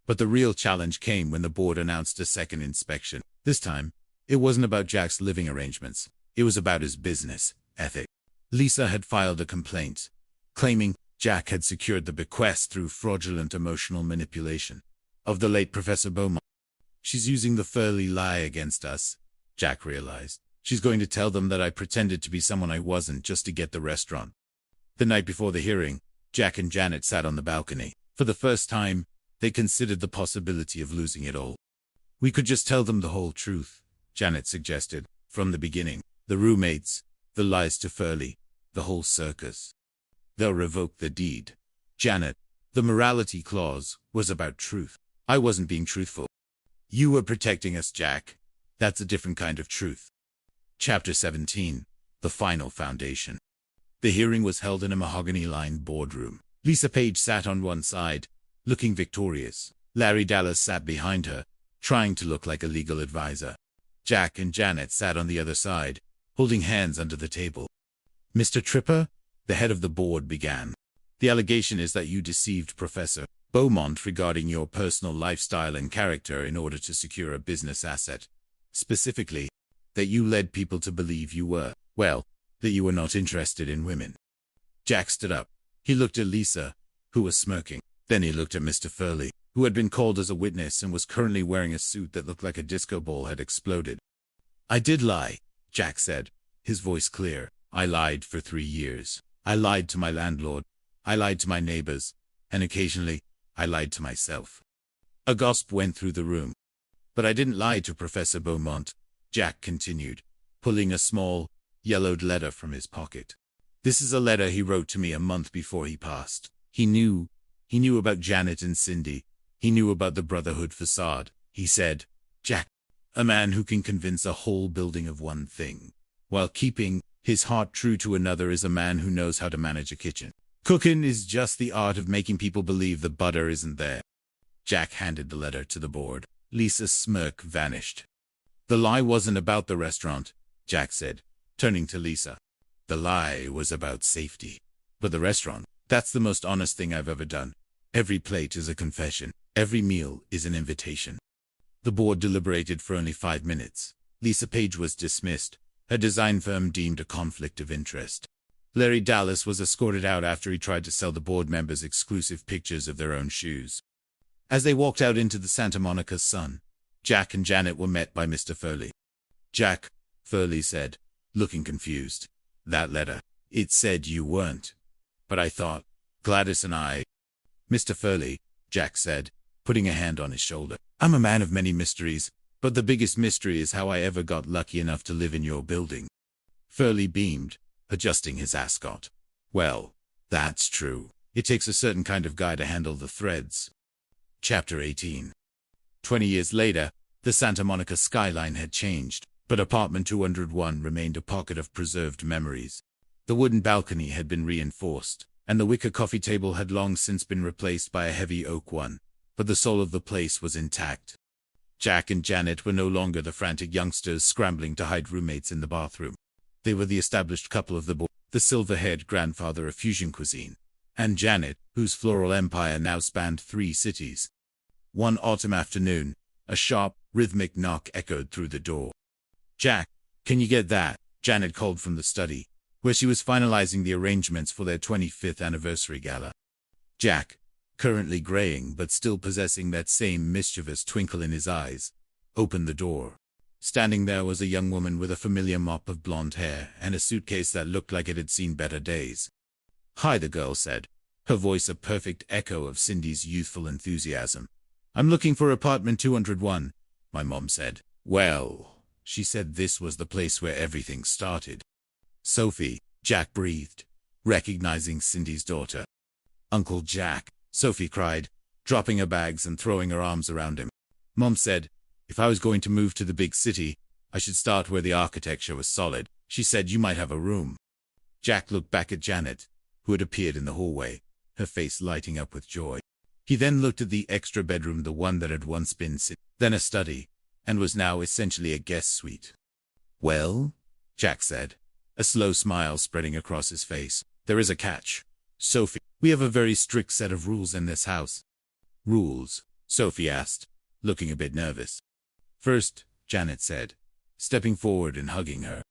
But the real challenge came when the board announced a second inspection. This time, it wasn't about Jack's living arrangements. It was about his business ethic. Lisa had filed a complaint, claiming Jack had secured the bequest through fraudulent emotional manipulation of the late Professor Beaumont. "She's using the Furley lie against us," Jack realized. "She's going to tell them that I pretended to be someone I wasn't just to get the restaurant." The night before the hearing, Jack and Janet sat on the balcony. For the first time, they considered the possibility of losing it all. "We could just tell them the whole truth," Janet suggested. "From the beginning, the roommates, the lies to Furley, the whole circus. They'll revoke the deed." "Janet, the morality clause was about truth. I wasn't being truthful." "You were protecting us, Jack. That's a different kind of truth." Chapter 17. The Final Foundation. The hearing was held in a mahogany-lined boardroom. Lisa Page sat on one side, looking victorious. Larry Dallas sat behind her, trying to look like a legal advisor. Jack and Janet sat on the other side, holding hands under the table. "Mr. Tripper," the head of the board began, "the allegation is that you deceived Professor Beaumont regarding your personal lifestyle and character in order to secure a business asset. Specifically, that you led people to believe you were, that you were not interested in women." Jack stood up. He looked at Lisa, who was smirking. Then he looked at Mr. Furley, who had been called as a witness and was currently wearing a suit that looked like a disco ball had exploded. "I did lie," Jack said, his voice clear. "I lied for 3 years. I lied to my landlord. I lied to my neighbors. And occasionally, I lied to myself." A gasp went through the room. "But I didn't lie to Professor Beaumont," Jack continued, pulling a small, yellowed letter from his pocket. "This is a letter he wrote to me a month before he passed. He knew about Janet and Cindy. He knew about the Brotherhood facade. He said, 'Jack, a man who can convince a whole building of one thing, while keeping his heart true to another, is a man who knows how to manage a kitchen. Cooking is just the art of making people believe the butter isn't there.'" Jack handed the letter to the board. Lisa's smirk vanished. "The lie wasn't about the restaurant," Jack said, turning to Lisa. "The lie was about safety. But the restaurant, that's the most honest thing I've ever done. Every plate is a confession. Every meal is an invitation." The board deliberated for only 5 minutes. Lisa Page was dismissed. Her design firm deemed a conflict of interest. Larry Dallas was escorted out after he tried to sell the board members exclusive pictures of their own shoes. As they walked out into the Santa Monica sun, Jack and Janet were met by Mr. Furley. "Jack," Furley said, looking confused, "that letter, it said you weren't. But I thought, Gladys and I—" "Mr. Furley," Jack said, putting a hand on his shoulder, "I'm a man of many mysteries, but the biggest mystery is how I ever got lucky enough to live in your building." Furley beamed, adjusting his ascot. "Well, that's true. It takes a certain kind of guy to handle the threads." Chapter 18. 20 years later, the Santa Monica skyline had changed, but apartment 201 remained a pocket of preserved memories. The wooden balcony had been reinforced, and the wicker coffee table had long since been replaced by a heavy oak one, but the soul of the place was intact. Jack and Janet were no longer the frantic youngsters scrambling to hide roommates in the bathroom. They were the established couple of the board, the silver-haired grandfather of fusion cuisine, and Janet, whose floral empire now spanned 3 cities. One autumn afternoon, a sharp, rhythmic knock echoed through the door. "Jack, can you get that?" Janet called from the study, where she was finalizing the arrangements for their 25th anniversary gala. Jack, currently graying but still possessing that same mischievous twinkle in his eyes, opened the door. Standing there was a young woman with a familiar mop of blonde hair and a suitcase that looked like it had seen better days. "Hi," the girl said, her voice a perfect echo of Cindy's youthful enthusiasm. "I'm looking for apartment 201, my mom said. Well, she said this was the place where everything started. Sophie, Jack breathed, recognizing Cindy's daughter. "Uncle Jack," Sophie cried, dropping her bags and throwing her arms around him. Mom said, "If I was going to move to the big city, I should start where the architecture was solid. She said you might have a room." Jack looked back at Janet, who had appeared in the hallway, her face lighting up with joy. He then looked at the extra bedroom, the one that had once been then a study, and was now essentially a guest suite. "Well," Jack said, a slow smile spreading across his face, "there is a catch. Sophie, we have a very strict set of rules in this house." "Rules?" Sophie asked, looking a bit nervous. "First," Janet said, stepping forward and hugging her,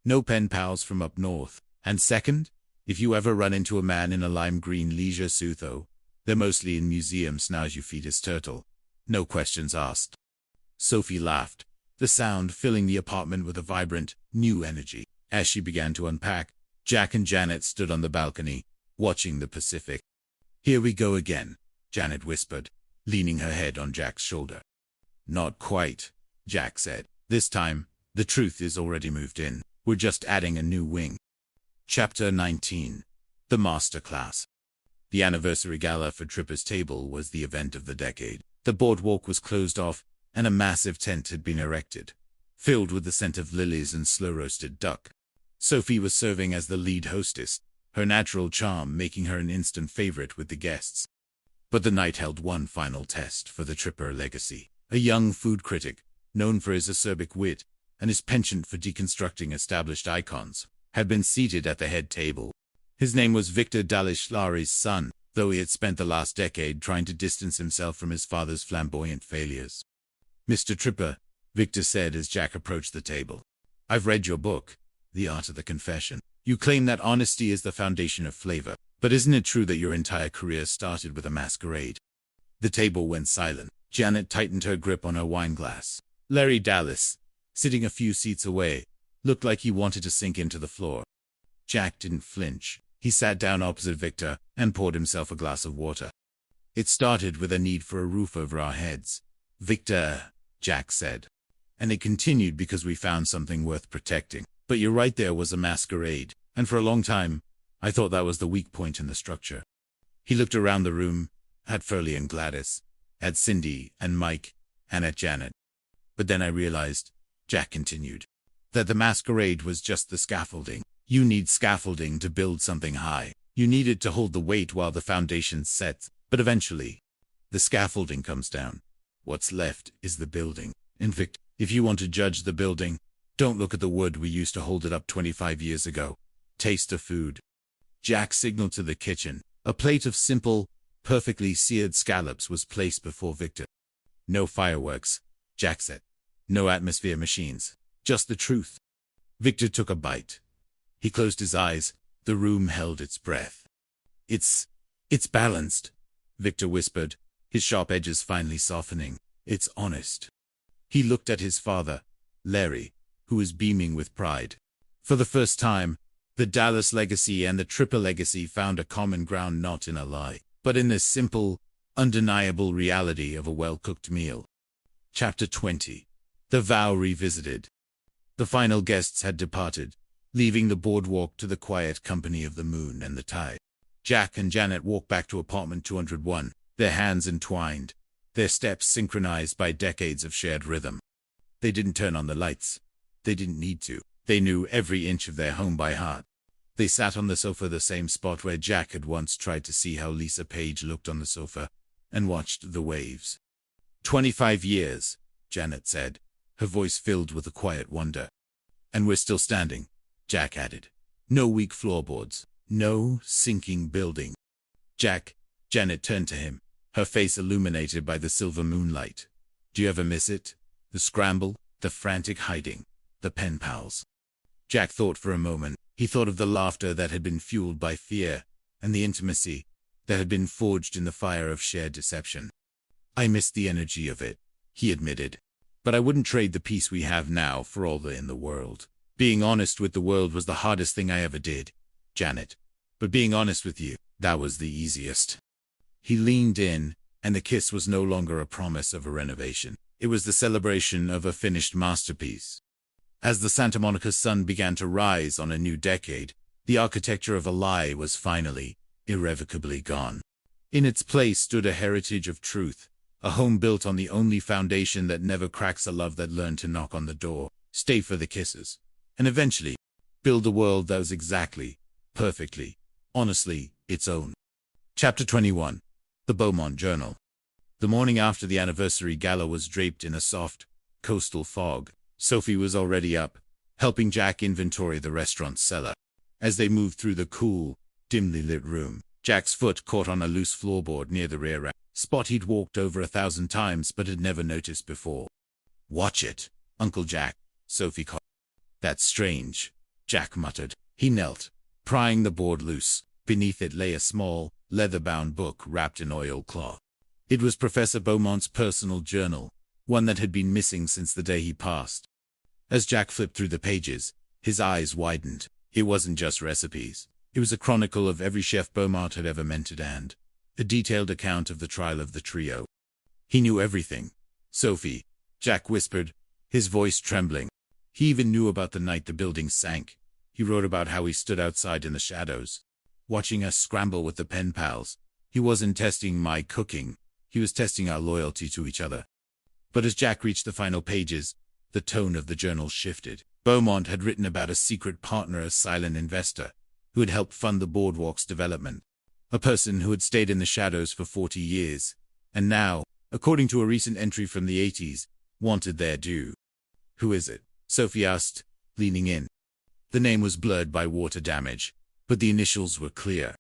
"no pen pals from up north. And second, if you ever run into a man in a lime green leisure suit, though, they're mostly in museums now, as you feed his turtle. No questions asked." Sophie laughed, the sound filling the apartment with a vibrant, new energy. As she began to unpack, Jack and Janet stood on the balcony, watching the Pacific. "Here we go again," Janet whispered, leaning her head on Jack's shoulder. "Not quite," Jack said. "This time, the truth is already moved in. We're just adding a new wing." Chapter 19. The Master Class. The anniversary gala for Tripper's Table was the event of the decade. The boardwalk was closed off, and a massive tent had been erected, filled with the scent of lilies and slow-roasted duck. Sophie was serving as the lead hostess, her natural charm making her an instant favorite with the guests. But the night held one final test for the Tripper legacy. A young food critic, known for his acerbic wit and his penchant for deconstructing established icons, had been seated at the head table. His name was Victor Dallas Larry's son, though he had spent the last decade trying to distance himself from his father's flamboyant failures. "Mr. Tripper," Victor said as Jack approached the table, "I've read your book, The Art of the Confession. You claim that honesty is the foundation of flavor, but isn't it true that your entire career started with a masquerade?" The table went silent. Janet tightened her grip on her wine glass. Larry Dallas, sitting a few seats away, looked like he wanted to sink into the floor. Jack didn't flinch. He sat down opposite Victor and poured himself a glass of water. "It started with a need for a roof over our heads, Victor," Jack said. "And it continued because we found something worth protecting. But you're right, there was a masquerade, and for a long time, I thought that was the weak point in the structure." He looked around the room, at Furley and Gladys, at Cindy and Mike, and at Janet. "But then I realized," Jack continued, "that the masquerade was just the scaffolding. You need scaffolding to build something high. You need it to hold the weight while the foundation's set, but eventually, the scaffolding comes down. What's left is the building. And Victor, if you want to judge the building, don't look at the wood we used to hold it up 25 years ago. Taste the food." Jack signaled to the kitchen. A plate of simple, perfectly seared scallops was placed before Victor. "No fireworks," Jack said. "No atmosphere machines. Just the truth." Victor took a bite. He closed his eyes. The room held its breath. It's balanced," Victor whispered, his sharp edges finally softening. "It's honest." He looked at his father, Larry, who was beaming with pride. For the first time, the Dallas legacy and the Tripper legacy found a common ground, not in a lie, but in the simple, undeniable reality of a well-cooked meal. Chapter 20. The Vow Revisited. The final guests had departed, leaving the boardwalk to the quiet company of the moon and the tide. Jack and Janet walked back to apartment 201, their hands entwined, their steps synchronized by decades of shared rhythm. They didn't turn on the lights. They didn't need to. They knew every inch of their home by heart. They sat on the sofa, the same spot where Jack had once tried to see how Lisa Page looked on the sofa, and watched the waves. 25 years, Janet said, her voice filled with a quiet wonder. "And we're still standing," Jack added. "No weak floorboards. No sinking building." Janet turned to him, her face illuminated by the silver moonlight. "Do you ever miss it? The scramble, the frantic hiding, the pen pals?" Jack thought for a moment. He thought of the laughter that had been fueled by fear, and the intimacy that had been forged in the fire of shared deception. "I miss the energy of it," he admitted. But I wouldn't trade the peace we have now for all in the world. Being honest with the world was the hardest thing I ever did, Janet. But being honest with you, that was the easiest. He leaned in, and the kiss was no longer a promise of a renovation. It was the celebration of a finished masterpiece. As the Santa Monica sun began to rise on a new decade, the architecture of a lie was finally, irrevocably gone. In its place stood a heritage of truth, a home built on the only foundation that never cracks, a love that learned to knock on the door, stay for the kisses, and eventually build a world that was exactly, perfectly, honestly, its own. Chapter 21. The Beaumont Journal. The morning after the anniversary gala was draped in a soft, coastal fog. Sophie was already up, helping Jack inventory the restaurant's cellar. As they moved through the cool, dimly lit room, Jack's foot caught on a loose floorboard near the rear rack, spot he'd walked over 1,000 times but had never noticed before. "Watch it, Uncle Jack," Sophie called. "That's strange," Jack muttered. He knelt, prying the board loose. Beneath it lay a small, leather-bound book wrapped in oilcloth. It was Professor Beaumont's personal journal, one that had been missing since the day he passed. As Jack flipped through the pages, his eyes widened. It wasn't just recipes. It was a chronicle of every chef Beaumont had ever mentored and a detailed account of the trial of the trio. "He knew everything, Sophie," Jack whispered, his voice trembling. "He even knew about the night the building sank. He wrote about how he stood outside in the shadows, watching us scramble with the pen pals. He wasn't testing my cooking. He was testing our loyalty to each other." But as Jack reached the final pages, the tone of the journal shifted. Beaumont had written about a secret partner, a silent investor, who had helped fund the boardwalk's development. A person who had stayed in the shadows for 40 years, and now, according to a recent entry from the 80s, wanted their due. "Who is it?" Sophie asked, leaning in. The name was blurred by water damage, but the initials were clear.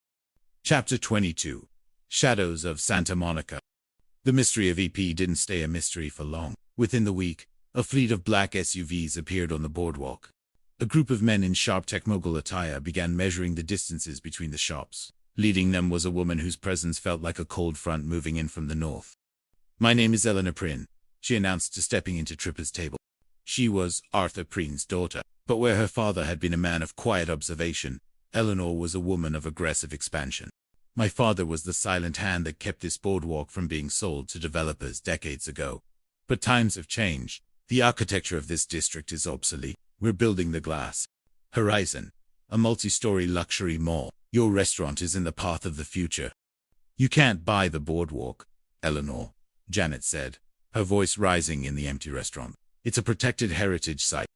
Chapter 22. Shadows of Santa Monica. The mystery of EP didn't stay a mystery for long. Within the week, a fleet of black SUVs appeared on the boardwalk. A group of men in sharp tech mogul attire began measuring the distances between the shops. Leading them was a woman whose presence felt like a cold front moving in from the north. "My name is Eleanor Prynne," she announced, stepping into Tripper's table. She was Arthur Prynne's daughter, but where her father had been a man of quiet observation, Eleanor was a woman of aggressive expansion. "My father was the silent hand that kept this boardwalk from being sold to developers decades ago. But times have changed. The architecture of this district is obsolete. We're building the Glass Horizon, a multi-story luxury mall. Your restaurant is in the path of the future." "You can't buy the boardwalk, Eleanor," Janet said, her voice rising in the empty restaurant. "It's a protected heritage site."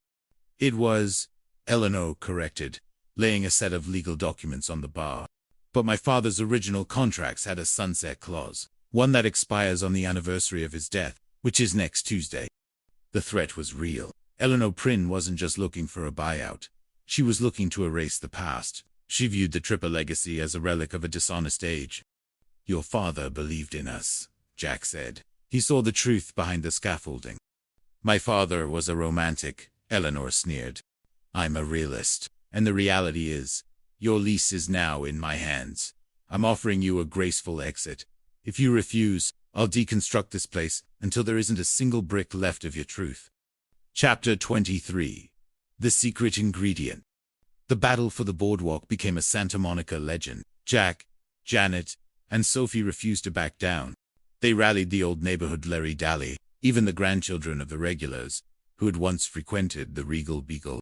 "It was," Eleanor corrected, laying a set of legal documents on the bar. "But my father's original contracts had a sunset clause, one that expires on the anniversary of his death, which is next Tuesday." The threat was real. Eleanor Prynne wasn't just looking for a buyout. She was looking to erase the past. She viewed the Tripper legacy as a relic of a dishonest age. "Your father believed in us," Jack said. "He saw the truth behind the scaffolding." "My father was a romantic," Eleanor sneered. "I'm a realist. And the reality is, your lease is now in my hands. I'm offering you a graceful exit. If you refuse, I'll deconstruct this place until there isn't a single brick left of your truth." Chapter 23. The Secret Ingredient. The battle for the boardwalk became a Santa Monica legend. Jack, Janet, and Sophie refused to back down. They rallied the old neighborhood Larry-Dally, even the grandchildren of the regulars, who had once frequented the Regal Beagle.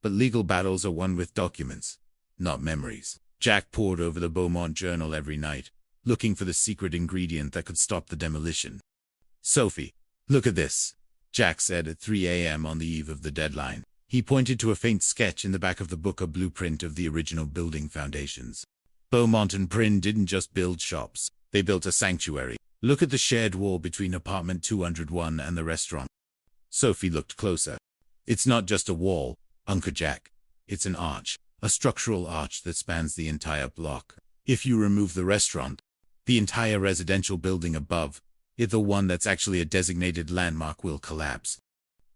But legal battles are won with documents, not memories. Jack pored over the Beaumont Journal every night, looking for the secret ingredient that could stop the demolition. "Sophie, look at this," Jack said at 3 a.m. on the eve of the deadline. He pointed to a faint sketch in the back of the book, a blueprint of the original building foundations. Beaumont and Prynne didn't just build shops, they built a sanctuary. Look at the shared wall between apartment 201 and the restaurant. Sophie looked closer. "It's not just a wall, Uncle Jack. It's an arch, a structural arch that spans the entire block. If you remove the restaurant, the entire residential building above it, the one that's actually a designated landmark, will collapse."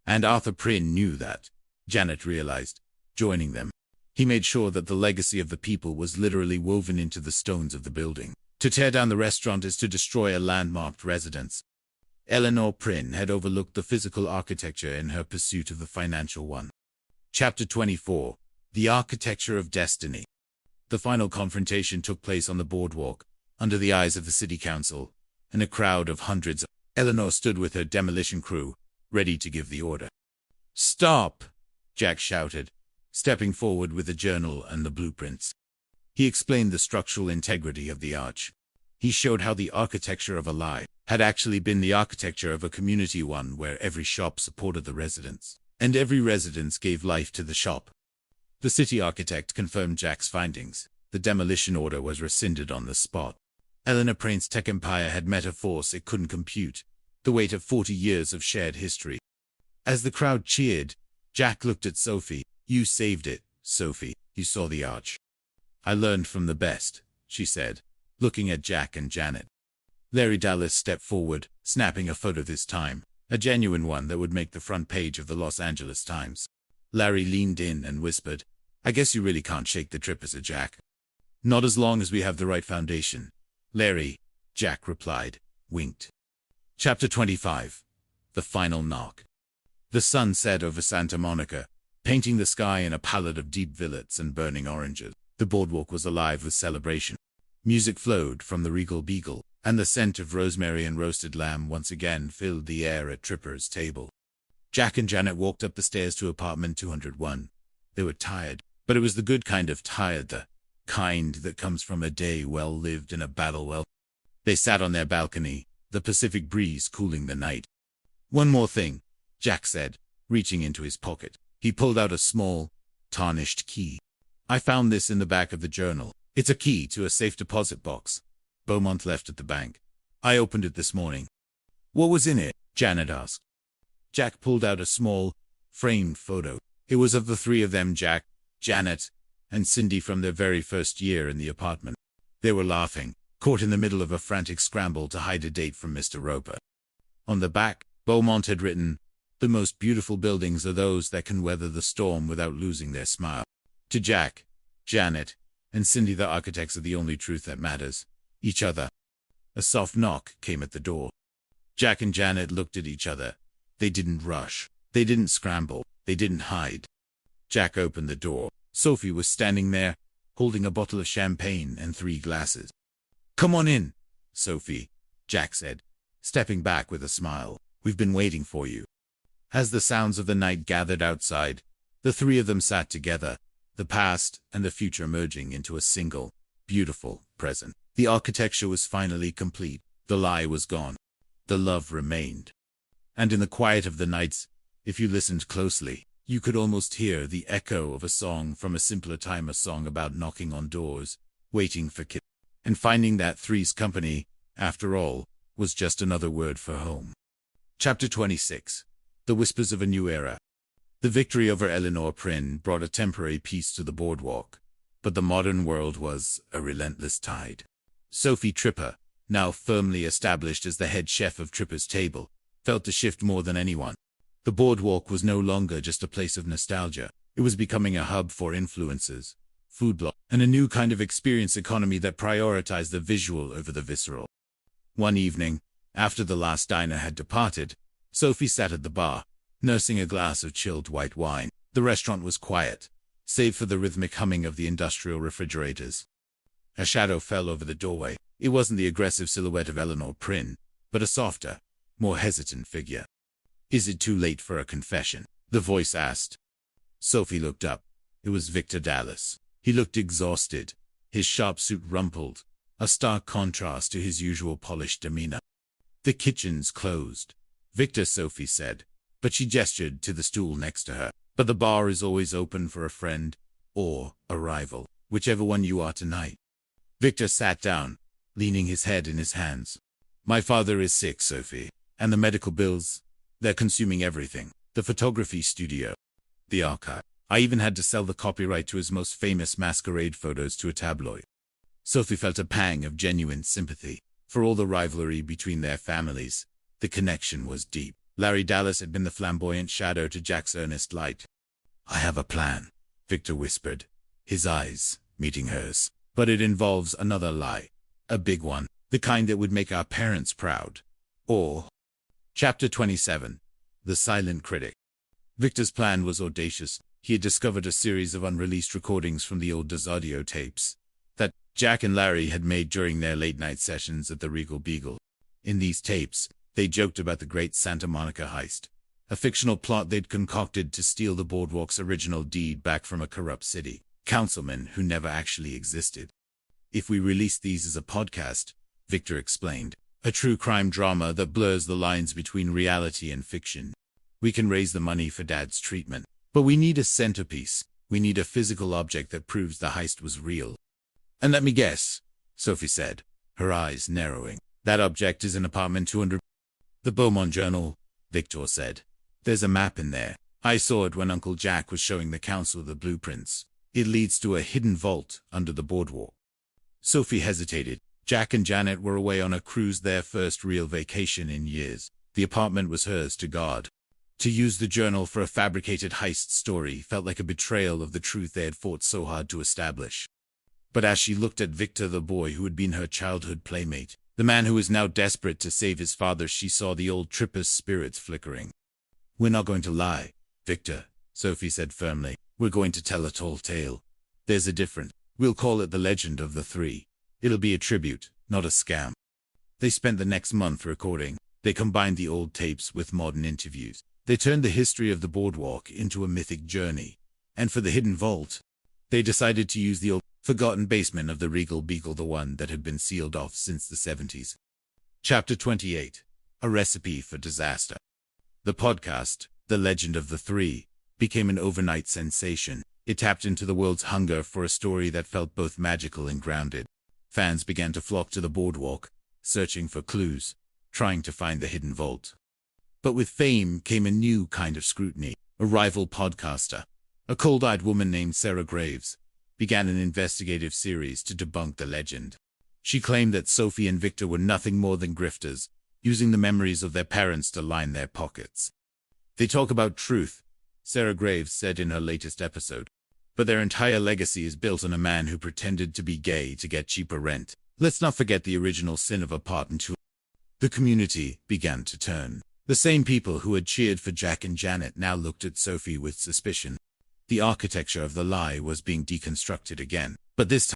And Arthur Prynne knew that, Janet realized, joining them. He made sure that the legacy of the people was literally woven into the stones of the building. To tear down the restaurant is to destroy a landmarked residence. Eleanor Prynne had overlooked the physical architecture in her pursuit of the financial one. Chapter 24. The Architecture of Destiny. The final confrontation took place on the boardwalk, under the eyes of the city council, and a crowd of hundreds. Eleanor stood with her demolition crew, ready to give the order. "Stop!" Jack shouted, stepping forward with the journal and the blueprints. He explained the structural integrity of the arch. He showed how the architecture of a lie had actually been the architecture of a community one where every shop supported the residents, and every residence gave life to the shop. The city architect confirmed Jack's findings. The demolition order was rescinded on the spot. Eleanor Prynne's tech empire had met a force it couldn't compute, the weight of 40 years of shared history. As the crowd cheered, Jack looked at Sophie. "You saved it, Sophie. You saw the arch." "I learned from the best," she said, looking at Jack and Janet. Larry Dallas stepped forward, snapping a photo this time, a genuine one that would make the front page of the Los Angeles Times. Larry leaned in and whispered, "I guess you really can't shake the trip as a Jack." "Not as long as we have the right foundation, Larry," Jack replied, winked. Chapter 25. The Final Knock. The sun set over Santa Monica, painting the sky in a palette of deep violets and burning oranges. The boardwalk was alive with celebration. Music flowed from the Regal Beagle, and the scent of rosemary and roasted lamb once again filled the air at Tripper's table. Jack and Janet walked up the stairs to apartment 201. They were tired, but it was the good kind of tired, the kind that comes from a day well lived in a battle well. They sat on their balcony, the Pacific breeze cooling the night. "One more thing," Jack said, reaching into his pocket. He pulled out a small, tarnished key. "I found this in the back of the journal. It's a key to a safe deposit box Beaumont left at the bank. I opened it this morning." "What was in it?" Janet asked. Jack pulled out a small, framed photo. It was of the three of them, Jack, Janet, and Cindy, from their very first year in the apartment. They were laughing, caught in the middle of a frantic scramble to hide a date from Mr. Roper. On the back, Beaumont had written, "The most beautiful buildings are those that can weather the storm without losing their smile." To Jack, Janet, and Cindy, the architects are the only truth that matters. Each other. A soft knock came at the door. Jack and Janet looked at each other. They didn't rush. They didn't scramble. They didn't hide. Jack opened the door. Sophie was standing there, holding a bottle of champagne and 3 glasses. "Come on in, Sophie," Jack said, stepping back with a smile. "We've been waiting for you." As the sounds of the night gathered outside, the three of them sat together, the past and the future merging into a single, beautiful present. The architecture was finally complete. The lie was gone. The love remained. And in the quiet of the nights, if you listened closely, you could almost hear the echo of a song from a simpler time, a song about knocking on doors, waiting for kids, and finding that three's company, after all, was just another word for home. Chapter 26. The Whispers of a New Era. The victory over Eleanor Prynne brought a temporary peace to the boardwalk, but the modern world was a relentless tide. Sophie Tripper, now firmly established as the head chef of Tripper's Table, felt the shift more than anyone. The boardwalk was no longer just a place of nostalgia. It was becoming a hub for influencers, food blogs, and a new kind of experience economy that prioritized the visual over the visceral. One evening, after the last diner had departed, Sophie sat at the bar, nursing a glass of chilled white wine. The restaurant was quiet, save for the rhythmic humming of the industrial refrigerators. A shadow fell over the doorway. It wasn't the aggressive silhouette of Eleanor Prynne, but a softer, more hesitant figure. "Is it too late for a confession?" the voice asked. Sophie looked up. It was Victor Dallas. He looked exhausted, his sharp suit rumpled, a stark contrast to his usual polished demeanor. "The kitchen's closed," Victor, Sophie said, but she gestured to the stool next to her. "But the bar is always open for a friend, or a rival, whichever one you are tonight." Victor sat down, leaning his head in his hands. "My father is sick, Sophie, and the medical bills, they're consuming everything. The photography studio, the archive. I even had to sell the copyright to his most famous masquerade photos to a tabloid." Sophie felt a pang of genuine sympathy. For all the rivalry between their families, the connection was deep. Larry Dallas had been the flamboyant shadow to Jack's earnest light. "I have a plan," Victor whispered, his eyes meeting hers. "But it involves another lie. A big one. The kind that would make our parents proud. Or Chapter 27. The Silent Critic. Victor's plan was audacious. He had discovered a series of unreleased recordings from the old audio tapes that Jack and Larry had made during their late-night sessions at the Regal Beagle. In these tapes, they joked about the Great Santa Monica Heist, a fictional plot they'd concocted to steal the boardwalk's original deed back from a corrupt city councilman who never actually existed. If we release these as a podcast, Victor explained, a true crime drama that blurs the lines between reality and fiction, we can raise the money for Dad's treatment. But we need a centerpiece. We need a physical object that proves the heist was real. And let me guess, Sophie said, her eyes narrowing. That object is in apartment 200. The Bowman Journal, Victor said. There's a map in there. I saw it when Uncle Jack was showing the council the blueprints. It leads to a hidden vault under the boardwalk. Sophie hesitated. Jack and Janet were away on a cruise, their first real vacation in years. The apartment was hers to guard. To use the journal for a fabricated heist story felt like a betrayal of the truth they had fought so hard to establish. But as she looked at Victor, the boy who had been her childhood playmate, the man who was now desperate to save his father, she saw the old tripper's spirits flickering. We're not going to lie, Victor, Sophie said firmly. We're going to tell a tall tale. There's a difference. We'll call it The Legend of the Three. It'll be a tribute, not a scam. They spent the next month recording. They combined the old tapes with modern interviews. They turned the history of the boardwalk into a mythic journey. And for the hidden vault, they decided to use the old, forgotten basement of the Regal Beagle, the one that had been sealed off since the 70s. Chapter 28. A Recipe for Disaster. The podcast, The Legend of the Three, became an overnight sensation. It tapped into the world's hunger for a story that felt both magical and grounded. Fans began to flock to the boardwalk, searching for clues, trying to find the hidden vault. But with fame came a new kind of scrutiny. A rival podcaster, a cold-eyed woman named Sarah Graves, began an investigative series to debunk the legend. She claimed that Sophie and Victor were nothing more than grifters, using the memories of their parents to line their pockets. They talk about truth, Sarah Graves said in her latest episode, but their entire legacy is built on a man who pretended to be gay to get cheaper rent. Let's not forget the original sin of apartment 2. The community began to turn. The same people who had cheered for Jack and Janet now looked at Sophie with suspicion. The architecture of the lie was being deconstructed again, but this time